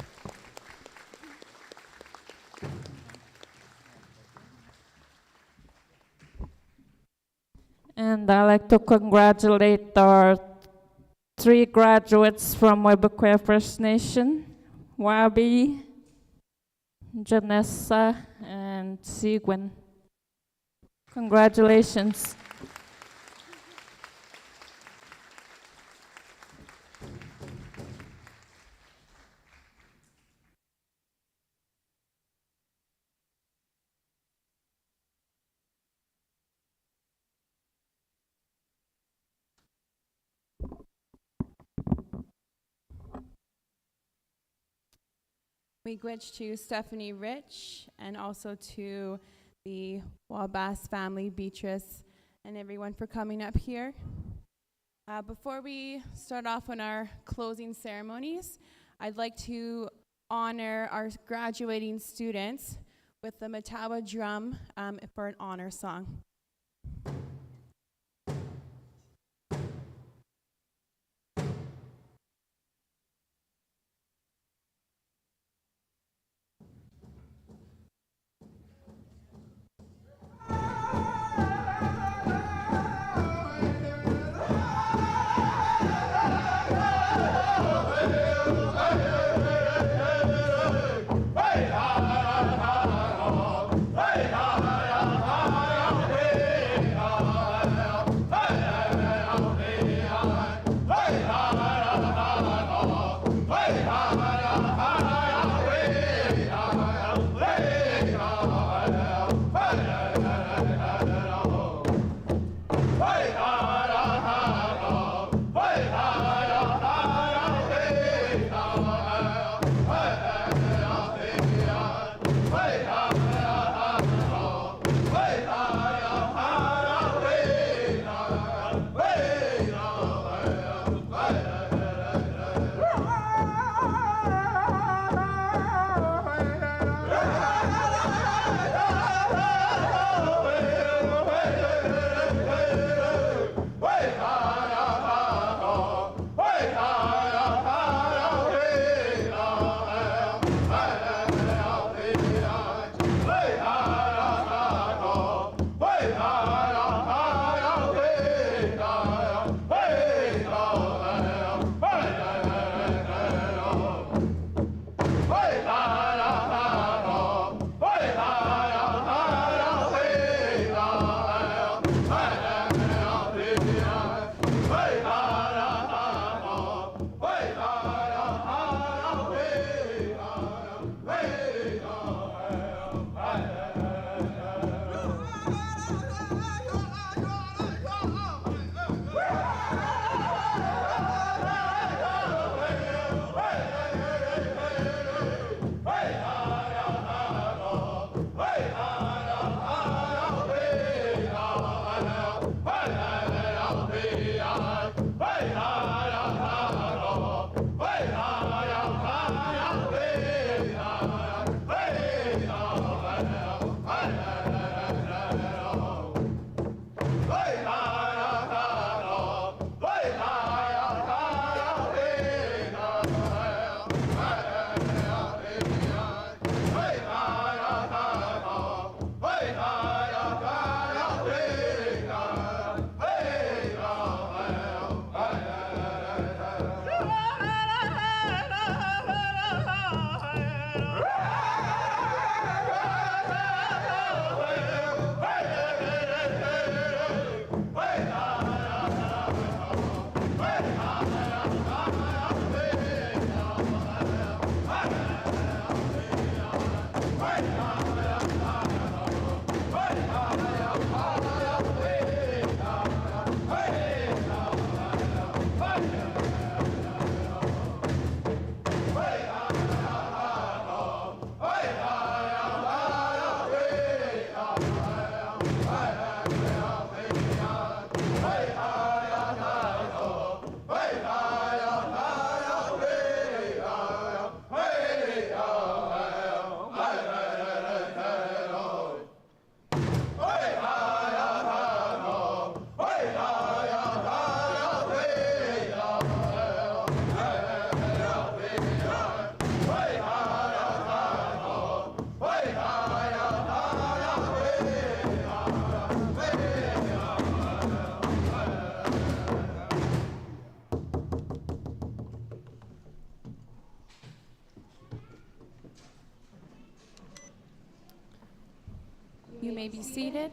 And I'd like to congratulate our 3 graduates from Webekwe First Nation, Wabi, Janessa, and Sigwin. Congratulations. Miigwech to Stephanie Rich, and also to the Wabas family, Beatrice, and everyone for coming up here. Before we start off on our closing ceremonies, I'd like to honor our graduating students with the Matawa drum for an honor song. You may be seated.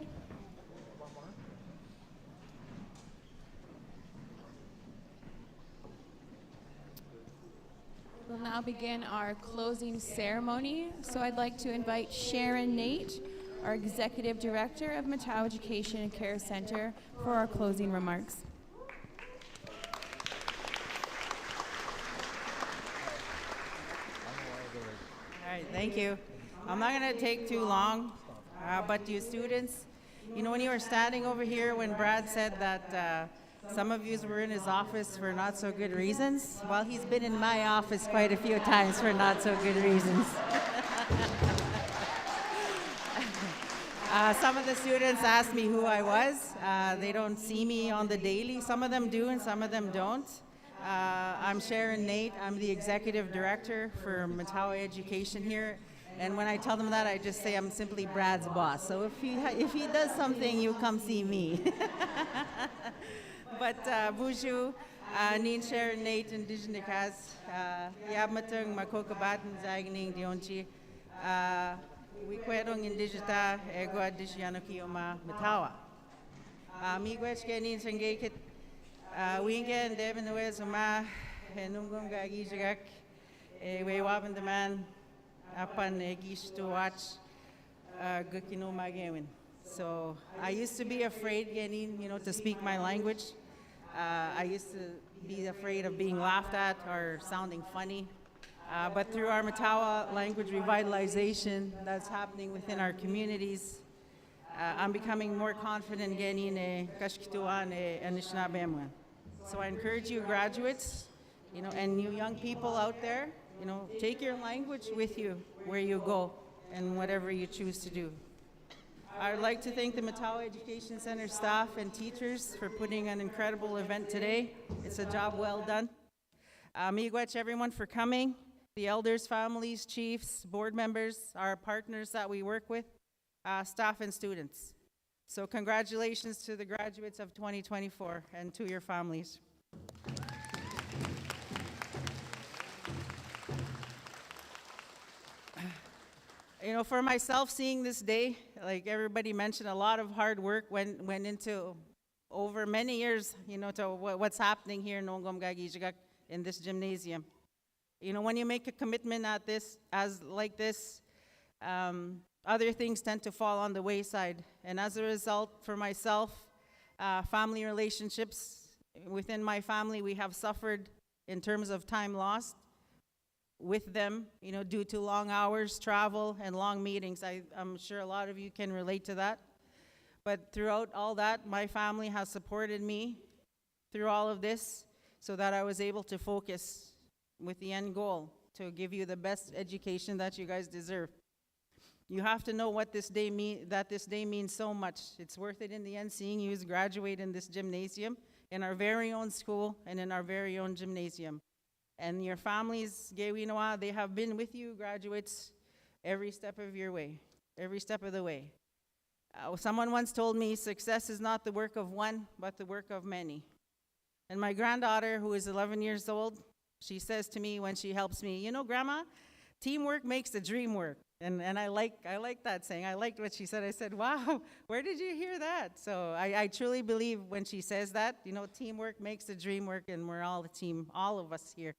We'll now begin our closing ceremony. So I'd like to invite Sharon Nate, our Executive Director of Matawa Education and Care Center, for our closing remarks. All right, thank you. I'm not going to take too long, but you students, you know, when you were standing over here when Brad said that some of you were in his office for not so good reasons, well, he's been in my office quite a few times for not so good reasons. Some of the students asked me who I was. They don't see me on the daily. Some of them do and some of them don't. I'm Sharon Nate. I'm the Executive Director for Matawa Education here. And when I tell them that, I just say I'm simply Brad's boss. So if he does something, you come see me. But Buju, Nin Sharon Nate, Indigenous, Yabmatang Makokabatan Zagning Dionchi, we kwedong Indigita, Ego Adishano Kioma, Matawa. Miguech Genin Sangakit, Wingan, Devin the Wesama, and Nungum Gagijak, we waben the man. Upon Gish to watch Gukino Magawin. So I used to be afraid getting, to speak my language. I used to be afraid of being laughed at or sounding funny. But through our Matawa language revitalization that's happening within our communities, I'm becoming more confident getting a Kashkituan and Anishinaabe. So I encourage you graduates, and you young people out there, take your language with you where you go and whatever you choose to do. I'd like to thank the Matawa Education Center staff and teachers for putting an incredible event today. It's a job well done. Miigwech everyone for coming, the elders, families, chiefs, board members, our partners that we work with, staff and students. So congratulations to the graduates of 2024 and to your families. For myself, seeing this day, like everybody mentioned, a lot of hard work went into over many years, to what's happening here in Nongom Gagijagak in this gymnasium. When you make a commitment at this, other things tend to fall on the wayside. And as a result, for myself, family relationships within my family, we have suffered in terms of time lost with them, due to long hours, travel, and long meetings. I'm sure a lot of you can relate to that. But throughout all that, my family has supported me through all of this so that I was able to focus with the end goal to give you the best education that you guys deserve. You have to know what this day means so much. It's worth it in the end, seeing you graduate in this gymnasium, in our very own school, and in our very own gymnasium. And your families, Gewinoa, they have been with you, graduates, every step of your way, every step of the way. Someone once told me, success is not the work of one, but the work of many. And my granddaughter, who is 11 years old, she says to me when she helps me, Grandma, teamwork makes the dream work. And I like that saying. I liked what she said. I said, wow, where did you hear that? So I truly believe when she says that, teamwork makes the dream work, and we're all a team, all of us here.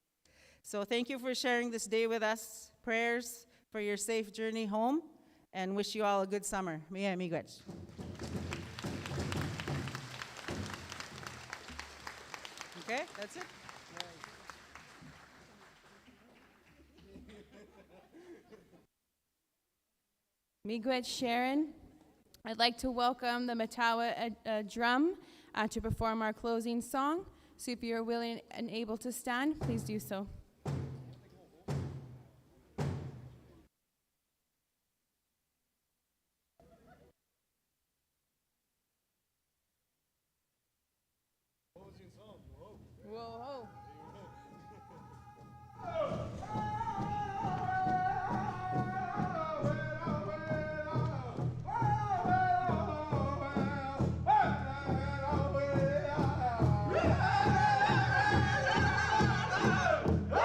So thank you for sharing this day with us. Prayers for your safe journey home, and wish you all a good summer. Mia amigos. Okay, that's it. Miigwech Sharon. I'd like to welcome the Matawa drum to perform our closing song. So if you're willing and able to stand, please do so. Whoa. Hey!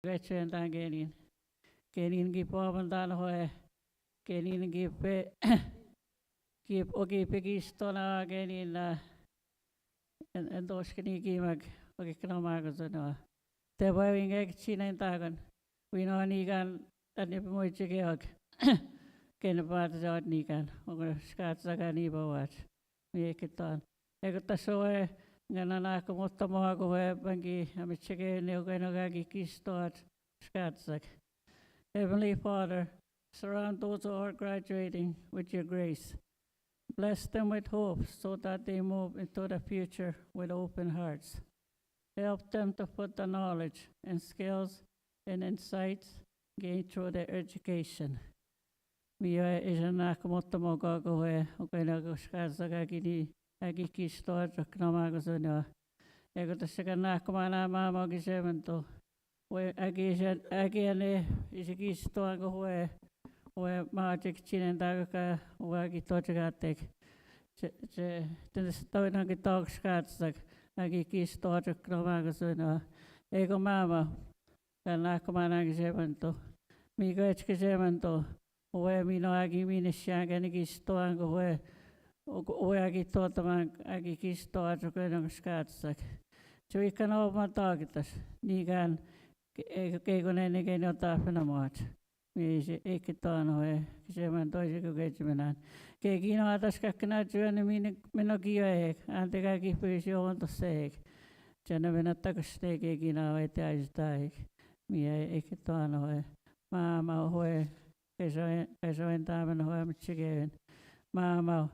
Gretchen Tanganin. Kenin gipavan dan hoe. Kenin gipe. Gip ogi pegistona genin en doskeni gimag. Ogi kramagazana. Te boy ingek chinen tagan. We know nigan tanip moichegeog. Ken part jod nigan. Ogo skat zagani bawat. Miekitan. Egota soe ganana kumutta moago hoe bangi amichege neogenogagi kistot skatzak. Heavenly Father, surround those who are graduating with your grace. Bless them with hope so that they move into the future with open hearts. Help them to put the knowledge and skills and insights gained through their education. Mia is a nakamotamogago, Okainagosказагагини, Agikistor, Knamagazuna, Egotasaganakamana Mamagisevento, where Agiane is a gistoago, where Magic Chin and Dagaka, Wagitogatek, the stone of the dog scatsak, Agikistor, Knamagazuna, Ego Mama, Ganakamana Migachkizemento. Oe mino agi mine shanga ni gisto ango oe agi totamang agi gisto ato kwenang skatsak. So we can all matagitas nigan kegone ni genyo tapena moat. Mi is ekitano kiseman toise kugejimenan. Kegino atas kakna juani mino gio ante kaki pisi on to seg. Jana menata kuste kegina te ajtaik. Mi ekitano mama hoe. Kesoin taamen hoimet sigeen. Maamau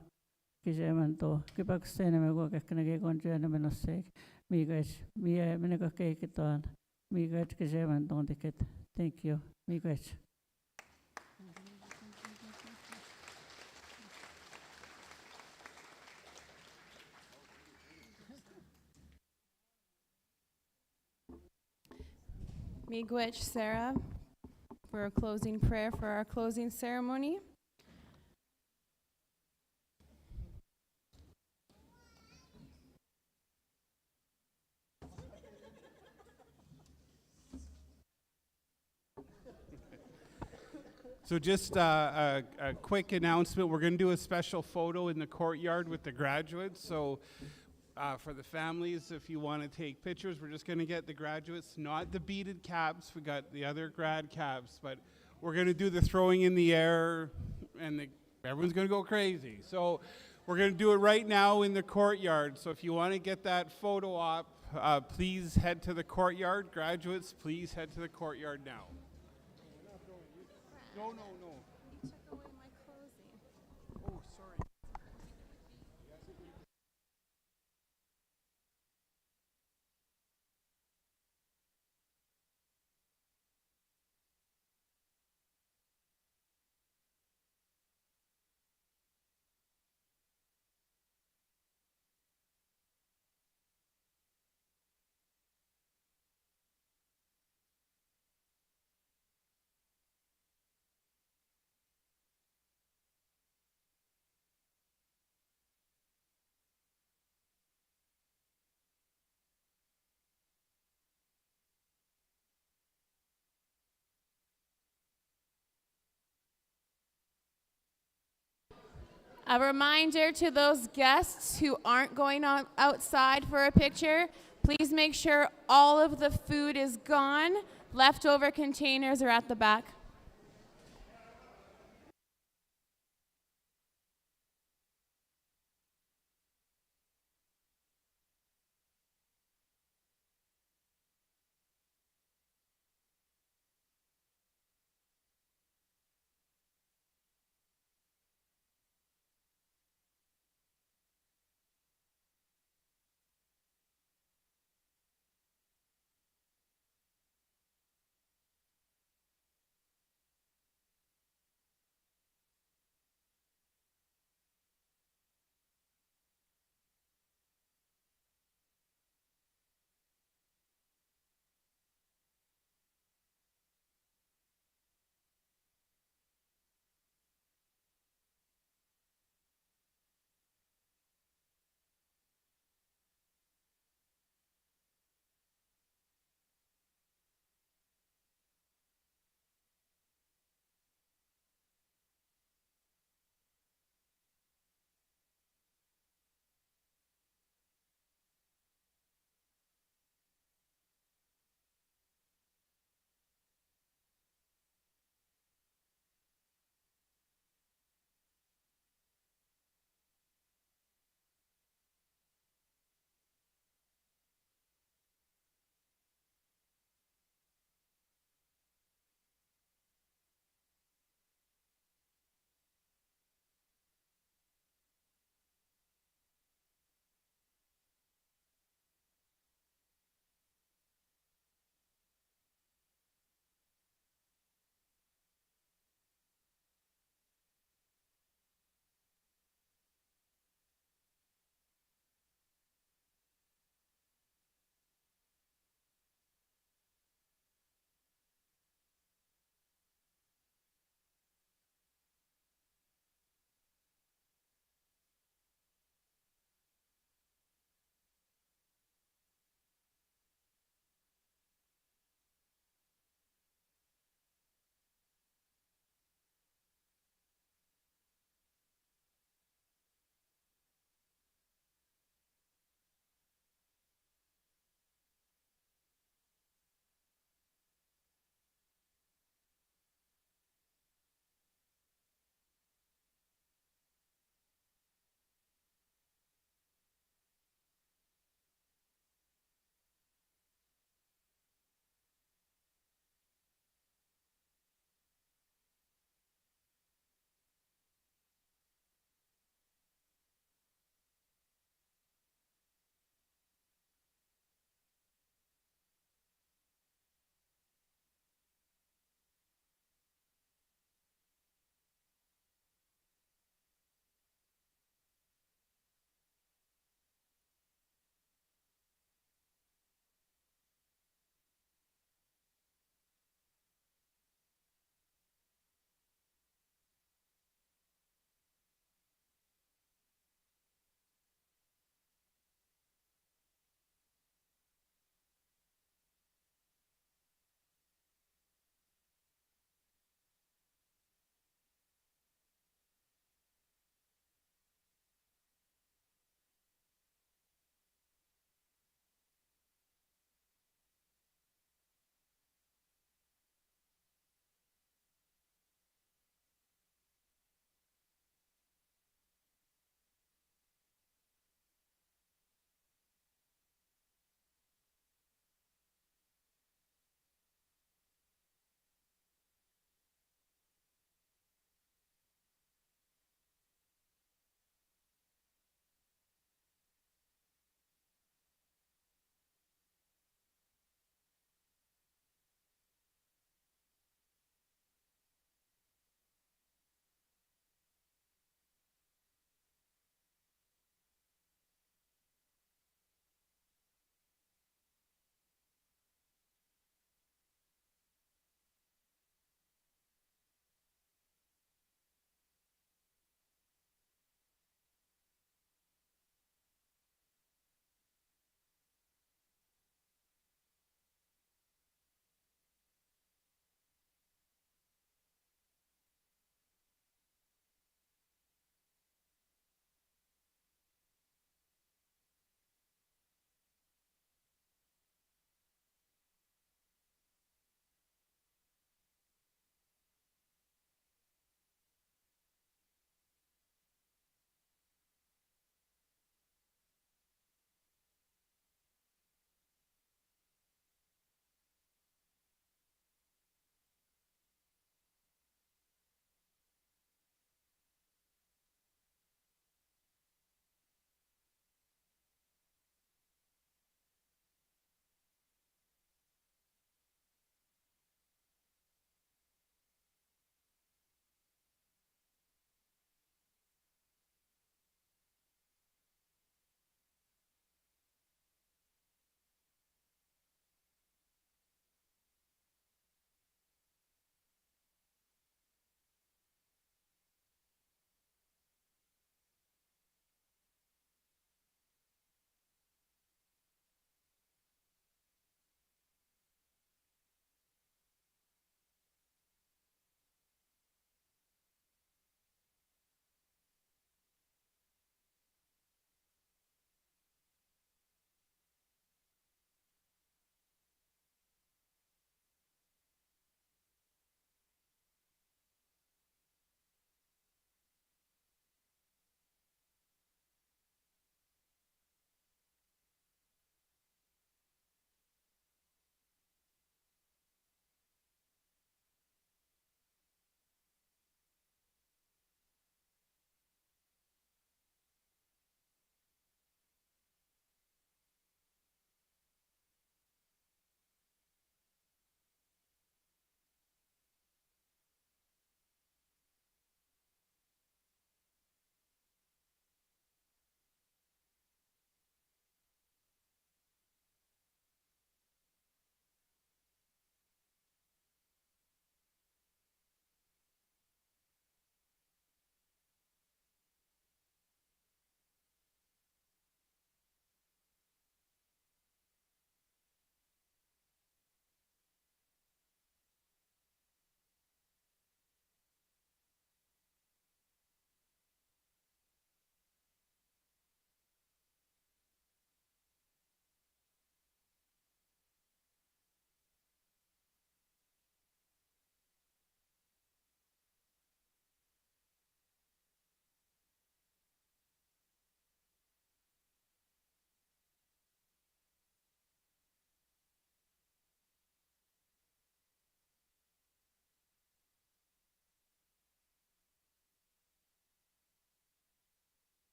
kiseman to. Kipak seneme ko kakna ke konjuana menosseek. Miigais mie meneko keikitoan. Miigais kiseman ton tiket. Thank you. Miigais. Miigwech Sarah for a closing prayer for our closing ceremony. So just a quick announcement. We're going to do a special photo in the courtyard with the graduates. So for the families, if you want to take pictures, we're just going to get the graduates, not the beaded caps. We got the other grad caps, but we're going to do the throwing in the air, and everyone's going to go crazy. So we're going to do it right now in the courtyard. So if you want to get that photo op, please head to the courtyard. Graduates, please head to the courtyard now. No, no, no. You took away my closing. Oh, sorry. A reminder to those guests who aren't going outside for a picture, please make sure all of the food is gone. Leftover containers are at the back.